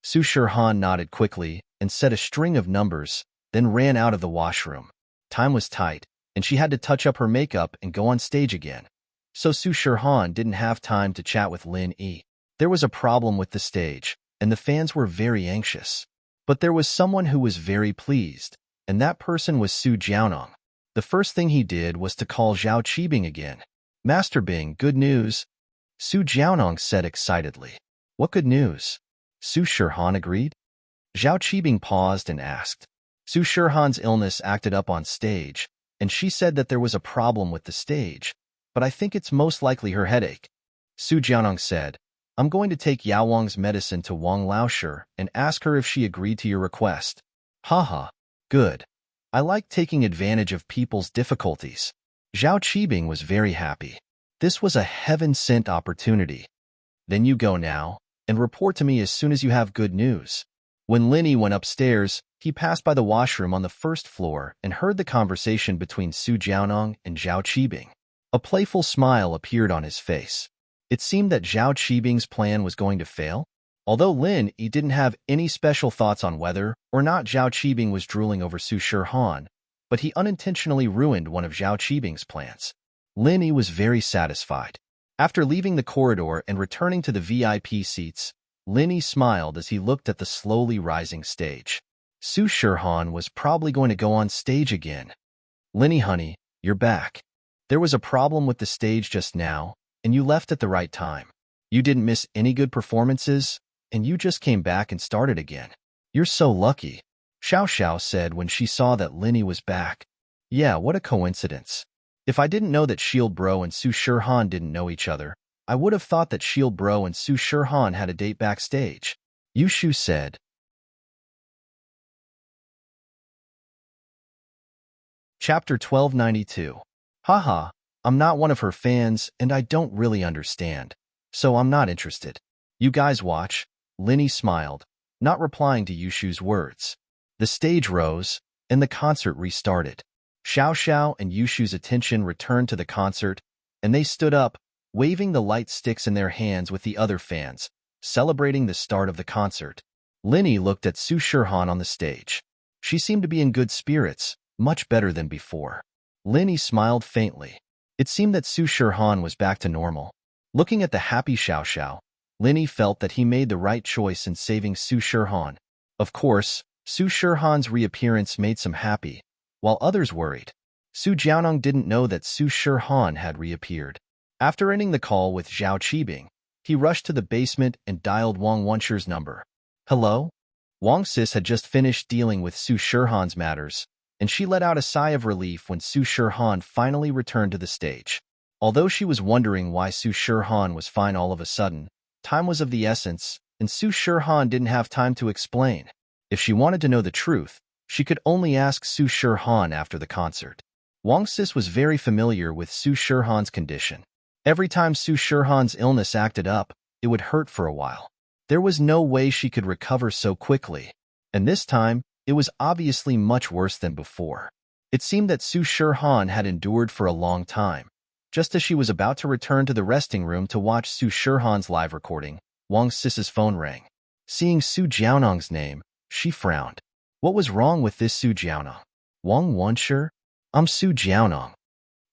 Su Shihan nodded quickly and said a string of numbers, then ran out of the washroom. Time was tight, and she had to touch up her makeup and go on stage again. So Su Shihan didn't have time to chat with Lin Yi. There was a problem with the stage, and the fans were very anxious. But there was someone who was very pleased, and that person was Su Jiaonong. The first thing he did was to call Zhao Qibing again. "Master Bing, good news," Su Jiaonong said excitedly. "What good news?" Su Shihan agreed. Zhao Qibing paused and asked. Su Shihan's illness acted up on stage, and she said that there was a problem with the stage, but I think it's most likely her headache. Su Jiaonong said, "I'm going to take Yao Wang's medicine to Wang Laoshi and ask her if she agreed to your request." Haha, good. I like taking advantage of people's difficulties. Zhao Qibing was very happy. This was a heaven-sent opportunity. "Then you go now, and report to me as soon as you have good news." When Lin Yi went upstairs, He passed by the washroom on the first floor and heard the conversation between Su Jiaonong and Zhao Qibing. A playful smile appeared on his face. It seemed that Zhao Qibing's plan was going to fail. Although Lin Yi didn't have any special thoughts on whether or not Zhao Qibing was drooling over Su Shihan, but he unintentionally ruined one of Zhao Qibing's plans. Lin Yi was very satisfied. After leaving the corridor and returning to the VIP seats, Lin Yi smiled as he looked at the slowly rising stage. Su Shihan was probably going to go on stage again. Lin Yi, honey, you're back. There was a problem with the stage just now, and you left at the right time. You didn't miss any good performances, and you just came back and started again. You're so lucky, Xiao Xiao said when she saw that Lin Yi was back. Yeah, what a coincidence. If I didn't know that Shield Bro and Su Shihan didn't know each other, I would have thought that Shield Bro and Su Shihan had a date backstage, Yushu said. Chapter 1292. Haha, I'm not one of her fans and I don't really understand, so I'm not interested. You guys watch, Lin Yi smiled, not replying to Yushu's words. The stage rose, and the concert restarted. Xiao Xiao and Yushu's attention returned to the concert, and they stood up, waving the light sticks in their hands with the other fans, celebrating the start of the concert. Lin Yi looked at Su Shihan on the stage. She seemed to be in good spirits, much better than before. Lin Yi smiled faintly. It seemed that Su Shihan was back to normal. Looking at the happy Xiao Xiao, Lin Yi felt that he made the right choice in saving Su Shihan. Of course, Su Shihan's reappearance made some happy, while others worried. Su Jiaonong didn't know that Su Shihan had reappeared. After ending the call with Zhao Qibing, he rushed to the basement and dialed Wang Wenshi's number. Hello? Wang Sis had just finished dealing with Su Shihan's matters, and she let out a sigh of relief when Su Shihan finally returned to the stage. Although she was wondering why Su Shihan was fine all of a sudden, time was of the essence, and Su Shihan didn't have time to explain. If she wanted to know the truth, she could only ask Su Shihan after the concert. Wang Sis was very familiar with Su Shihan's condition. Every time Su Shihan's illness acted up, it would hurt for a while. There was no way she could recover so quickly, and this time, it was obviously much worse than before. It seemed that Su Shihan had endured for a long time. Just as she was about to return to the resting room to watch Su Shihan's live recording, Wang Sis's phone rang. Seeing Su Jiaonong's name, she frowned. What was wrong with this Su Jiaonong? Wang Wenshi? I'm Su Jiaonong.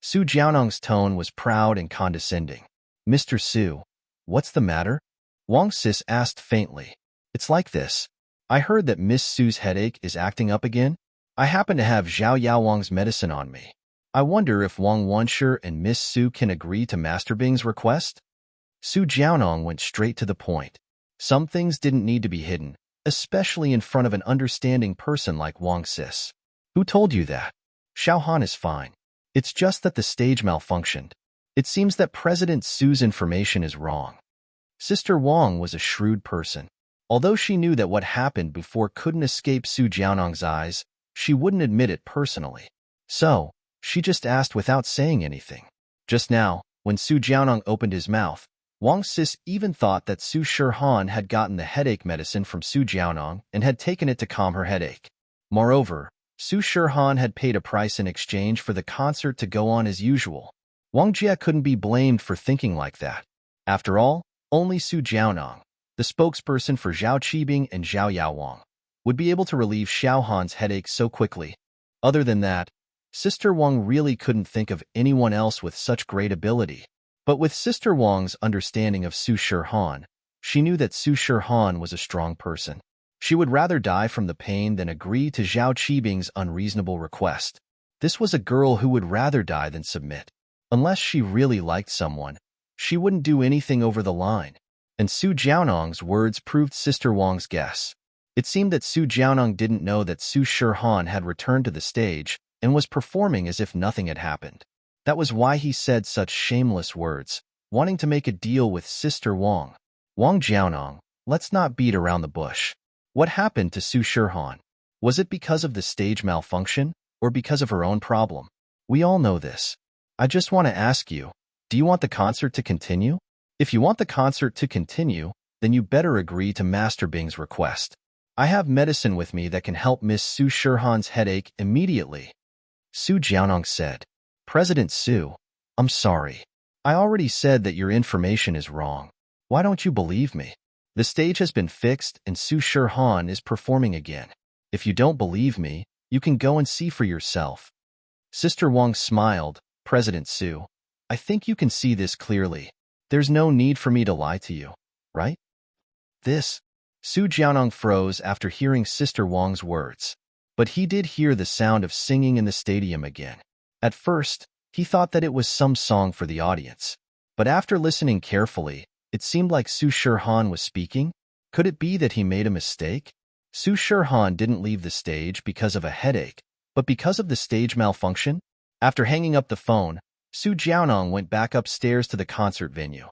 Su Jiaonong's tone was proud and condescending. Mr. Su, what's the matter? Wang Sis asked faintly. It's like this. I heard that Miss Su's headache is acting up again. I happen to have Zhao Yaowang's medicine on me. I wonder if Wang Wenshi and Miss Su can agree to Master Bing's request? Su Jiaonong went straight to the point. Some things didn't need to be hidden, especially in front of an understanding person like Wang Sis. Who told you that? Xiao Han is fine. It's just that the stage malfunctioned. It seems that President Su's information is wrong. Sister Wang was a shrewd person. Although she knew that what happened before couldn't escape Su Jiaonong's eyes, she wouldn't admit it personally. So, she just asked without saying anything. Just now, when Su Jiaonong opened his mouth, Wang Sis even thought that Su Shihan had gotten the headache medicine from Su Jiaonong and had taken it to calm her headache. Moreover, Su Shihan had paid a price in exchange for the concert to go on as usual. Wang Jie couldn't be blamed for thinking like that. After all, only Su Jiaonong, the spokesperson for Zhao Qibing and Zhao Yaowang, would be able to relieve Xiao Han's headache so quickly. Other than that, Sister Wang really couldn't think of anyone else with such great ability. But with Sister Wang's understanding of Su Shihan, she knew that Su Shihan was a strong person. She would rather die from the pain than agree to Zhao Qibing's unreasonable request. This was a girl who would rather die than submit. Unless she really liked someone, she wouldn't do anything over the line. And Su Jiaonong's words proved Sister Wang's guess. It seemed that Su Jiaonong didn't know that Su Shihan had returned to the stage and was performing as if nothing had happened. That was why he said such shameless words, wanting to make a deal with Sister Wang. Wang Jiaonong, let's not beat around the bush. What happened to Su Shihan? Was it because of the stage malfunction, or because of her own problem? We all know this. I just want to ask you, do you want the concert to continue? If you want the concert to continue, then you better agree to Master Bing's request. I have medicine with me that can help Miss Su Shirhan's headache immediately, Su Jiaonong said. President Su, I'm sorry. I already said that your information is wrong. Why don't you believe me? The stage has been fixed and Su Shirhan is performing again. If you don't believe me, you can go and see for yourself. Sister Wang smiled. President Su, I think you can see this clearly. There's no need for me to lie to you, right? Su Jiaonong froze after hearing Sister Wang's words. But he did hear the sound of singing in the stadium again. At first, he thought that it was some song for the audience. But after listening carefully, it seemed like Su Shirhan was speaking. Could it be that he made a mistake? Su Shirhan didn't leave the stage because of a headache, but because of the stage malfunction. After hanging up the phone, Su Jiaonong went back upstairs to the concert venue,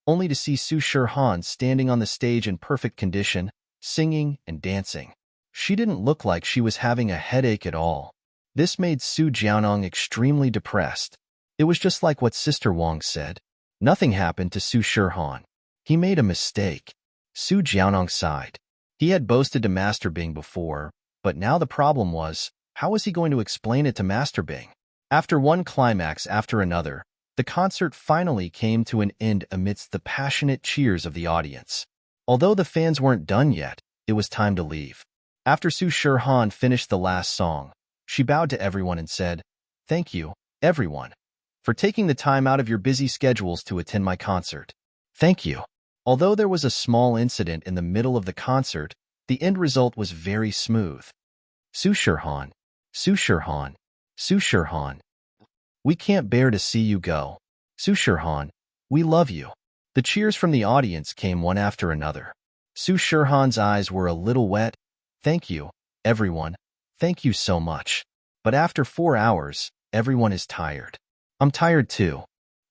only to see Su Shirhan standing on the stage in perfect condition, singing and dancing. She didn't look like she was having a headache at all. This made Su Jiaonong extremely depressed. It was just like what Sister Wang said. Nothing happened to Su Shirhan. He made a mistake. Su Jiaonong sighed. He had boasted to Master Bing before, but now the problem was, how was he going to explain it to Master Bing? After one climax after another, the concert finally came to an end amidst the passionate cheers of the audience. Although the fans weren't done yet, it was time to leave. After Su Shirhan finished the last song, she bowed to everyone and said, "Thank you, everyone, for taking the time out of your busy schedules to attend my concert. Thank you." Although there was a small incident in the middle of the concert, the end result was very smooth. Su Shirhan, Su Shirhan, Su Shirhan. We can't bear to see you go. Su Shirhan, we love you. The cheers from the audience came one after another. Su Shirhan's eyes were a little wet. Thank you, everyone. Thank you so much. But after 4 hours, everyone is tired. I'm tired too.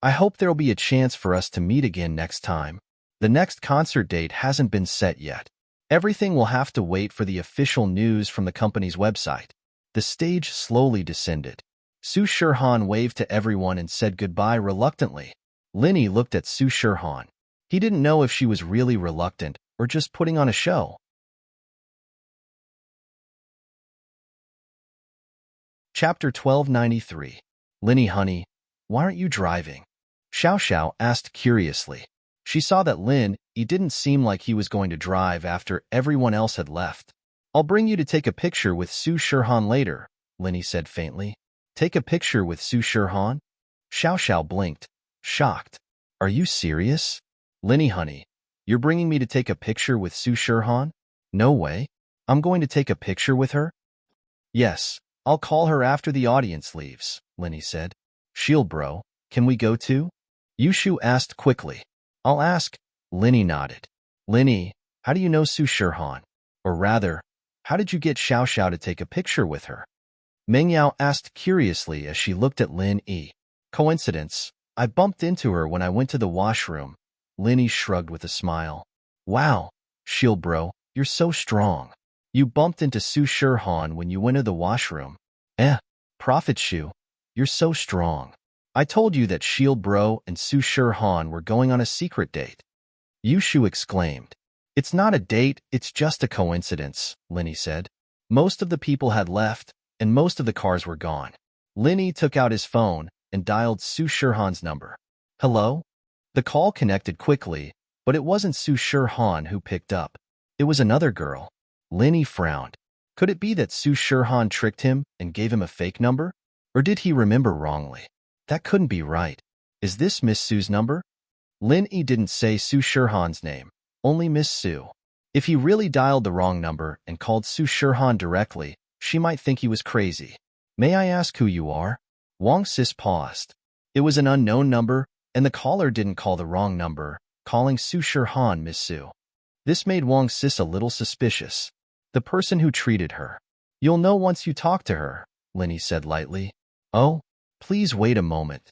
I hope there'll be a chance for us to meet again next time. The next concert date hasn't been set yet. Everything will have to wait for the official news from the company's website. The stage slowly descended. Su Shirhan waved to everyone and said goodbye reluctantly. Linny looked at Su Shirhan. He didn't know if she was really reluctant or just putting on a show. Chapter 1293. Linny honey, why aren't you driving? Xiao Xiao asked curiously. She saw that Lin Yi didn't seem like he was going to drive after everyone else had left. I'll bring you to take a picture with Su Shirhan later, Linny said faintly. Take a picture with Su Shirhan? Xiao Xiao blinked, shocked. Are you serious? Linny honey, you're bringing me to take a picture with Su Shirhan? No way. I'm going to take a picture with her? Yes, I'll call her after the audience leaves, Linny said. Shield bro, can we go too? Yushu asked quickly. I'll ask. Linny nodded. Linny, how do you know Su Shirhan? Or rather, how did you get Xiao Xiao to take a picture with her? Meng Yao asked curiously as she looked at Lin Yi. Coincidence. I bumped into her when I went to the washroom. Lin Yi shrugged with a smile. Wow, Shield bro, you're so strong. You bumped into Su Shirhan when you went to the washroom. Prophet Shu, you're so strong. I told you that Shield bro and Su Shirhan were going on a secret date. Yushu exclaimed. It's not a date, it's just a coincidence, Linny said. Most of the people had left, and most of the cars were gone. Linny took out his phone and dialed Su Shirhan's number. Hello? The call connected quickly, but it wasn't Su Shirhan who picked up. It was another girl. Linny frowned. Could it be that Su Shirhan tricked him and gave him a fake number? Or did he remember wrongly? That couldn't be right. Is this Miss Su's number? Lin Yi didn't say Su Shirhan's name, only Miss Su. If he really dialed the wrong number and called Su Shirhan directly, she might think he was crazy. May I ask who you are? Wang Sis paused. It was an unknown number, and the caller didn't call the wrong number, calling Su Shirhan Miss Su. This made Wang Sis a little suspicious. The person who treated her. You'll know once you talk to her, Linny said lightly. Oh, please wait a moment.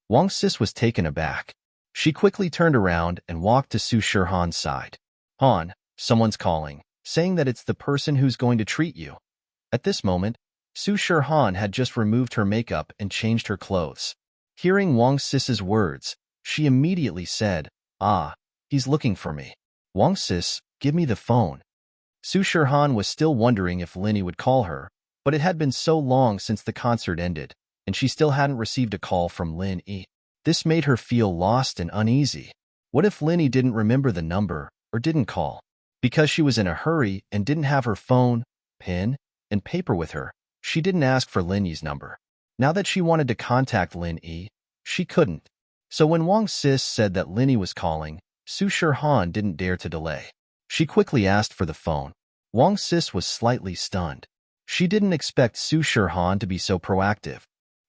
Wang Sis was taken aback. She quickly turned around and walked to Su Shirhan's side. Han, someone's calling, saying that it's the person who's going to treat you. At this moment, Su Shirhan had just removed her makeup and changed her clothes. Hearing Wang Sis's words, she immediately said, Ah, he's looking for me. Wang Sis, give me the phone. Su Shirhan was still wondering if Linny would call her, but it had been so long since the concert ended, and she still hadn't received a call from Lin Yi. This made her feel lost and uneasy. What if Linny didn't remember the number or didn't call? Because she was in a hurry and didn't have her phone, pen, and paper with her, she didn't ask for Lin Yi's number. Now that she wanted to contact Lin Yi, she couldn't. So when Wang Sis said that Linny was calling, Su Shirhan didn't dare to delay. She quickly asked for the phone. Wang Sis was slightly stunned. She didn't expect Su Shirhan to be so proactive.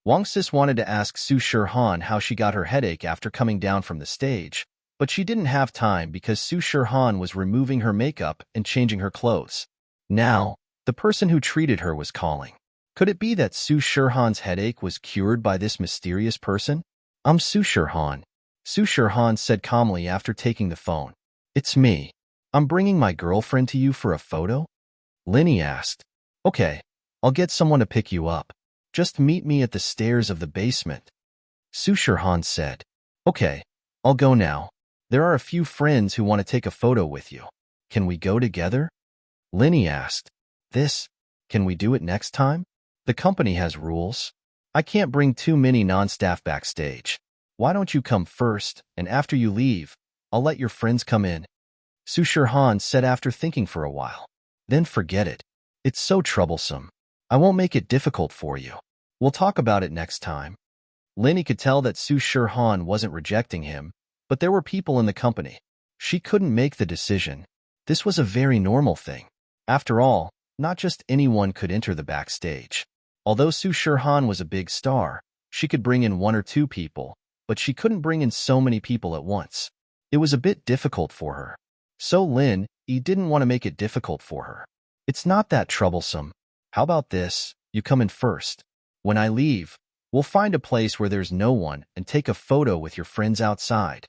Wang Sis wanted to ask Su Shirhan how she got her headache after coming down from the stage, but she didn't have time because Su Shirhan was removing her makeup and changing her clothes. Now, the person who treated her was calling. Could it be that Su Shirhan's headache was cured by this mysterious person? I'm Su Shirhan. Su Shirhan said calmly after taking the phone. It's me. I'm bringing my girlfriend to you for a photo? Linny asked. Okay, I'll get someone to pick you up. Just meet me at the stairs of the basement. Su Shirhan said. Okay, I'll go now. There are a few friends who want to take a photo with you. Can we go together? Linny asked. Can we do it next time? The company has rules. I can't bring too many non-staff backstage. Why don't you come first, and after you leave, I'll let your friends come in. Su Shirhan said after thinking for a while. Then forget it. It's so troublesome. I won't make it difficult for you. We'll talk about it next time. Linny could tell that Su Shirhan wasn't rejecting him, but there were people in the company. She couldn't make the decision. This was a very normal thing. After all, not just anyone could enter the backstage. Although Su Shirhan was a big star, she could bring in 1 or 2 people, but she couldn't bring in so many people at once. It was a bit difficult for her. So Lin Yi didn't want to make it difficult for her. It's not that troublesome. How about this? You come in first. When I leave, we'll find a place where there's no one and take a photo with your friends outside.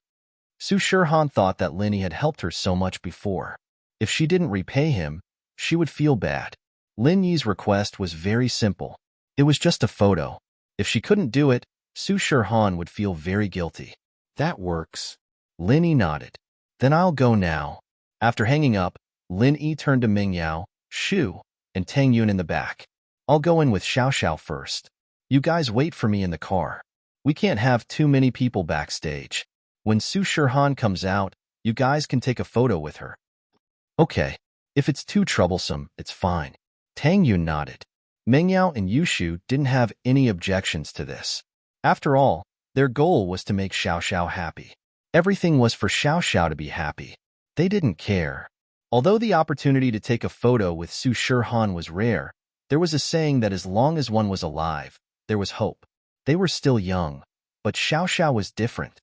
Su Shirhan thought that Linny had helped her so much before. If she didn't repay him, she would feel bad. Lin Yi's request was very simple. It was just a photo. If she couldn't do it, Su Shirhan would feel very guilty. That works. Lin Yi nodded. Then I'll go now. After hanging up, Lin Yi turned to Ming Yao, Shu, and Tang Yun in the back. I'll go in with Xiao Xiao first. You guys wait for me in the car. We can't have too many people backstage. When Su Shirhan comes out, you guys can take a photo with her. Okay. If it's too troublesome, it's fine. Tang Yun nodded. Meng Yao and Yushu didn't have any objections to this. After all, their goal was to make Xiao Xiao happy. Everything was for Xiao Xiao to be happy. They didn't care. Although the opportunity to take a photo with Su Shirhan was rare, there was a saying that as long as one was alive, there was hope. They were still young, but Xiao Xiao was different.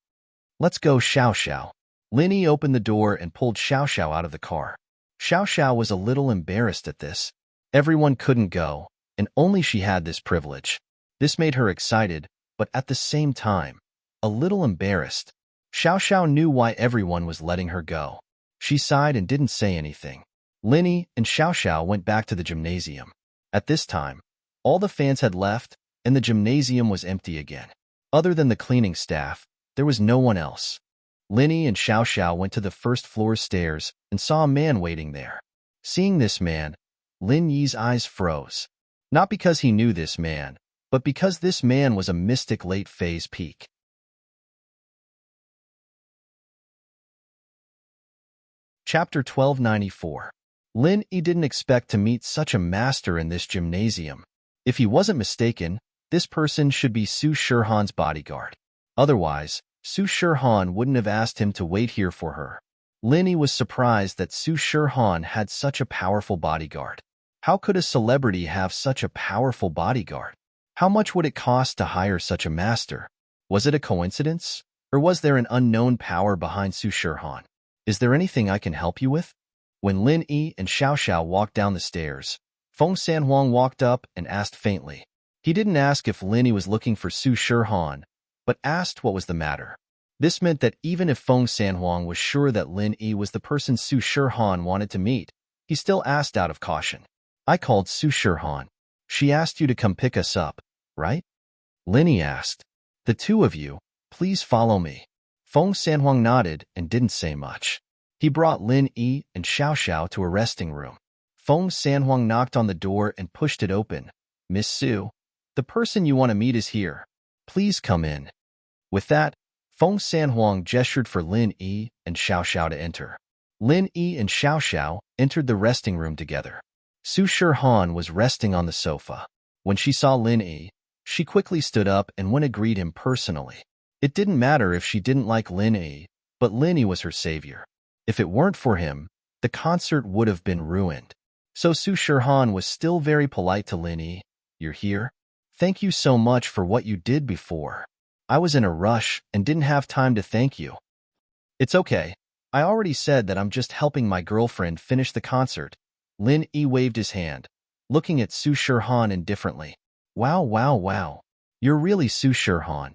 Let's go, Xiao Xiao. Lin Yi opened the door and pulled Xiao Xiao out of the car. Xiao Xiao was a little embarrassed at this. Everyone couldn't go, and only she had this privilege. This made her excited, but at the same time, a little embarrassed. Xiao Xiao knew why everyone was letting her go. She sighed and didn't say anything. Lin Yi and Xiao Xiao went back to the gymnasium. At this time, all the fans had left, and the gymnasium was empty again. Other than the cleaning staff, there was no one else. Lin Yi and Xiao Xiao went to the first floor stairs and saw a man waiting there. Seeing this man, Lin Yi's eyes froze. Not because he knew this man, but because this man was a mystic late-phase peak. Chapter 1294. Lin Yi didn't expect to meet such a master in this gymnasium. If he wasn't mistaken, this person should be Su Shirhan's bodyguard. Otherwise, Su Shirhan wouldn't have asked him to wait here for her. Lin Yi was surprised that Su Shirhan had such a powerful bodyguard. How could a celebrity have such a powerful bodyguard? How much would it cost to hire such a master? Was it a coincidence? Or was there an unknown power behind Su Shirhan? Is there anything I can help you with? When Lin Yi and Xiao Xiao walked down the stairs, Feng Sanhuang walked up and asked faintly. He didn't ask if Lin Yi was looking for Su Shirhan, but asked what was the matter. This meant that even if Feng Sanhuang was sure that Lin Yi was the person Su Shirhan wanted to meet, he still asked out of caution. I called Su Shirhan. She asked you to come pick us up, right? Lin Yi asked. The two of you, please follow me. Feng Sanhuang nodded and didn't say much. He brought Lin Yi and Xiao Xiao to a resting room. Feng Sanhuang knocked on the door and pushed it open. Miss Su, the person you want to meet is here. Please come in. With that, Feng Sanhuang gestured for Lin Yi and Xiao Xiao to enter. Lin Yi and Xiao Xiao entered the resting room together. Su Shihan was resting on the sofa. When she saw Lin Yi, she quickly stood up and went to greet him personally. It didn't matter if she didn't like Lin Yi, but Lin Yi was her savior. If it weren't for him, the concert would have been ruined. So Su Shihan was still very polite to Lin Yi. You're here? Thank you so much for what you did before. I was in a rush and didn't have time to thank you. It's okay. I already said that I'm just helping my girlfriend finish the concert. Lin Yi waved his hand, looking at Su Shihan indifferently. Wow, wow, wow. You're really Su Shihan.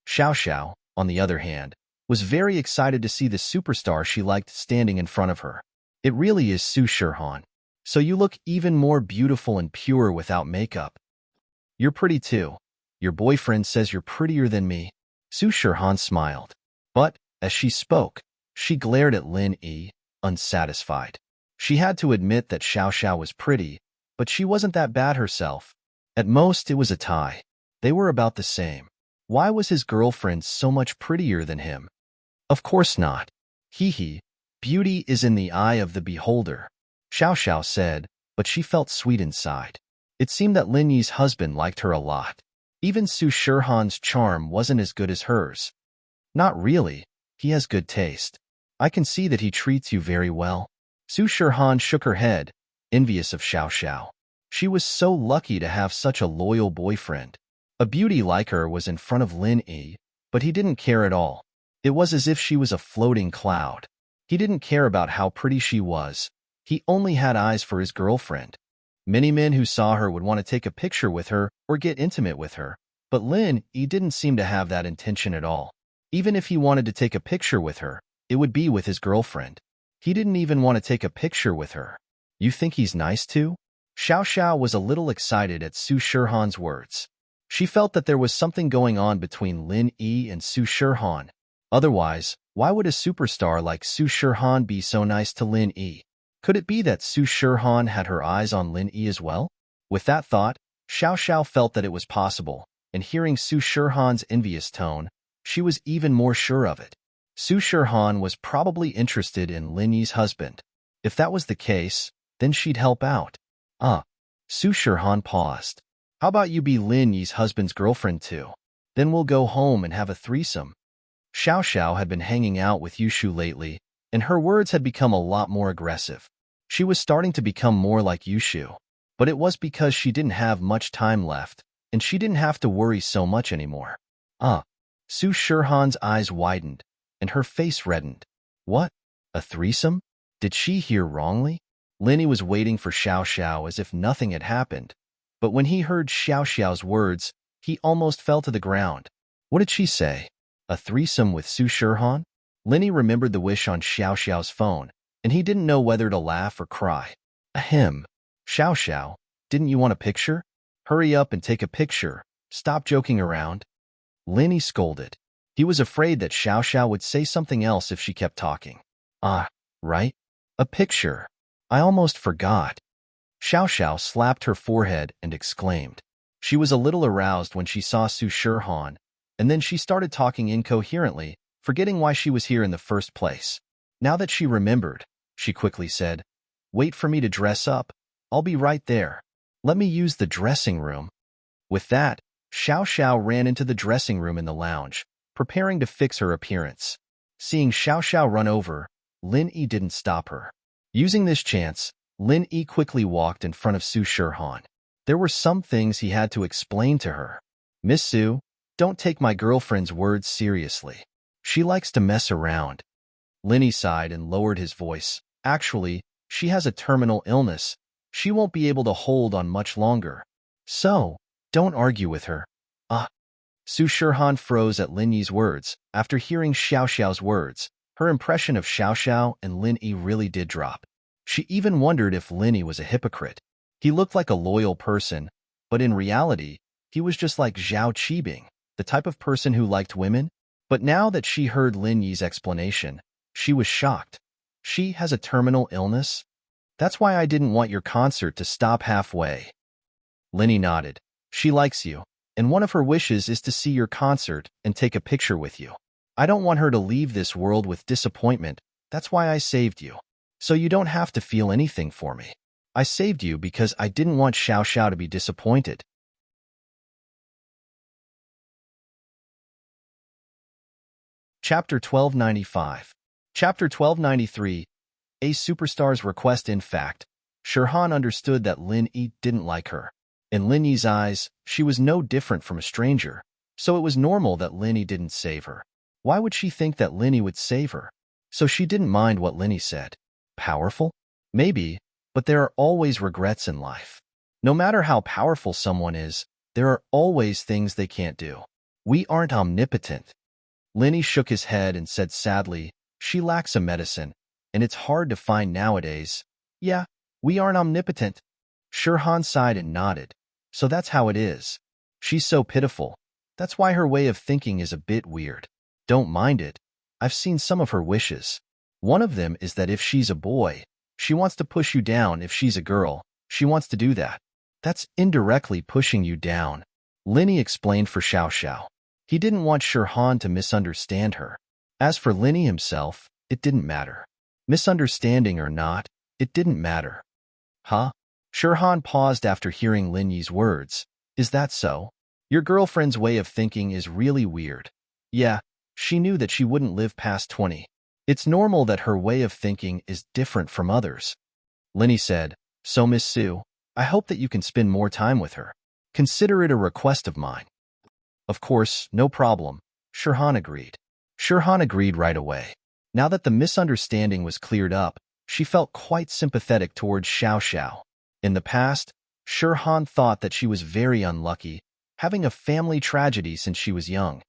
Xiao Xiao, on the other hand, was very excited to see the superstar she liked standing in front of her. It really is Su Shihan. So you look even more beautiful and pure without makeup. You're pretty too. Your boyfriend says you're prettier than me. Su Shihan smiled. But, as she spoke, she glared at Lin Yi, unsatisfied. She had to admit that Xiao Xiao was pretty, but she wasn't that bad herself. At most, it was a tie. They were about the same. Why was his girlfriend so much prettier than him? Of course not. Hee, beauty is in the eye of the beholder, Xiao Xiao said, but she felt sweet inside. It seemed that Lin Yi's husband liked her a lot. Even Su Shihan's charm wasn't as good as hers. Not really. He has good taste. I can see that he treats you very well. Su Shihan shook her head, envious of Xiao Xiao. She was so lucky to have such a loyal boyfriend. A beauty like her was in front of Lin Yi, but he didn't care at all. It was as if she was a floating cloud. He didn't care about how pretty she was. He only had eyes for his girlfriend. Many men who saw her would want to take a picture with her or get intimate with her, but Lin Yi didn't seem to have that intention at all. Even if he wanted to take a picture with her, it would be with his girlfriend. He didn't even want to take a picture with her. You think he's nice too? Xiao Xiao was a little excited at Su Shihan's words. She felt that there was something going on between Lin Yi and Su Shihan. Otherwise, why would a superstar like Su Shihan be so nice to Lin Yi? Could it be that Su Shihan had her eyes on Lin Yi as well? With that thought, Xiao Xiao felt that it was possible, and hearing Su Shihan's envious tone, she was even more sure of it. Su Shihan was probably interested in Lin Yi's husband. If that was the case, then she'd help out. Su Shihan paused. How about you be Lin Yi's husband's girlfriend too? Then we'll go home and have a threesome. Xiao Xiao had been hanging out with Yushu lately, and her words had become a lot more aggressive. She was starting to become more like Yushu, but it was because she didn't have much time left, and she didn't have to worry so much anymore. Su Shihan's eyes widened, and her face reddened. What? A threesome? Did she hear wrongly? Lin Yi was waiting for Xiao Xiao as if nothing had happened, but when he heard Xiao Xiao's words, he almost fell to the ground. What did she say? A threesome with Su Shihan? Lin Yi remembered the wish on Xiao Xiao's phone, and he didn't know whether to laugh or cry. Ahem. Xiao Xiao, didn't you want a picture? Hurry up and take a picture. Stop joking around. Lin Yi scolded. He was afraid that Xiao Xiao would say something else if she kept talking. Right? A picture. I almost forgot. Xiao Xiao slapped her forehead and exclaimed. She was a little aroused when she saw Su Shihan, and then she started talking incoherently, forgetting why she was here in the first place. Now that she remembered, she quickly said, Wait for me to dress up. I'll be right there. Let me use the dressing room. With that, Xiao Xiao ran into the dressing room in the lounge, preparing to fix her appearance. Seeing Xiao Xiao run over, Lin Yi didn't stop her. Using this chance, Lin Yi quickly walked in front of Su Shihan. There were some things he had to explain to her. Miss Su, don't take my girlfriend's words seriously. She likes to mess around. Lin Yi sighed and lowered his voice. Actually, she has a terminal illness. She won't be able to hold on much longer. So, don't argue with her. Su Shihan froze at Lin Yi's words. After hearing Xiao Xiao's words, her impression of Xiao Xiao and Lin Yi really did drop. She even wondered if Lin Yi was a hypocrite. He looked like a loyal person, but in reality, he was just like Zhao Qibing, the type of person who liked women. But now that she heard Lin Yi's explanation, she was shocked. She has a terminal illness? That's why I didn't want your concert to stop halfway. Linny nodded. She likes you, and one of her wishes is to see your concert and take a picture with you. I don't want her to leave this world with disappointment. That's why I saved you. So you don't have to feel anything for me. I saved you because I didn't want Xiao Xiao to be disappointed. Chapter 1295. Chapter 1293. A superstar's request. In fact, Shirhan understood that Lin Yi didn't like her. In Lin Yi's eyes, she was no different from a stranger, so it was normal that Lin Yi didn't save her. Why would she think that Lin Yi would save her? So she didn't mind what Lin Yi said. Powerful? Maybe, but there are always regrets in life. No matter how powerful someone is, there are always things they can't do. We aren't omnipotent. Lin Yi shook his head and said sadly, she lacks a medicine, and it's hard to find nowadays. Yeah, we aren't omnipotent. Shirhan sighed and nodded. So that's how it is. She's so pitiful. That's why her way of thinking is a bit weird. Don't mind it. I've seen some of her wishes. One of them is that if she's a boy, she wants to push you down. If she's a girl, she wants to do that. That's indirectly pushing you down. Lin Yi explained for Xiao Xiao. He didn't want Shirhan to misunderstand her. As for Lin Yi himself, it didn't matter. Misunderstanding or not, it didn't matter. Huh? Shirhan paused after hearing Lin Yi's words. Is that so? Your girlfriend's way of thinking is really weird. Yeah, she knew that she wouldn't live past 20. It's normal that her way of thinking is different from others. Lin Yi said, so Miss Su, I hope that you can spend more time with her. Consider it a request of mine. Of course, no problem. Shirhan agreed. Shirhan agreed right away. Now that the misunderstanding was cleared up, she felt quite sympathetic towards Xiao Xiao. In the past, Shirhan thought that she was very unlucky, having a family tragedy since she was young,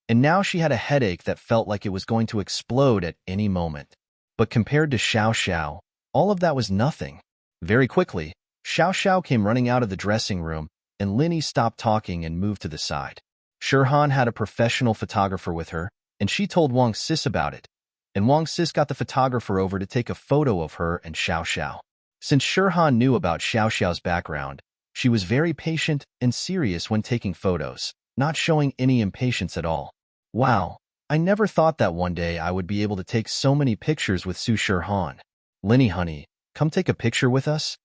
and now she had a headache that felt like it was going to explode at any moment. But compared to Xiao Xiao, all of that was nothing. Very quickly, Xiao Xiao came running out of the dressing room, and Lin Yi stopped talking and moved to the side. Shirhan had a professional photographer with her, and she told Wang Sis about it, and Wang Sis got the photographer over to take a photo of her and Xiao Xiao. Since Shirhan knew about Xiao Xiao's background, she was very patient and serious when taking photos, not showing any impatience at all. Wow, I never thought that one day I would be able to take so many pictures with Su Shirhan. Lin Yi honey, come take a picture with us?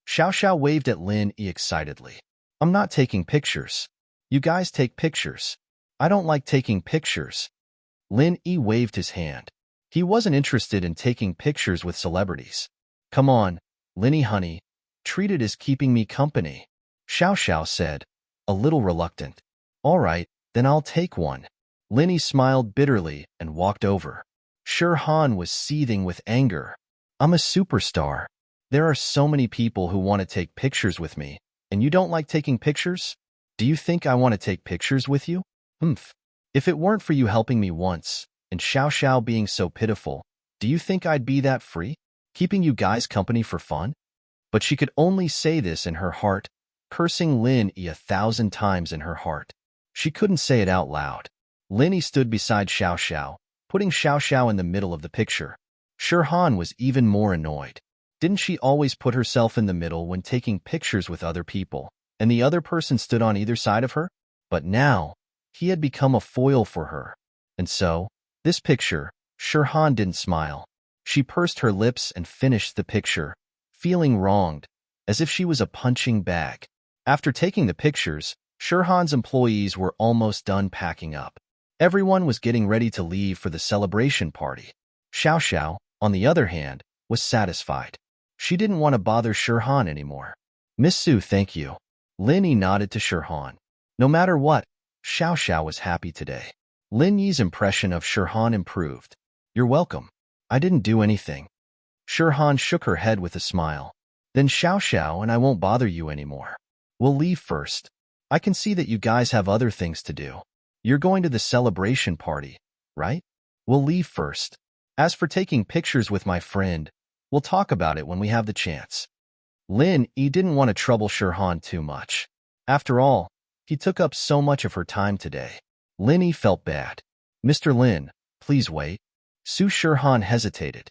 Xiao Xiao waved at Lin Yi excitedly. I'm not taking pictures. You guys take pictures. I don't like taking pictures. Lin Yi waved his hand. He wasn't interested in taking pictures with celebrities. Come on, Lin Yi honey, treat it as keeping me company. Xiao Xiao said, a little reluctant. All right, then I'll take one. Lin Yi smiled bitterly and walked over. Shirhan was seething with anger. I'm a superstar. There are so many people who want to take pictures with me, and you don't like taking pictures? Do you think I want to take pictures with you? Humph. If it weren't for you helping me once, and Xiao Xiao being so pitiful, do you think I'd be that free, keeping you guys company for fun? But she could only say this in her heart, cursing Lin Yi 1,000 times in her heart. She couldn't say it out loud. Lin Yi stood beside Xiao Xiao, putting Xiao Xiao in the middle of the picture. Shirhan was even more annoyed. Didn't she always put herself in the middle when taking pictures with other people, and the other person stood on either side of her? But now, he had become a foil for her. And so, this picture, Shirhan didn't smile. She pursed her lips and finished the picture, feeling wronged, as if she was a punching bag. After taking the pictures, Shirhan's employees were almost done packing up. Everyone was getting ready to leave for the celebration party. Xiao Xiao, on the other hand, was satisfied. She didn't want to bother Shirhan anymore. Miss Su, thank you. Lin Yi nodded to Shirhan. No matter what, Xiao Xiao was happy today. Lin Yi's impression of Shirhan improved. You're welcome. I didn't do anything. Shirhan shook her head with a smile. Then Xiao Xiao and I won't bother you anymore. We'll leave first. I can see that you guys have other things to do. You're going to the celebration party, right? We'll leave first. As for taking pictures with my friend, we'll talk about it when we have the chance. Lin Yi didn't want to trouble Shirhan too much. After all, he took up so much of her time today. Lin Yi felt bad. Mr. Lin, please wait. Su Shirhan hesitated.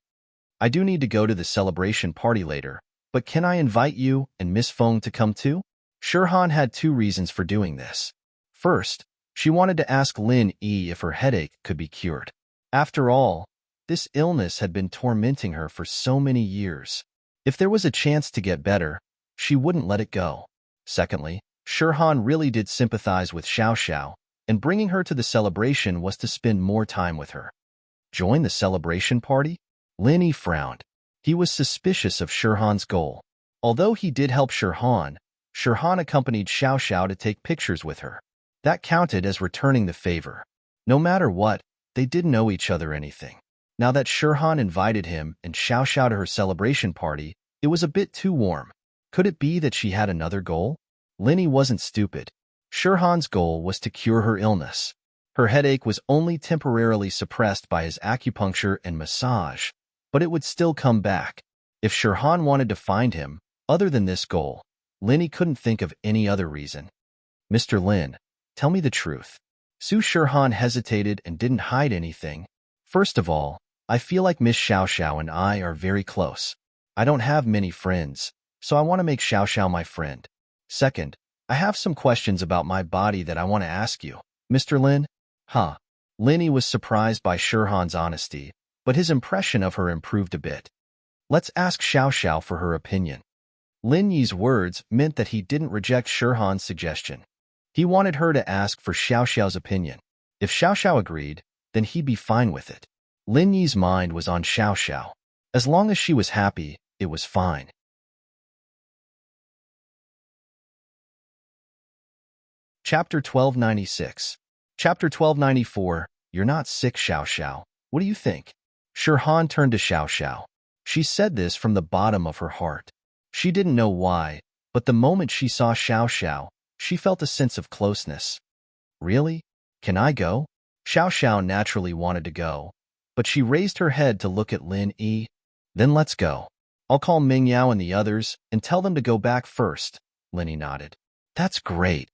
I do need to go to the celebration party later, but can I invite you and Miss Feng to come too? Shirhan had two reasons for doing this. First, she wanted to ask Lin Yi if her headache could be cured. After all, this illness had been tormenting her for so many years. If there was a chance to get better, she wouldn't let it go. Secondly, Shirhan really did sympathize with Xiao Xiao, and bringing her to the celebration was to spend more time with her. Join the celebration party? Lin Yi frowned. He was suspicious of Shirhan's goal. Although he did help Shirhan, Shirhan accompanied Xiao Xiao to take pictures with her. That counted as returning the favor. No matter what, they didn't owe each other anything. Now that Shirhan invited him and Xiao Xiao to her celebration party, it was a bit too warm. Could it be that she had another goal? Lin Yi wasn't stupid. Shirhan's goal was to cure her illness. Her headache was only temporarily suppressed by his acupuncture and massage, but it would still come back. If Shirhan wanted to find him, other than this goal, Lin Yi couldn't think of any other reason. Mr. Lin, tell me the truth. Su Shirhan hesitated and didn't hide anything. First of all, I feel like Miss Xiao Xiao and I are very close. I don't have many friends, so I want to make Xiao Xiao my friend. Second, I have some questions about my body that I want to ask you. Mr. Lin? Huh. Lin Yi was surprised by Shirhan's honesty, but his impression of her improved a bit. Let's ask Xiao Xiao for her opinion. Lin Yi's words meant that he didn't reject Shirhan's suggestion. He wanted her to ask for Xiao Xiao's opinion. If Xiao Xiao agreed, then he'd be fine with it. Lin Yi's mind was on Xiao Xiao. As long as she was happy, it was fine. Chapter 1296. Chapter 1294. You're not sick, Xiao Xiao. What do you think? Shirhan turned to Xiao Xiao. She said this from the bottom of her heart. She didn't know why, but the moment she saw Xiao Xiao, she felt a sense of closeness. Really? Can I go? Xiao Xiao naturally wanted to go, but she raised her head to look at Lin Yi. Then let's go. I'll call Ming Yao and the others and tell them to go back first. Lin Yi nodded. That's great.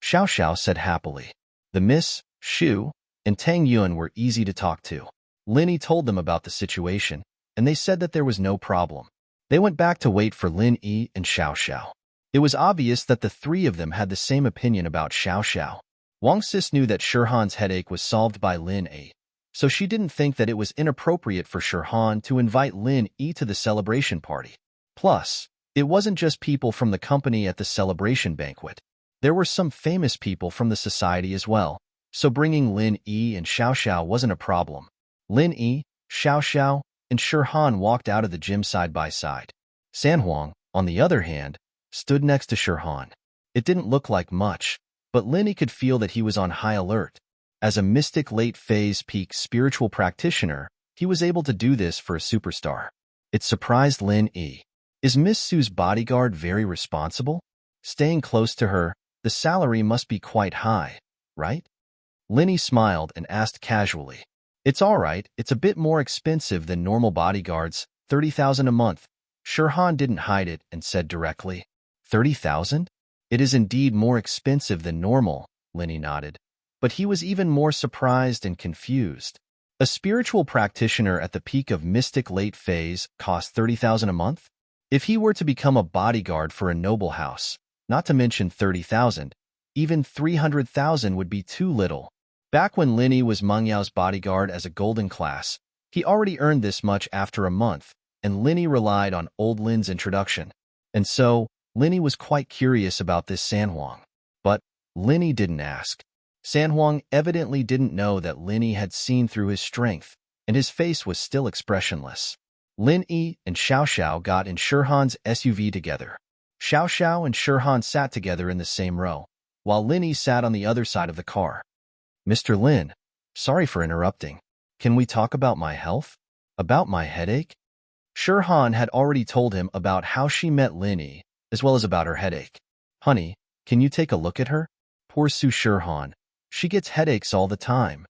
Xiao Xiao said happily. The Miss, Shu, and Tang Yun were easy to talk to. Lin Yi told them about the situation, and they said that there was no problem. They went back to wait for Lin Yi and Xiao Xiao. It was obvious that the three of them had the same opinion about Xiao Xiao. Wang Sis knew that Shirhan's headache was solved by Lin Yi, so she didn't think that it was inappropriate for Shirhan to invite Lin Yi to the celebration party. Plus, it wasn't just people from the company at the celebration banquet. There were some famous people from the society as well, so bringing Lin Yi and Xiao Xiao wasn't a problem. Lin Yi, Xiao Xiao, and Shirhan walked out of the gym side by side. San Huang, on the other hand, stood next to Shirhan. It didn't look like much, but Lin Yi could feel that he was on high alert. As a mystic late-phase peak spiritual practitioner, he was able to do this for a superstar. It surprised Lin Yi. Is Miss Su's bodyguard very responsible? Staying close to her, the salary must be quite high, right? Lin Yi smiled and asked casually. It's all right, it's a bit more expensive than normal bodyguards, 30,000 a month. Shirhan didn't hide it and said directly. 30,000? It is indeed more expensive than normal, Lin Yi nodded. But he was even more surprised and confused. A spiritual practitioner at the peak of mystic late phase cost 30,000 a month? If he were to become a bodyguard for a noble house, not to mention 30,000, even 300,000 would be too little. Back when Lin Yi was Meng Yao's bodyguard as a golden class, he already earned this much after a month, and Lin Yi relied on old Lin's introduction. And so, Lin Yi was quite curious about this San Huang. But Lin Yi didn't ask. San Huang evidently didn't know that Lin Yi had seen through his strength, and his face was still expressionless. Lin Yi and Xiao Xiao got in Shirhan's SUV together. Xiao Xiao and Shirhan sat together in the same row, while Lin Yi sat on the other side of the car. Mr. Lin, sorry for interrupting. Can we talk about my health? About my headache? Shirhan had already told him about how she met Lin Yi, as well as about her headache. Honey, can you take a look at her? Poor Su Shirhan. She gets headaches all the time.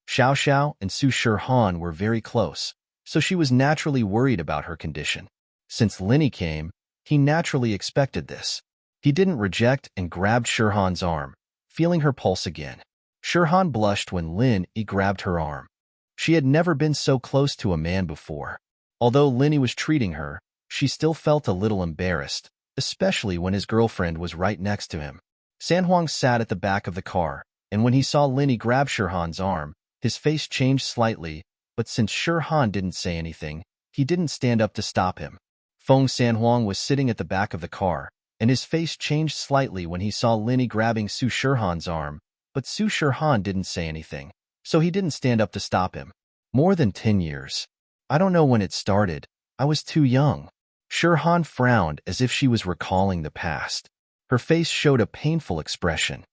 Xiao Xiao and Su Shirhan were very close, so she was naturally worried about her condition. Since Lin Yi came, he naturally expected this. He didn't reject and grabbed Shirhan's arm, feeling her pulse again. Shirhan blushed when Lin Yi grabbed her arm. She had never been so close to a man before. Although Lin Yi was treating her, she still felt a little embarrassed, especially when his girlfriend was right next to him. San Huang sat at the back of the car, and when he saw Lin Yi grab Shirhan's arm, his face changed slightly, but since Shirhan didn't say anything, he didn't stand up to stop him. Feng San Huang was sitting at the back of the car, and his face changed slightly when he saw Lin Yi grabbing Su Shirhan's arm, but Su Shirhan didn't say anything, so he didn't stand up to stop him. More than 10 years. I don't know when it started. I was too young. Shirhan frowned as if she was recalling the past. Her face showed a painful expression.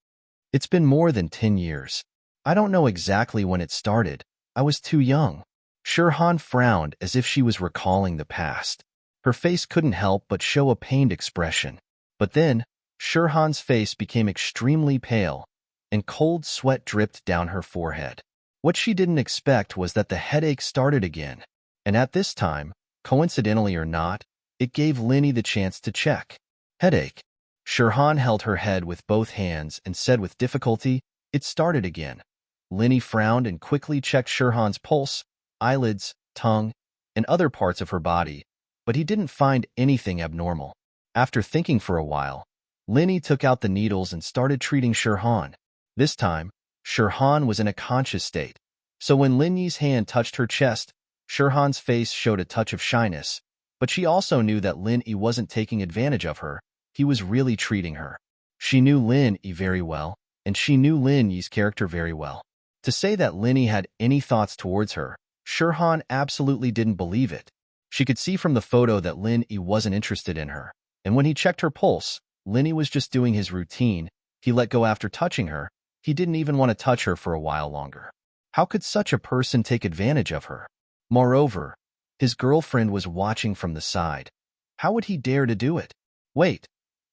It's been more than 10 years. I don't know exactly when it started. I was too young. Shirhan frowned as if she was recalling the past. Her face couldn't help but show a pained expression. But then, Shirhan's face became extremely pale, and cold sweat dripped down her forehead. What she didn't expect was that the headache started again, and at this time, coincidentally or not, it gave Lin Yi the chance to check. Headache. Shirhan held her head with both hands and said with difficulty, "It started again." Lin Yi frowned and quickly checked Shirhan's pulse, eyelids, tongue, and other parts of her body, but he didn't find anything abnormal. After thinking for a while, Lin Yi took out the needles and started treating Shirhan. This time, Shirhan was in a conscious state, so when Lin Yi's hand touched her chest, Shirhan's face showed a touch of shyness, but she also knew that Lin Yi wasn't taking advantage of her. He was really treating her. She knew Lin Yi very well, and she knew Lin Yi's character very well. To say that Lin Yi had any thoughts towards her, Shirhan absolutely didn't believe it. She could see from the photo that Lin Yi wasn't interested in her, and when he checked her pulse, Lin Yi was just doing his routine. He let go after touching her. He didn't even want to touch her for a while longer. How could such a person take advantage of her? Moreover, his girlfriend was watching from the side. How would he dare to do it? Wait.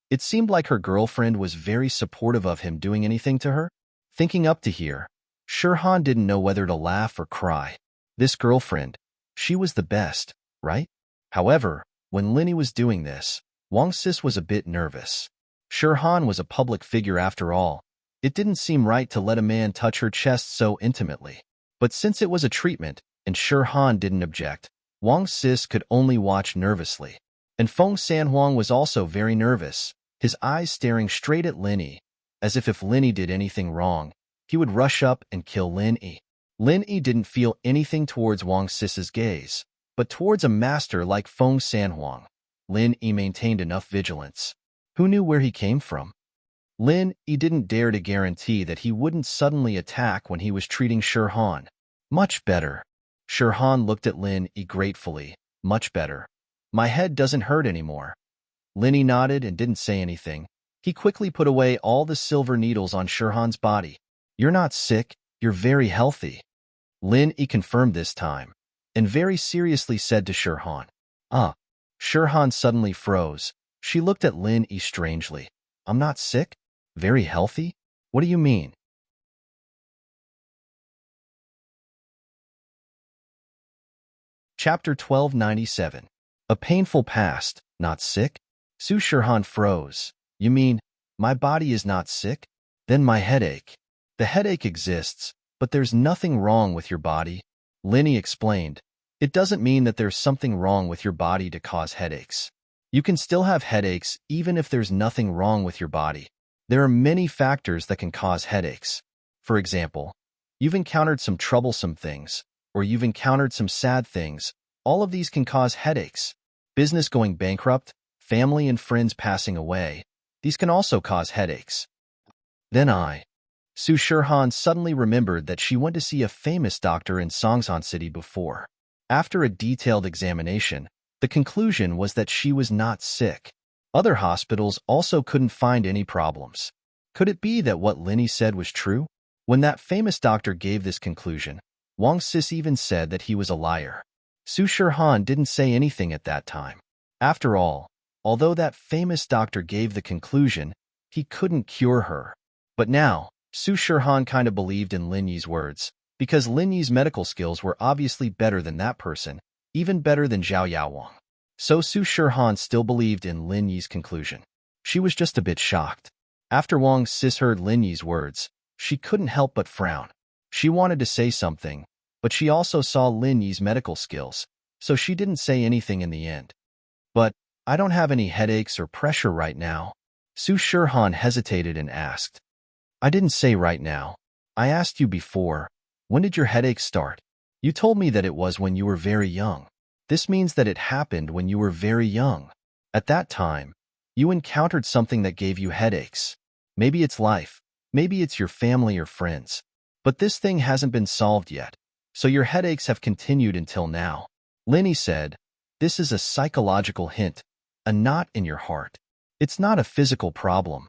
It seemed like her girlfriend was very supportive of him doing anything to her. Thinking up to here, Shirhan didn't know whether to laugh or cry. This girlfriend, she was the best, right? However, when Lin Yi was doing this, Wang Sis was a bit nervous. Shirhan was a public figure after all. It didn't seem right to let a man touch her chest so intimately. But since it was a treatment, and Shirhan didn't object, Wang Sis could only watch nervously. And Feng San Huang was also very nervous, his eyes staring straight at Lin Yi, as if Lin Yi did anything wrong, he would rush up and kill Lin Yi. Lin Yi didn't feel anything towards Wang Sis's gaze, but towards a master like Feng San Huang. Lin Yi maintained enough vigilance. Who knew where he came from? Lin Yi didn't dare to guarantee that he wouldn't suddenly attack when he was treating Shirhan. Much better. Shirhan looked at Lin Yi gratefully. Much better. My head doesn't hurt anymore. Lin Yi nodded and didn't say anything. He quickly put away all the silver needles on Shirhan's body. You're not sick, you're very healthy. Lin Yi confirmed this time, and very seriously said to Shirhan. Shirhan suddenly froze. She looked at Lin Yi strangely. I'm not sick? Very healthy? What do you mean? Chapter 1297. A painful past, not sick? Su Shirhan froze. You mean, my body is not sick? Then my headache. The headache exists, but there's nothing wrong with your body. Lin Yi explained. It doesn't mean that there's something wrong with your body to cause headaches. You can still have headaches even if there's nothing wrong with your body. There are many factors that can cause headaches. For example, you've encountered some troublesome things, or you've encountered some sad things. All of these can cause headaches. Business going bankrupt, family and friends passing away. These can also cause headaches. Then Su Shirhan suddenly remembered that she went to see a famous doctor in Songsan City before. After a detailed examination, the conclusion was that she was not sick. Other hospitals also couldn't find any problems. Could it be that what Lin Yi said was true? When that famous doctor gave this conclusion, Wang Sis even said that he was a liar. Su Shirhan didn't say anything at that time. After all, although that famous doctor gave the conclusion, he couldn't cure her. But now, Su Shirhan kind of believed in Lin Yi's words, because Lin Yi's medical skills were obviously better than that person, even better than Zhao Yaowang. So Su Shirhan still believed in Lin Yi's conclusion. She was just a bit shocked. After Wang Sis heard Lin Yi's words, she couldn't help but frown. She wanted to say something, but she also saw Lin Yi's medical skills, so she didn't say anything in the end. But I don't have any headaches or pressure right now. Su Shirhan hesitated and asked. I didn't say right now. I asked you before. When did your headache start? You told me that it was when you were very young. This means that it happened when you were very young. At that time, you encountered something that gave you headaches. Maybe it's life. Maybe it's your family or friends. But this thing hasn't been solved yet. So your headaches have continued until now. Linny said, this is a psychological hint, a knot in your heart. It's not a physical problem.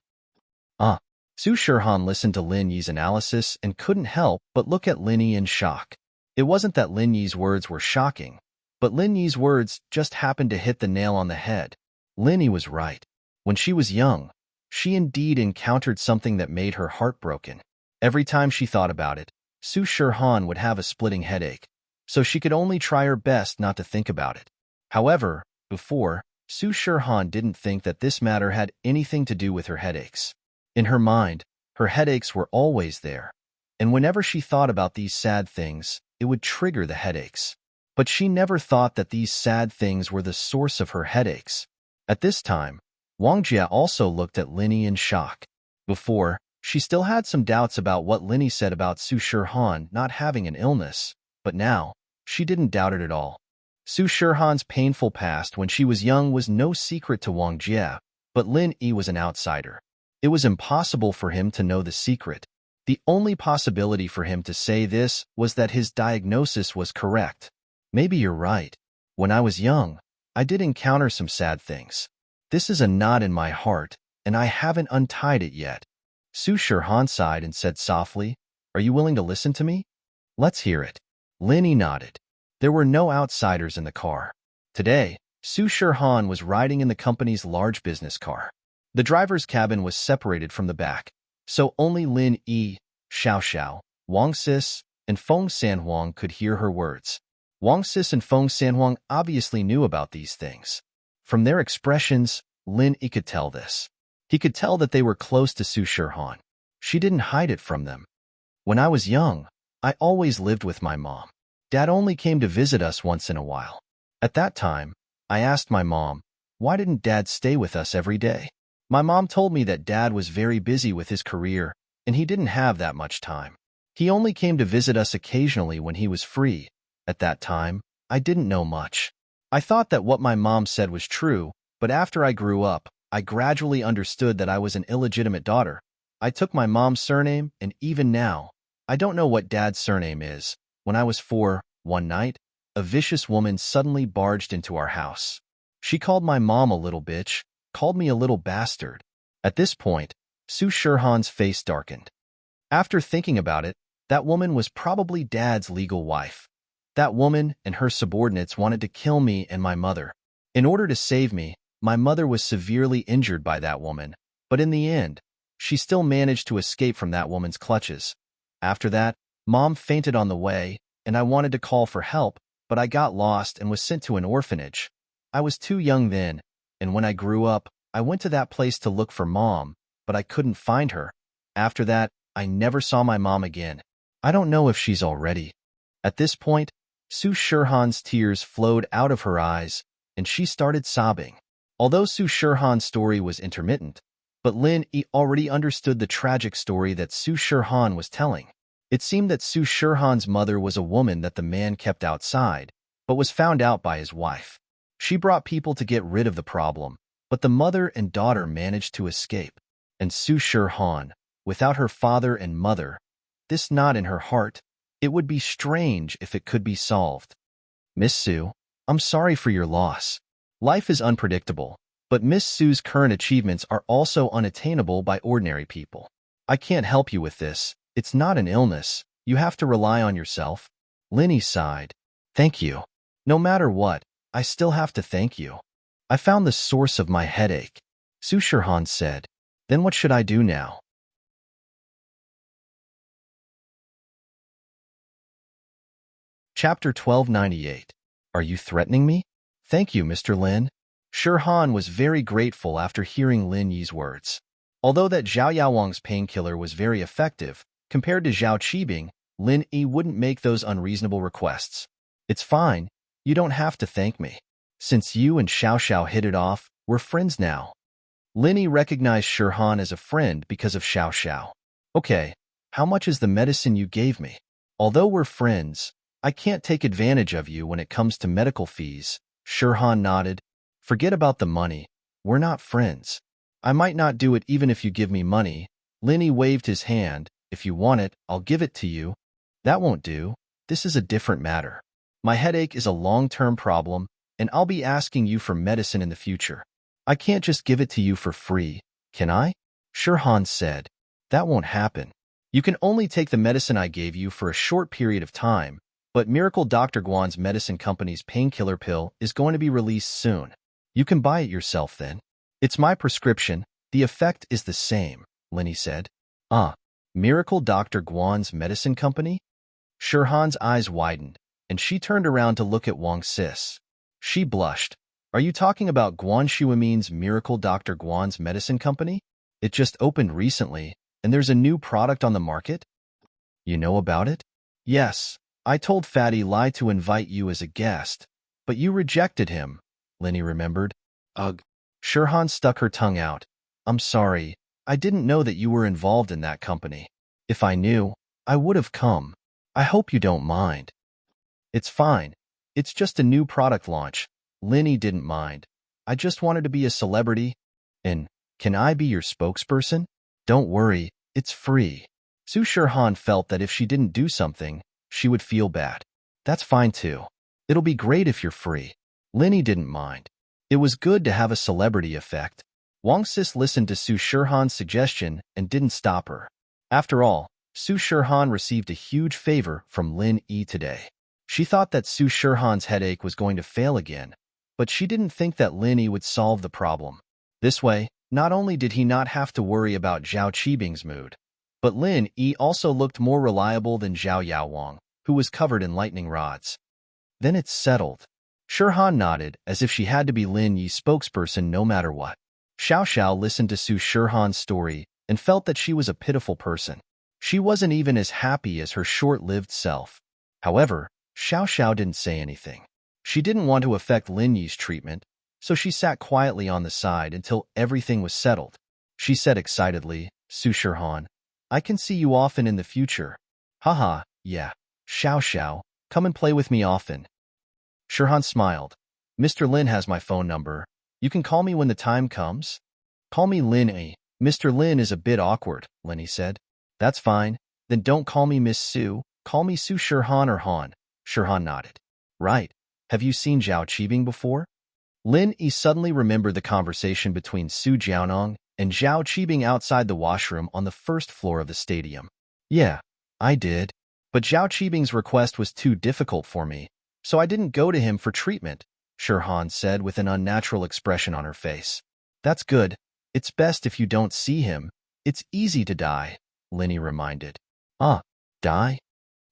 Su Shirhan listened to Lin Yi's analysis and couldn't help but look at Lin Yi in shock. It wasn't that Lin Yi's words were shocking, but Lin Yi's words just happened to hit the nail on the head. Lin Yi was right. When she was young, she indeed encountered something that made her heart broken. Every time she thought about it, Su Shirhan would have a splitting headache, so she could only try her best not to think about it. However, before, Su Shirhan didn't think that this matter had anything to do with her headaches. In her mind, her headaches were always there, and whenever she thought about these sad things, it would trigger the headaches. But she never thought that these sad things were the source of her headaches. At this time, Wang Jia also looked at Linny in shock. Before, she still had some doubts about what Linny said about Su Shirhan not having an illness, but now, she didn't doubt it at all. Su Shirhan's painful past when she was young was no secret to Wang Jia, but Lin Yi was an outsider. It was impossible for him to know the secret. The only possibility for him to say this was that his diagnosis was correct. Maybe you're right. When I was young, I did encounter some sad things. This is a knot in my heart, and I haven't untied it yet. Su Shirhan sighed and said softly, Are you willing to listen to me? Let's hear it. Linny nodded. There were no outsiders in the car. Today, Su Shirhan was riding in the company's large business car. The driver's cabin was separated from the back, so only Lin Yi, Xiao Xiao, Wang Sis, and Feng Sanhuang could hear her words. Wang Sis and Feng Sanhuang obviously knew about these things. From their expressions, Lin Yi could tell this. He could tell that they were close to Su Shirhan. She didn't hide it from them. When I was young, I always lived with my mom. Dad only came to visit us once in a while. At that time, I asked my mom, why didn't Dad stay with us every day? My mom told me that Dad was very busy with his career, and he didn't have that much time. He only came to visit us occasionally when he was free. At that time, I didn't know much. I thought that what my mom said was true, but after I grew up, I gradually understood that I was an illegitimate daughter. I took my mom's surname, and even now, I don't know what Dad's surname is. When I was 4, one night, a vicious woman suddenly barged into our house. She called my mom a little bitch, called me a little bastard. At this point, Su Shirhan's face darkened. After thinking about it, that woman was probably Dad's legal wife. That woman and her subordinates wanted to kill me and my mother. In order to save me, my mother was severely injured by that woman, but in the end, she still managed to escape from that woman's clutches. After that, Mom fainted on the way, and I wanted to call for help, but I got lost and was sent to an orphanage. I was too young then, and when I grew up, I went to that place to look for Mom, but I couldn't find her. After that, I never saw my mom again. I don't know if she's already. At this point, Su Shirhan's tears flowed out of her eyes, and she started sobbing. Although Su Shirhan's story was intermittent, but Lin Yi already understood the tragic story that Su Shirhan was telling. It seemed that Su Shirhan's mother was a woman that the man kept outside, but was found out by his wife. She brought people to get rid of the problem, but the mother and daughter managed to escape. And Su Shirhan, without her father and mother, this knot in her heart, it would be strange if it could be solved. Miss Su, I'm sorry for your loss. Life is unpredictable, but Miss Su's current achievements are also unattainable by ordinary people. I can't help you with this. It's not an illness. You have to rely on yourself. Linny sighed. Thank you. No matter what, I still have to thank you. I found the source of my headache. Su Shirhan said. Then what should I do now? Chapter 1298. Are you threatening me? Thank you, Mr. Lin. Shirhan was very grateful after hearing Lin Yi's words. Although that Zhao Yaowang's painkiller was very effective, compared to Zhao Qibing, Lin Yi wouldn't make those unreasonable requests. It's fine. You don't have to thank me. Since you and Xiao Xiao hit it off, we're friends now. Linny recognized Shirhan as a friend because of Xiao Xiao. Okay, how much is the medicine you gave me? Although we're friends, I can't take advantage of you when it comes to medical fees. Shirhan nodded. Forget about the money. We're not friends. I might not do it even if you give me money. Linny waved his hand. If you want it, I'll give it to you. That won't do. This is a different matter. My headache is a long-term problem, and I'll be asking you for medicine in the future. I can't just give it to you for free, can I? Shirhan said. That won't happen. You can only take the medicine I gave you for a short period of time, but Miracle Dr. Guan's medicine company's painkiller pill is going to be released soon. You can buy it yourself then. It's my prescription. The effect is the same, Linny said. Miracle Dr. Guan's medicine company? Shirhan's eyes widened, and she turned around to look at Wang Sis. She blushed. Are you talking about Guan Shuamin's Miracle Dr. Guan's medicine company? It just opened recently, and there's a new product on the market? You know about it? Yes, I told Fatty Lai to invite you as a guest, but you rejected him, Linny remembered. Ugh. Shirhan stuck her tongue out. I'm sorry, I didn't know that you were involved in that company. If I knew, I would have come. I hope you don't mind. It's fine. It's just a new product launch. Linny didn't mind. I just wanted to be a celebrity. And can I be your spokesperson? Don't worry, it's free. Su Shirhan felt that if she didn't do something, she would feel bad. That's fine too. It'll be great if you're free. Linny didn't mind. It was good to have a celebrity effect. Wang Sis listened to Su Shirhan's suggestion and didn't stop her. After all, Su Shirhan received a huge favor from Lin Yi today. She thought that Su Shirhan's headache was going to fail again, but she didn't think that Lin Yi would solve the problem. This way, not only did he not have to worry about Zhao Qibing's mood, but Lin Yi also looked more reliable than Zhao Yaowang, who was covered in lightning rods. Then it's settled. Shirhan nodded as if she had to be Lin Yi's spokesperson no matter what. Xiao Xiao listened to Su Shirhan's story and felt that she was a pitiful person. She wasn't even as happy as her short-lived self. However, Xiao Xiao didn't say anything. She didn't want to affect Lin Yi's treatment, so she sat quietly on the side until everything was settled. She said excitedly, Su Shirhan, I can see you often in the future. Haha, yeah. Xiao Xiao, come and play with me often. Shirhan smiled. Mr. Lin has my phone number. You can call me when the time comes. Call me Lin Yi. Mr. Lin is a bit awkward, Linny said. That's fine. Then don't call me Miss Su. Call me Su Shirhan or Han. Shirhan nodded. Right. Have you seen Zhao Qibing before? Lin Yi suddenly remembered the conversation between Su Jiaonong and Zhao Qibing outside the washroom on the first floor of the stadium. Yeah, I did. But Zhao Qibing's request was too difficult for me, so I didn't go to him for treatment, Shirhan said with an unnatural expression on her face. That's good. It's best if you don't see him. It's easy to die, Linny reminded. Die?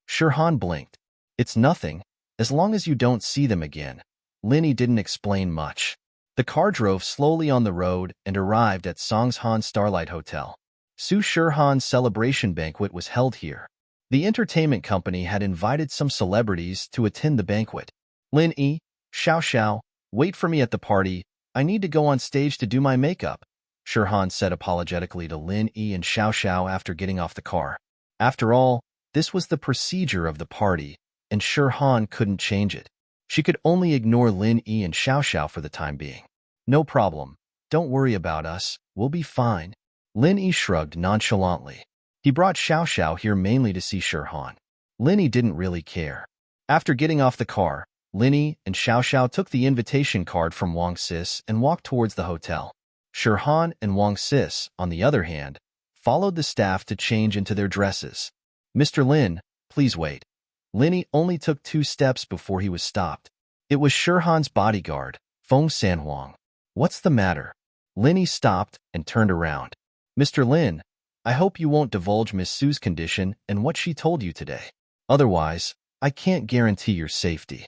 Shirhan blinked. It's nothing, as long as you don't see them again. Linny didn't explain much. The car drove slowly on the road and arrived at Songshan Starlight Hotel. Su Shirhan's celebration banquet was held here. The entertainment company had invited some celebrities to attend the banquet. Lin Yi, Xiao Xiao, wait for me at the party. I need to go on stage to do my makeup, Shirhan said apologetically to Lin Yi and Xiao Xiao after getting off the car. After all, this was the procedure of the party, and Shirhan couldn't change it. She could only ignore Lin Yi and Xiao Xiao for the time being. No problem. Don't worry about us. We'll be fine. Lin Yi shrugged nonchalantly. He brought Xiao Xiao here mainly to see Shirhan. Lin Yi didn't really care. After getting off the car, Lin Yi and Xiao Xiao took the invitation card from Wang Sis and walked towards the hotel. Shirhan and Wang Sis, on the other hand, followed the staff to change into their dresses. Mr. Lin, please wait. Lin Yi only took 2 steps before he was stopped. It was Shirhan's bodyguard, Feng Sanhuang. What's the matter? Lin Yi stopped and turned around. Mr. Lin, I hope you won't divulge Miss Su's condition and what she told you today. Otherwise, I can't guarantee your safety.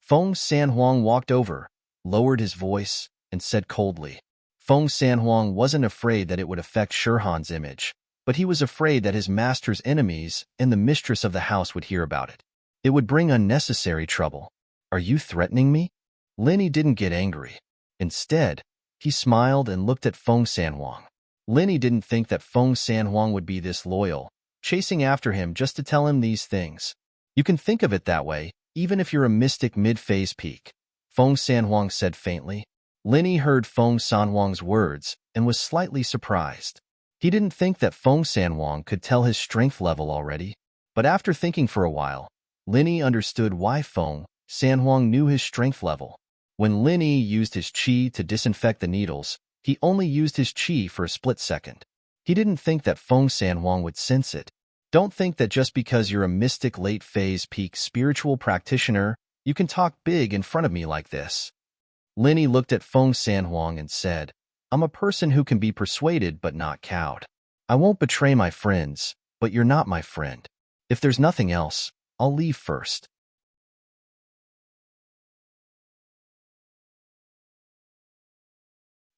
Feng Sanhuang walked over, lowered his voice, and said coldly. Feng Sanhuang wasn't afraid that it would affect Shirhan's image, but he was afraid that his master's enemies and the mistress of the house would hear about it. It would bring unnecessary trouble. Are you threatening me? Linny didn't get angry. Instead, he smiled and looked at Feng Sanhuang. Linny didn't think that Feng Sanhuang would be this loyal, chasing after him just to tell him these things. You can think of it that way, even if you're a mystic mid-phase peak, Feng Sanhuang said faintly. Linny heard Feng Sanhuang's words and was slightly surprised. He didn't think that Feng Sanhuang could tell his strength level already. But after thinking for a while, Linny understood why Feng Sanhuang knew his strength level. When Linny used his qi to disinfect the needles, he only used his qi for a split second. He didn't think that Feng Sanhuang would sense it. Don't think that just because you're a mystic late-phase peak spiritual practitioner, you can talk big in front of me like this. Linny looked at Feng Sanhuang and said, I'm a person who can be persuaded but not cowed. I won't betray my friends, but you're not my friend. If there's nothing else, I'll leave first.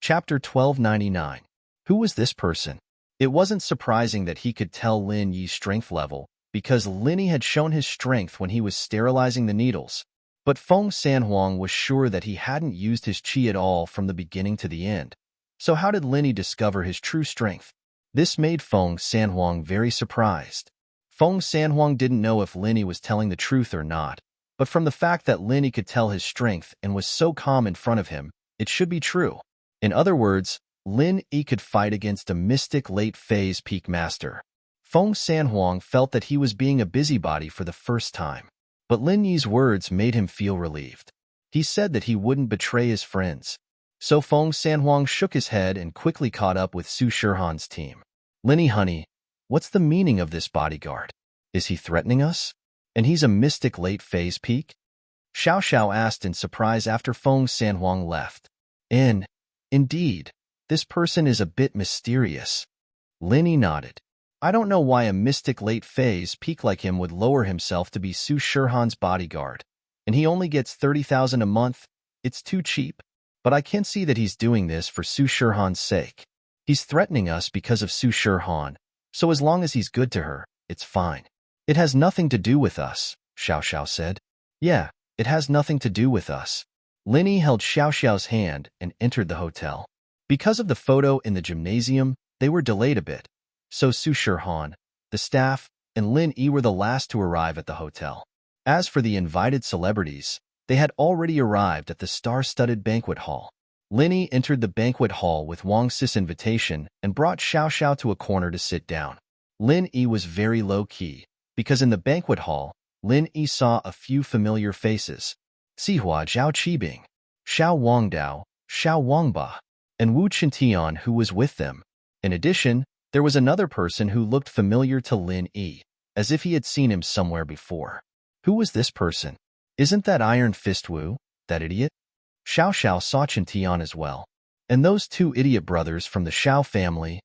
Chapter 1299. Who was this person? It wasn't surprising that he could tell Lin Yi's strength level, because Linny had shown his strength when he was sterilizing the needles. But Feng Sanhuang was sure that he hadn't used his qi at all from the beginning to the end. So how did Linny discover his true strength? This made Feng Sanhuang very surprised. Feng Sanhuang didn't know if Linny was telling the truth or not, but from the fact that Linny could tell his strength and was so calm in front of him, it should be true. In other words, Lin Yi could fight against a mystic late-phase peak master. Feng Sanhuang felt that he was being a busybody for the first time. But Lin Yi's words made him feel relieved. He said that he wouldn't betray his friends. So Feng Sanhuang shook his head and quickly caught up with Su Shihan's team. Linny honey, what's the meaning of this bodyguard? Is he threatening us? And he's a mystic late-phase peak? Xiao Xiao asked in surprise after Feng Sanhuang left. Indeed, this person is a bit mysterious. Linny nodded. I don't know why a mystic late-phase peak like him would lower himself to be Su Shihan's bodyguard. And he only gets 30,000 a month. It's too cheap. But I can see that he's doing this for Su Shihan's sake. He's threatening us because of Su Shihan, so as long as he's good to her, it's fine. It has nothing to do with us, Xiao Xiao said. Yeah, it has nothing to do with us. Linny held Xiao Xiao's hand and entered the hotel. Because of the photo in the gymnasium, they were delayed a bit. So Su Shihan, the staff, and Lin Yi were the last to arrive at the hotel. As for the invited celebrities, they had already arrived at the star-studded banquet hall. Linny entered the banquet hall with Wang Si's invitation and brought Xiao Xiao to a corner to sit down. Lin Yi was very low-key, because in the banquet hall, Lin Yi saw a few familiar faces. Sihua Zhao Qibing, Xiao Wangdao, Xiao Wangba, and Wu Qintian who was with them. In addition, there was another person who looked familiar to Lin Yi, as if he had seen him somewhere before. Who was this person? Isn't that Iron Fist Wu, that idiot? Xiao Xiao saw Qintian as well. And those two idiot brothers from the Xiao family.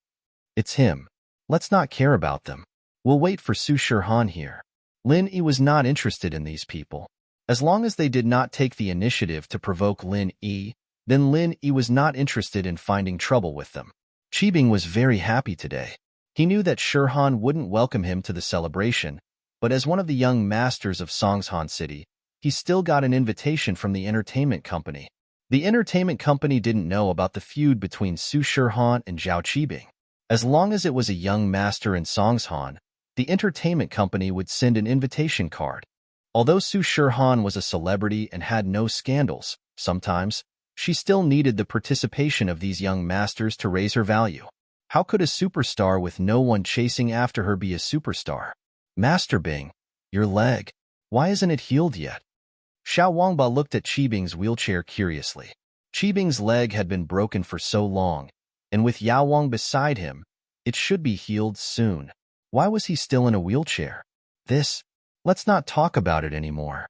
It's him. Let's not care about them. We'll wait for Su Shihan here. Lin Yi was not interested in these people. As long as they did not take the initiative to provoke Lin Yi, then Lin Yi was not interested in finding trouble with them. Qibing was very happy today. He knew that Shihan wouldn't welcome him to the celebration, but as one of the young masters of Songshan City, he still got an invitation from the entertainment company. The entertainment company didn't know about the feud between Su Shihan and Zhao Qibing. As long as it was a young master in Songshan, the entertainment company would send an invitation card. Although Su Shihan was a celebrity and had no scandals, sometimes, she still needed the participation of these young masters to raise her value. How could a superstar with no one chasing after her be a superstar? Master Bing, your leg. Why isn't it healed yet? Xiao Wangba looked at Qibing's wheelchair curiously. Qibing's leg had been broken for so long, and with Yao Wang beside him, it should be healed soon. Why was he still in a wheelchair? Let's not talk about it anymore.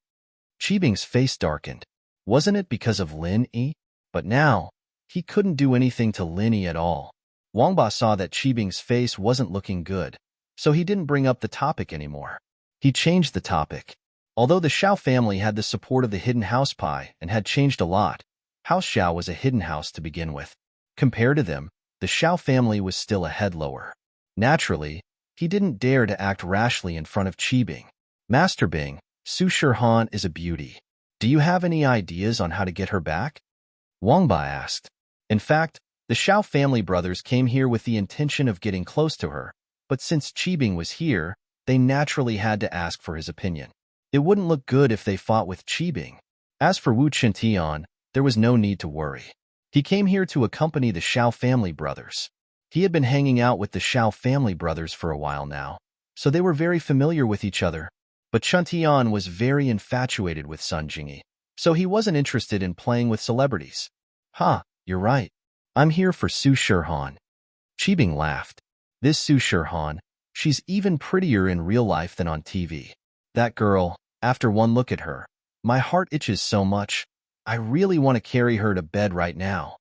Qibing's face darkened. Wasn't it because of Lin Yi? But now, he couldn't do anything to Lin Yi at all. Wangba saw that Qibing's face wasn't looking good, so he didn't bring up the topic anymore. He changed the topic. Although the Xiao family had the support of the hidden house pie and had changed a lot, House Xiao was a hidden house to begin with. Compared to them, the Xiao family was still a head lower. Naturally, he didn't dare to act rashly in front of Qibing. Master Bing, Su Shihan is a beauty. Do you have any ideas on how to get her back? Wang Ba asked. In fact, the Xiao family brothers came here with the intention of getting close to her, but since Qibing was here, they naturally had to ask for his opinion. It wouldn't look good if they fought with Qibing. As for Wu Chintian, there was no need to worry. He came here to accompany the Xiao family brothers. He had been hanging out with the Xiao family brothers for a while now, so they were very familiar with each other. But Chintian was very infatuated with Sun Jingyi, so he wasn't interested in playing with celebrities. You're right. I'm here for Su Shirhan. Qibing laughed. This Su Shirhan, she's even prettier in real life than on TV. That girl, after one look at her, my heart itches so much, I really want to carry her to bed right now.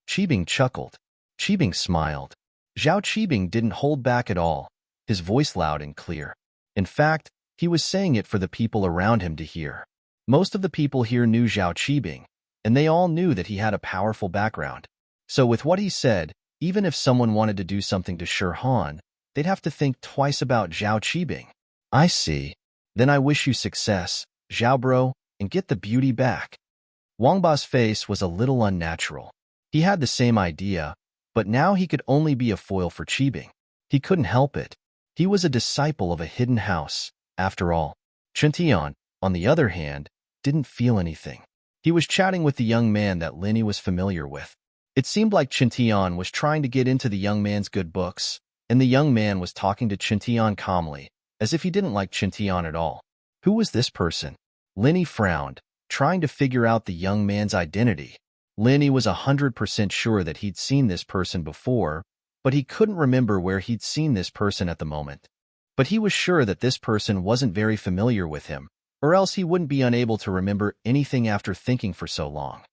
Qibing chuckled. Qibing smiled. Zhao Qibing didn't hold back at all, his voice loud and clear. In fact, he was saying it for the people around him to hear. Most of the people here knew Zhao Qibing, and they all knew that he had a powerful background. So with what he said, even if someone wanted to do something to Shirhan, they'd have to think twice about Zhao Qibing. I see. Then I wish you success, Zhao bro, and get the beauty back. Wang Ba's face was a little unnatural. He had the same idea, but now he could only be a foil for Qibing. He couldn't help it. He was a disciple of a hidden house, after all. Chintian, on the other hand, didn't feel anything. He was chatting with the young man that Linny was familiar with. It seemed like Chintian was trying to get into the young man's good books, and the young man was talking to Chintian calmly, as if he didn't like Chintian at all. Who was this person? Linny frowned, trying to figure out the young man's identity. Linny was 100% sure that he'd seen this person before, but he couldn't remember where he'd seen this person at the moment. But he was sure that this person wasn't very familiar with him, or else he wouldn't be unable to remember anything after thinking for so long.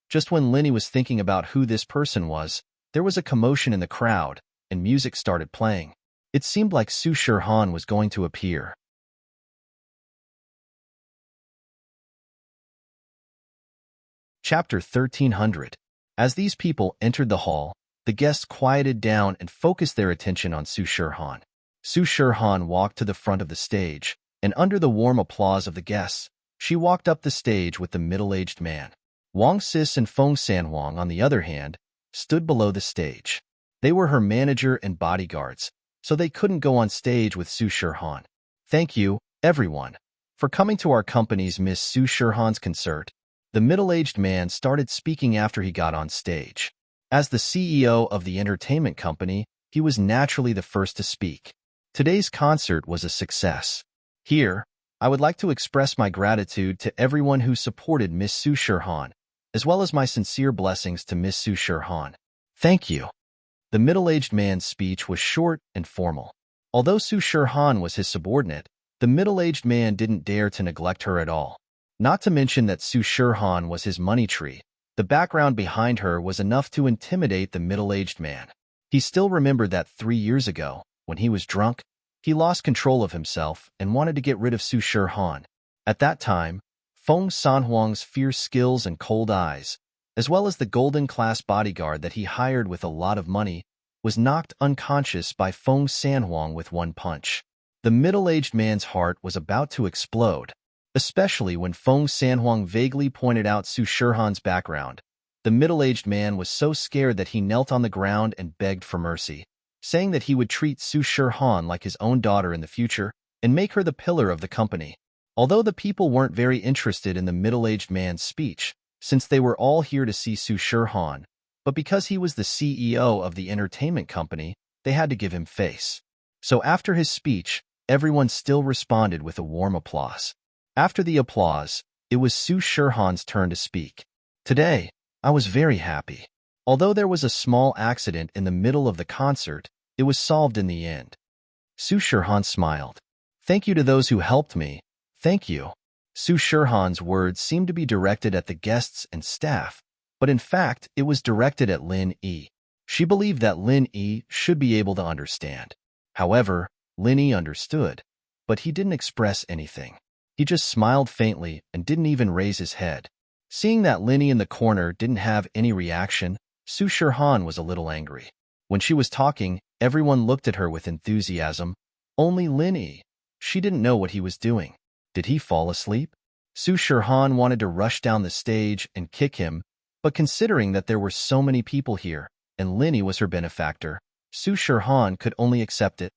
Just when Linny was thinking about who this person was, there was a commotion in the crowd, and music started playing. It seemed like Su Shirhan was going to appear. Chapter 1300. As these people entered the hall, the guests quieted down and focused their attention on Su Shirhan. Su Shirhan walked to the front of the stage, and under the warm applause of the guests, she walked up the stage with the middle-aged man. Wang Sis and Feng Sanhuang, on the other hand, stood below the stage. They were her manager and bodyguards, so they couldn't go on stage with Su Shirhan. Thank you, everyone, for coming to our company's Miss Su Shirhan's concert. The middle-aged man started speaking after he got on stage. As the CEO of the entertainment company, he was naturally the first to speak. Today's concert was a success. Here, I would like to express my gratitude to everyone who supported Miss Su Shirhan, as well as my sincere blessings to Miss Su Shirhan. Thank you. The middle-aged man's speech was short and formal. Although Su Shirhan was his subordinate, the middle-aged man didn't dare to neglect her at all. Not to mention that Su Shirhan was his money tree. The background behind her was enough to intimidate the middle-aged man. He still remembered that 3 years ago, when he was drunk, he lost control of himself and wanted to get rid of Su Shirhan. At that time, Feng Sanhuang's fierce skills and cold eyes, as well as the golden-class bodyguard that he hired with a lot of money, was knocked unconscious by Feng Sanhuang with one punch. The middle-aged man's heart was about to explode, especially when Feng Sanhuang vaguely pointed out Su Shirhan's background. The middle-aged man was so scared that he knelt on the ground and begged for mercy, saying that he would treat Su Shirhan like his own daughter in the future and make her the pillar of the company. Although the people weren't very interested in the middle-aged man's speech, since they were all here to see Su Shirhan, but because he was the CEO of the entertainment company, they had to give him face. So after his speech, everyone still responded with a warm applause. After the applause, it was Su Shirhan's turn to speak. Today, I was very happy. Although there was a small accident in the middle of the concert, it was solved in the end. Su Shirhan smiled. Thank you to those who helped me. Thank you. Su Shirhan's words seemed to be directed at the guests and staff, but in fact, it was directed at Lin Yi. She believed that Lin Yi should be able to understand. However, Lin Yi understood, but he didn't express anything. He just smiled faintly and didn't even raise his head. Seeing that Lin Yi in the corner didn't have any reaction, Su Shirhan was a little angry. When she was talking, everyone looked at her with enthusiasm. Only Lin Yi. She didn't know what he was doing. Did he fall asleep? Su Shirhan wanted to rush down the stage and kick him, but considering that there were so many people here, and Linny was her benefactor, Su Shirhan could only accept it.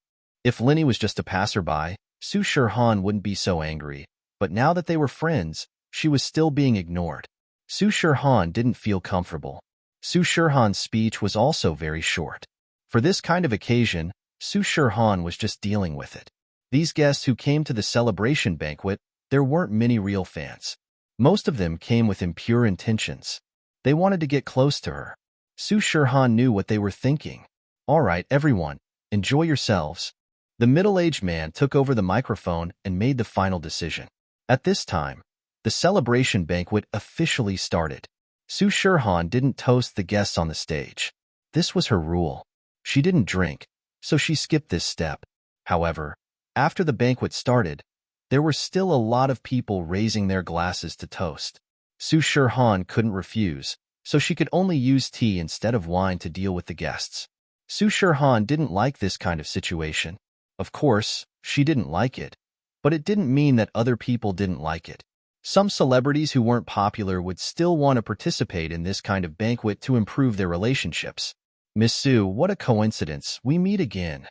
If Linny was just a passerby, Su Shirhan wouldn't be so angry, but now that they were friends, she was still being ignored. Su Shirhan didn't feel comfortable. Su Shirhan's speech was also very short. For this kind of occasion, Su Shirhan was just dealing with it. These guests who came to the celebration banquet, there weren't many real fans. Most of them came with impure intentions. They wanted to get close to her. Su Shirhan knew what they were thinking. All right, everyone, enjoy yourselves. The middle-aged man took over the microphone and made the final decision. At this time, the celebration banquet officially started. Su Shirhan didn't toast the guests on the stage. This was her rule. She didn't drink, so she skipped this step. However, after the banquet started, there were still a lot of people raising their glasses to toast. Su Shirhan couldn't refuse, so she could only use tea instead of wine to deal with the guests. Su Shirhan didn't like this kind of situation. Of course, she didn't like it, but it didn't mean that other people didn't like it. Some celebrities who weren't popular would still want to participate in this kind of banquet to improve their relationships. Miss Su, what a coincidence, we meet again.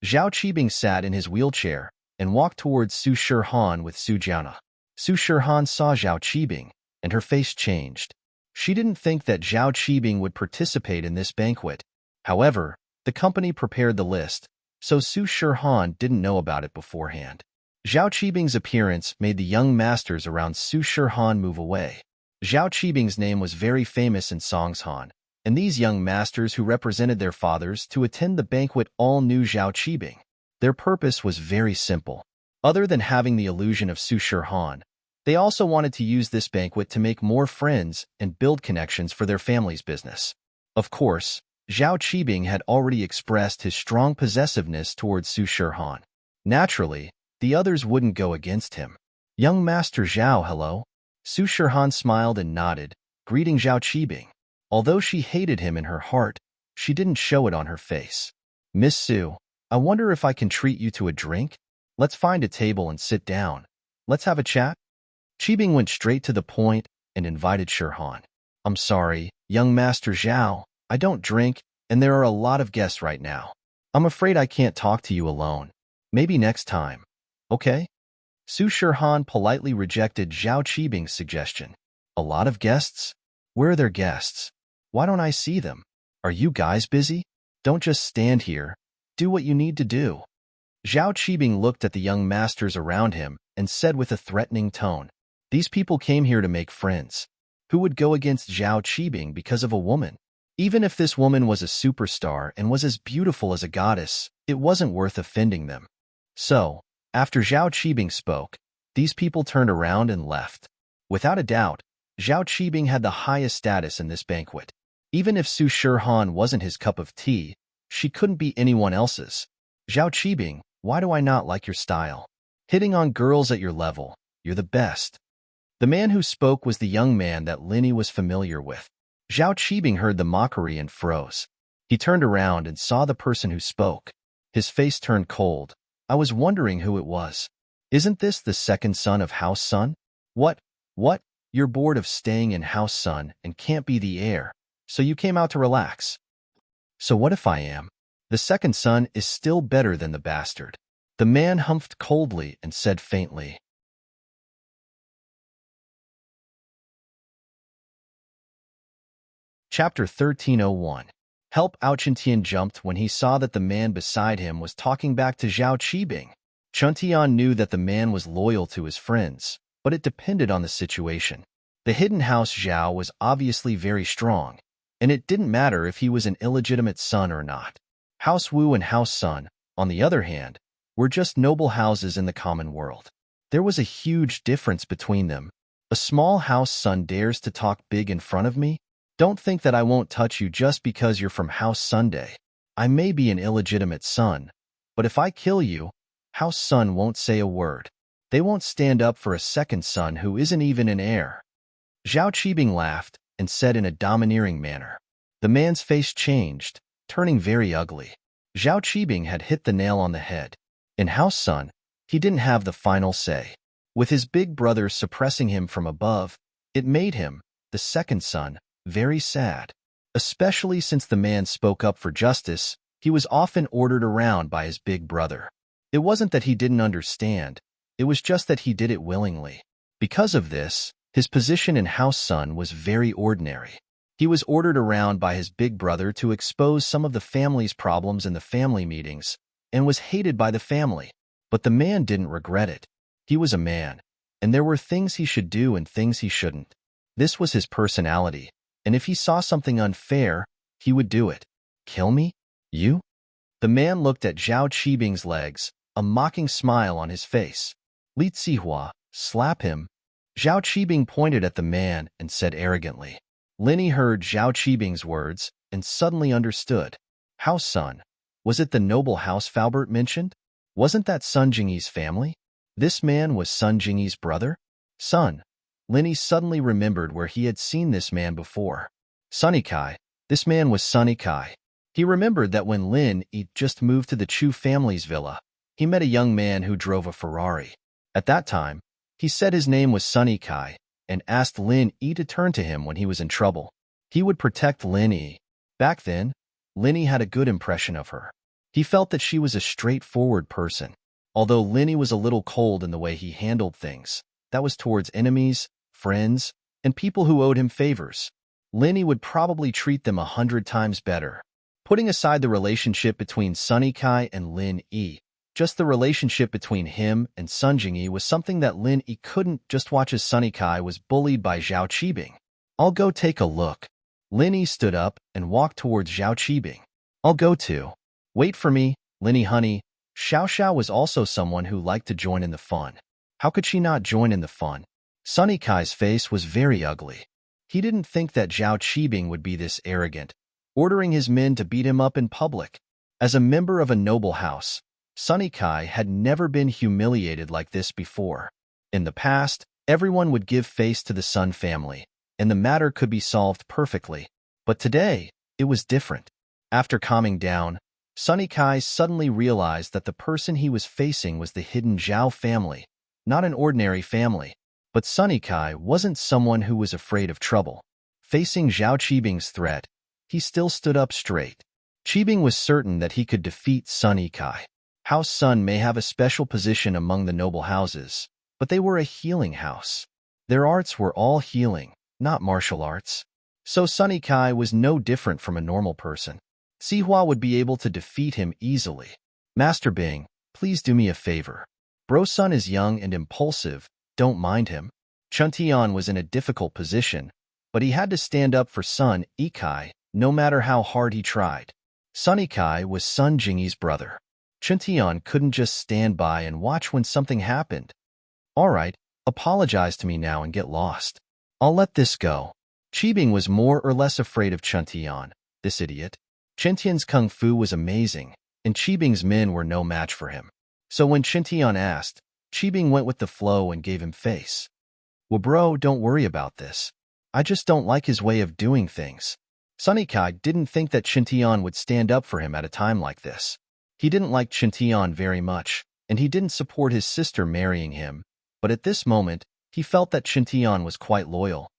Zhao Qibing sat in his wheelchair and walked towards Su Shirhan with Su Jiana. Su Shirhan saw Zhao Qibing, and her face changed. She didn't think that Zhao Qibing would participate in this banquet. However, the company prepared the list, so Su Shirhan didn't know about it beforehand. Zhao Qibing's appearance made the young masters around Su Shirhan move away. Zhao Qibing's name was very famous in Songshan, and these young masters who represented their fathers to attend the banquet all knew Zhao Qibing. Their purpose was very simple. Other than having the illusion of Su Shirhan, they also wanted to use this banquet to make more friends and build connections for their family's business. Of course, Zhao Qibing had already expressed his strong possessiveness towards Su Shirhan. Naturally, the others wouldn't go against him. Young Master Zhao, hello. Su Shirhan smiled and nodded, greeting Zhao Qibing. Although she hated him in her heart, she didn't show it on her face. Miss Su, I wonder if I can treat you to a drink? Let's find a table and sit down. Let's have a chat. Qibing went straight to the point and invited Shirhan. I'm sorry, young Master Zhao, I don't drink, and there are a lot of guests right now. I'm afraid I can't talk to you alone. Maybe next time. Okay? Su Shirhan politely rejected Zhao Qibing's suggestion. A lot of guests? Where are their guests? Why don't I see them? Are you guys busy? Don't just stand here. Do what you need to do. Zhao Qibing looked at the young masters around him and said with a threatening tone, These people came here to make friends. Who would go against Zhao Qibing because of a woman? Even if this woman was a superstar and was as beautiful as a goddess, it wasn't worth offending them. So, after Zhao Qibing spoke, these people turned around and left. Without a doubt, Zhao Qibing had the highest status in this banquet. Even if Su Shirhan wasn't his cup of tea, she couldn't be anyone else's. Zhao Qibing, why do I not like your style? Hitting on girls at your level, you're the best. The man who spoke was the young man that Linny was familiar with. Zhao Qibing heard the mockery and froze. He turned around and saw the person who spoke. His face turned cold. I was wondering who it was. Isn't this the second son of House Sun? What? You're bored of staying in House Sun and can't be the heir, so you came out to relax. So what if I am? The second son is still better than the bastard. The man humphed coldly and said faintly. Chapter 1301. Help. Chuntian jumped when he saw that the man beside him was talking back to Zhao Qibing. Chuntian knew that the man was loyal to his friends, but it depended on the situation. The hidden house Zhao was obviously very strong, and it didn't matter if he was an illegitimate son or not. House Wu and House Sun, on the other hand, were just noble houses in the common world. There was a huge difference between them. A small House Sun dares to talk big in front of me? Don't think that I won't touch you just because you're from House Sunday. I may be an illegitimate son, but if I kill you, House Sun won't say a word. They won't stand up for a second son who isn't even an heir. Zhao Qibing laughed and said in a domineering manner. The man's face changed, turning very ugly. Zhao Qibing had hit the nail on the head. In House Sun, he didn't have the final say. With his big brother suppressing him from above, it made him, the second son, very sad. Especially since the man spoke up for justice, he was often ordered around by his big brother. It wasn't that he didn't understand, it was just that he did it willingly. Because of this, his position in House Son was very ordinary. He was ordered around by his big brother to expose some of the family's problems in the family meetings, and was hated by the family. But the man didn't regret it. He was a man, and there were things he should do and things he shouldn't. This was his personality, and if he saw something unfair, he would do it. Kill me? You? The man looked at Zhao Qibing's legs, a mocking smile on his face. Li Zihua, slap him. Zhao Qibing pointed at the man and said arrogantly. Linny heard Zhao Qibing's words and suddenly understood. House Son. Was it the noble house Faubert mentioned? Wasn't that Sun Jingyi's family? This man was Sun Jingyi's brother? Son. Linny suddenly remembered where he had seen this man before. Sunny Kai. This man was Sunny Kai. He remembered that when Lin Yi just moved to the Chu family's villa, he met a young man who drove a Ferrari. At that time, he said his name was Sunny Kai and asked Lin Yi to turn to him when he was in trouble. He would protect Lin Yi. Back then, Lin Yi had a good impression of her. He felt that she was a straightforward person. Although Lin Yi was a little cold in the way he handled things, that was towards enemies, friends, and people who owed him favors. Lin Yi would probably treat them 100 times better. Putting aside the relationship between Sunny Kai and Lin Yi, just the relationship between him and Sun Jingyi was something that Lin Yi couldn't just watch as Sunny Kai was bullied by Zhao Qibing. I'll go take a look. Lin Yi stood up and walked towards Zhao Qibing. I'll go too. Wait for me, Lin Yi honey. Xiao Xiao was also someone who liked to join in the fun. How could she not join in the fun? Sunny Kai's face was very ugly. He didn't think that Zhao Qibing would be this arrogant, ordering his men to beat him up in public. As a member of a noble house, Sunny Kai had never been humiliated like this before. In the past, everyone would give face to the Sun family, and the matter could be solved perfectly. But today, it was different. After calming down, Sunny Kai suddenly realized that the person he was facing was the hidden Zhao family, not an ordinary family. But Sunny Kai wasn't someone who was afraid of trouble. Facing Zhao Qibing's threat, he still stood up straight. Qibing was certain that he could defeat Sunny Kai. House Sun may have a special position among the noble houses, but they were a healing house. Their arts were all healing, not martial arts. So Sunny Kai was no different from a normal person. Zihua would be able to defeat him easily. Master Bing, please do me a favor. Bro Sun is young and impulsive. Don't mind him. Chun Tian was in a difficult position, but he had to stand up for Sun Yikai, no matter how hard he tried. Sunny Kai was Sun Jingyi's brother. Chun Tian couldn't just stand by and watch when something happened. All right, apologize to me now and get lost. I'll let this go. Qibing was more or less afraid of Chun Tian, this idiot. Chun Tian's kung fu was amazing, and Qibing's men were no match for him. So when Chun Tian asked, Qibing went with the flow and gave him face. Well, bro, don't worry about this. I just don't like his way of doing things. Sunny Kai didn't think that Chun Tian would stand up for him at a time like this. He didn't like Chun Tian very much, and he didn't support his sister marrying him, but at this moment, he felt that Chun Tian was quite loyal.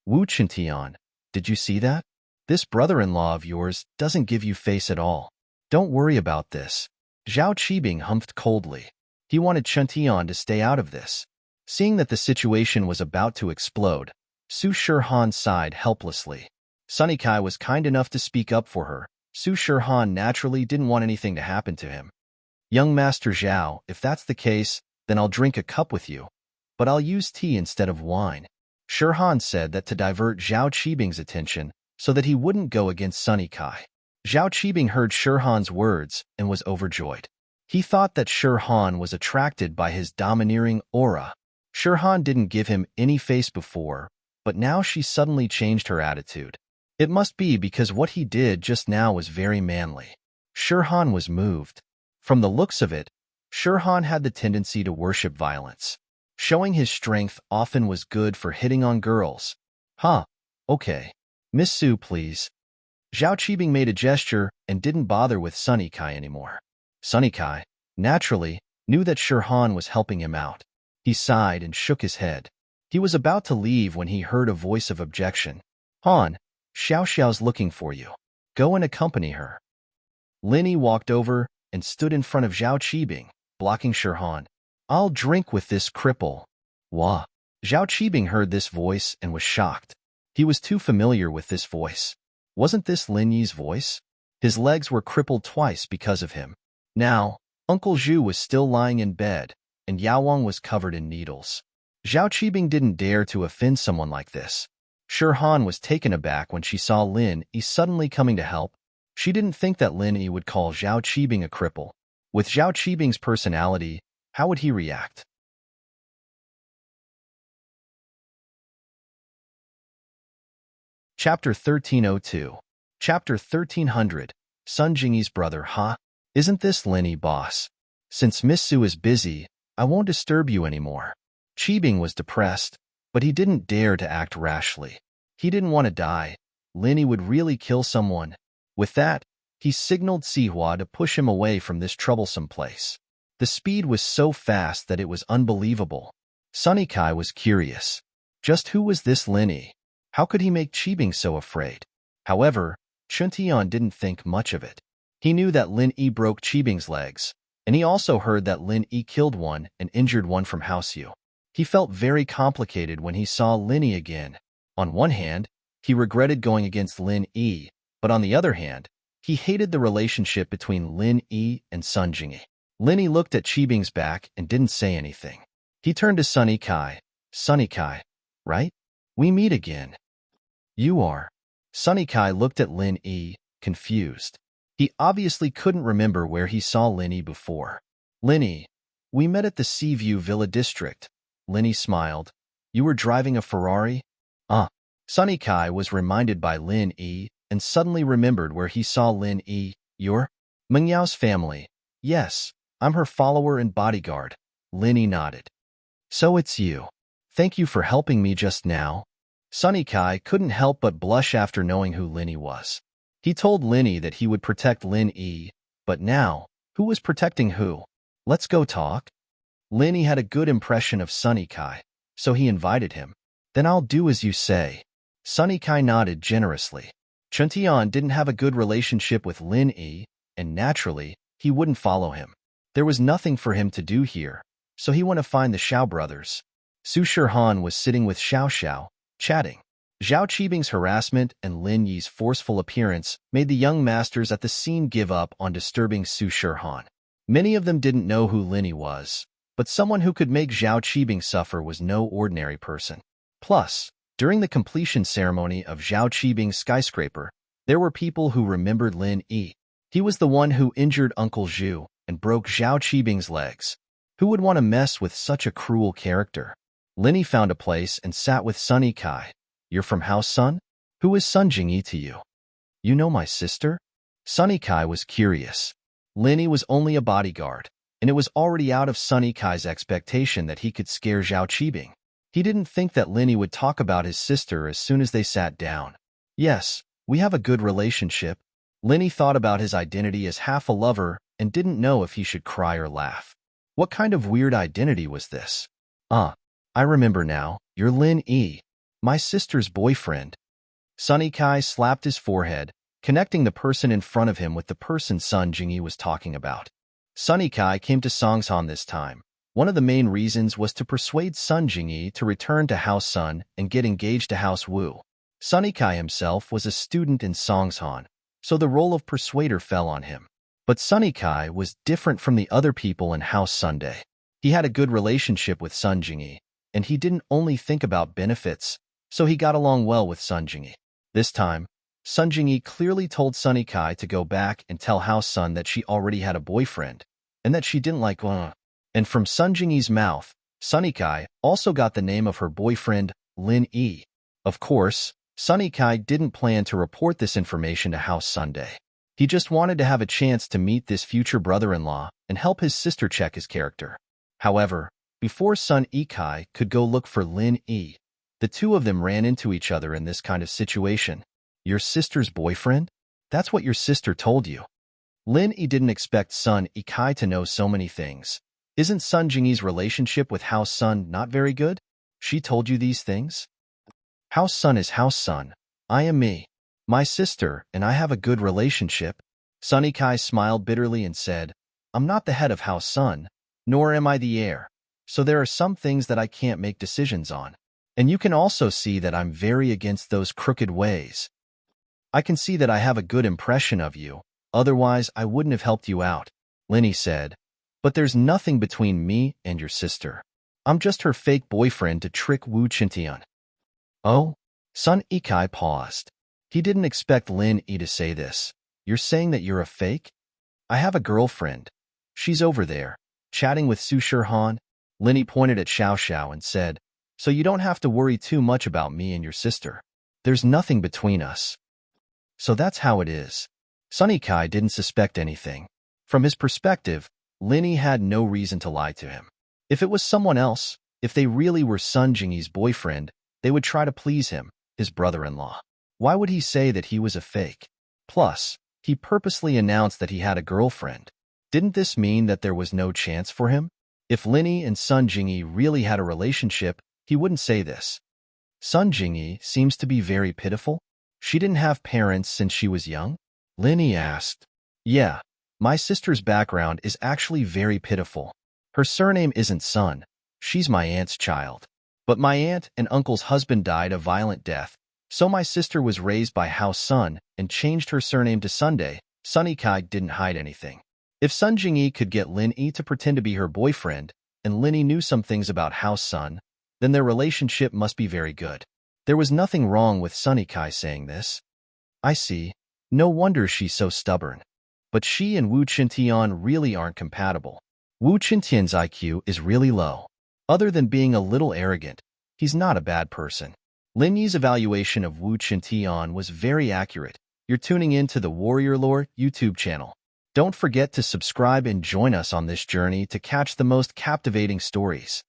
Wu Chun Tian, did you see that? This brother-in-law of yours doesn't give you face at all. Don't worry about this. Zhao Qibing humphed coldly. He wanted Chun Tian to stay out of this. Seeing that the situation was about to explode, Su Shihan sighed helplessly. Sunny Kai was kind enough to speak up for her. Su Shihan naturally didn't want anything to happen to him. Young Master Zhao, if that's the case, then I'll drink a cup with you. But I'll use tea instead of wine. Shihan said that to divert Zhao Qibing's attention so that he wouldn't go against Sunny Kai. Zhao Qibing heard Shihan's words and was overjoyed. He thought that Shihan was attracted by his domineering aura. Shihan didn't give him any face before, but now she suddenly changed her attitude. It must be because what he did just now was very manly. Shihan was moved. From the looks of it, Shihan had the tendency to worship violence. Showing his strength often was good for hitting on girls. Huh, okay. Miss Su, please. Zhao Qibing made a gesture and didn't bother with Sunny Kai anymore. Sunny Kai, naturally, knew that Shihan was helping him out. He sighed and shook his head. He was about to leave when he heard a voice of objection. Han, Xiao Xiao's looking for you. Go and accompany her. Lin Yi walked over and stood in front of Zhao Qibing, blocking Han. I'll drink with this cripple. Wah. Zhao Qibing heard this voice and was shocked. He was too familiar with this voice. Wasn't this Lin Yi's voice? His legs were crippled twice because of him. Now, Uncle Zhu was still lying in bed, and Yao Wang was covered in needles. Zhao Qibing didn't dare to offend someone like this. Han was taken aback when she saw Lin Yi suddenly coming to help. She didn't think that Lin Yi would call Zhao Qibing a cripple. With Zhao Qibing's personality, how would he react? Chapter 1302. Chapter 1300. Sun Jingyi's brother, huh? Isn't this Lin Yi, boss? Since Miss Su is busy, I won't disturb you anymore. Qibing was depressed, but he didn't dare to act rashly. He didn't want to die. Lin Yi would really kill someone. With that, he signaled Sihua to push him away from this troublesome place. The speed was so fast that it was unbelievable. Sunny Kai was curious. Just who was this Lin Yi? How could he make Qibing so afraid? However, Chuntian didn't think much of it. He knew that Lin Yi broke Qibing's legs, and he also heard that Lin Yi killed one and injured one from House Yu. He felt very complicated when he saw Lin Yi again. On one hand, he regretted going against Lin Yi, but on the other hand, he hated the relationship between Lin Yi and Sun Jingyi. Lin Yi looked at Qibing's back and didn't say anything. He turned to Sunny Kai. Sunny Kai, right? We meet again. You are. Sunny Kai looked at Lin Yi, confused. He obviously couldn't remember where he saw Lin Yi before. Lin Yi, we met at the Seaview Villa District. Lin Yi smiled. You were driving a Ferrari? Sunny Kai was reminded by Lin Yi and suddenly remembered where he saw Lin Yi. You're Meng Yao's family. Yes, I'm her follower and bodyguard. Lin Yi nodded. So it's you. Thank you for helping me just now. Sunny Kai couldn't help but blush after knowing who Lin Yi was. He told Lin Yi that he would protect Lin Yi, but now, who was protecting who? Let's go talk. Lin Yi had a good impression of Sunny Kai, so he invited him. Then I'll do as you say. Sunny Kai nodded generously. Chuntian didn't have a good relationship with Lin Yi, and naturally, he wouldn't follow him. There was nothing for him to do here, so he went to find the Xiao brothers. Su Shihan was sitting with Xiao Xiao, chatting. Zhao Qibing's harassment and Lin Yi's forceful appearance made the young masters at the scene give up on disturbing Su Shihan. Many of them didn't know who Lin Yi was, but someone who could make Zhao Qibing suffer was no ordinary person. Plus, during the completion ceremony of Zhao Qibing's skyscraper, there were people who remembered Lin Yi. He was the one who injured Uncle Zhu and broke Zhao Qibing's legs. Who would want to mess with such a cruel character? Lin Yi found a place and sat with Sunny Kai. You're from House Sun? Who is Sun Jingyi to you? You know my sister? Sunny Kai was curious. Lin Yi was only a bodyguard, and it was already out of Sunny Kai's expectation that he could scare Zhao Qibing. He didn't think that Lin Yi would talk about his sister as soon as they sat down. Yes, we have a good relationship. Lin Yi thought about his identity as half a lover and didn't know if he should cry or laugh. What kind of weird identity was this? I remember now. You're Lin Yi, my sister's boyfriend. Sunny Kai slapped his forehead, connecting the person in front of him with the person Sun Jingyi was talking about. Sunny Kai came to Songshan this time. One of the main reasons was to persuade Sun Jingyi to return to House Sun and get engaged to House Wu. Sunny Kai himself was a student in Songshan, so the role of persuader fell on him. But Sunny Kai was different from the other people in House Sunday. He had a good relationship with Sun Jingyi, and he didn't only think about benefits, so he got along well with Sun Jingyi. This time, Sun Jingyi clearly told Sunny Kai to go back and tell House Sun that she already had a boyfriend, and that she didn't like And from Sun Jingyi's mouth, Sunny Kai also got the name of her boyfriend, Lin Yi. Of course, Sunny Kai didn't plan to report this information to House Sunday. He just wanted to have a chance to meet this future brother-in-law and help his sister check his character. However, before Sun Yikai could go look for Lin Yi, the two of them ran into each other in this kind of situation. Your sister's boyfriend? That's what your sister told you. Lin Yi didn't expect Sun Yikai to know so many things, Isn't Sun Jingyi's relationship with House Sun not very good? She told you these things? House Sun is House Sun. I am me. My sister and I have a good relationship. Sunny Kai smiled bitterly and said, I'm not the head of House Sun, nor am I the heir. So there are some things that I can't make decisions on. And you can also see that I'm very against those crooked ways. I can see that I have a good impression of you. Otherwise, I wouldn't have helped you out, Linny said. But there's nothing between me and your sister. I'm just her fake boyfriend to trick Wu Qintian. Oh? Sun Ikai paused. He didn't expect Lin Yi to say this. You're saying that you're a fake? I have a girlfriend. She's over there, chatting with Su Shirhan. Linny pointed at Xiao Xiao and said, so you don't have to worry too much about me and your sister. There's nothing between us. So that's how it is. Sunny Kai didn't suspect anything. From his perspective, Linny had no reason to lie to him. If it was someone else, if they really were Sun Jingyi's boyfriend, they would try to please him, his brother-in-law. Why would he say that he was a fake? Plus, he purposely announced that he had a girlfriend. Didn't this mean that there was no chance for him? If Linny and Sun Jingyi really had a relationship, he wouldn't say this. Sun Jingyi seems to be very pitiful. She didn't have parents since she was young? Linny asked. Yeah, my sister's background is actually very pitiful. Her surname isn't Sun. She's my aunt's child. But my aunt and uncle's husband died a violent death, so my sister was raised by House Sun and changed her surname to Sunday. Sunny Kai didn't hide anything. If Sun Jingyi could get Lin Yi to pretend to be her boyfriend, and Lin Yi knew some things about House Sun, then their relationship must be very good. There was nothing wrong with Sunny Kai saying this. I see. No wonder she's so stubborn. But she and Wu Qintian really aren't compatible. Wu Qintian's IQ is really low. Other than being a little arrogant, he's not a bad person. Lin Yi's evaluation of Wu Qintian was very accurate. You're tuning in to the Warrior Lore YouTube channel. Don't forget to subscribe and join us on this journey to catch the most captivating stories.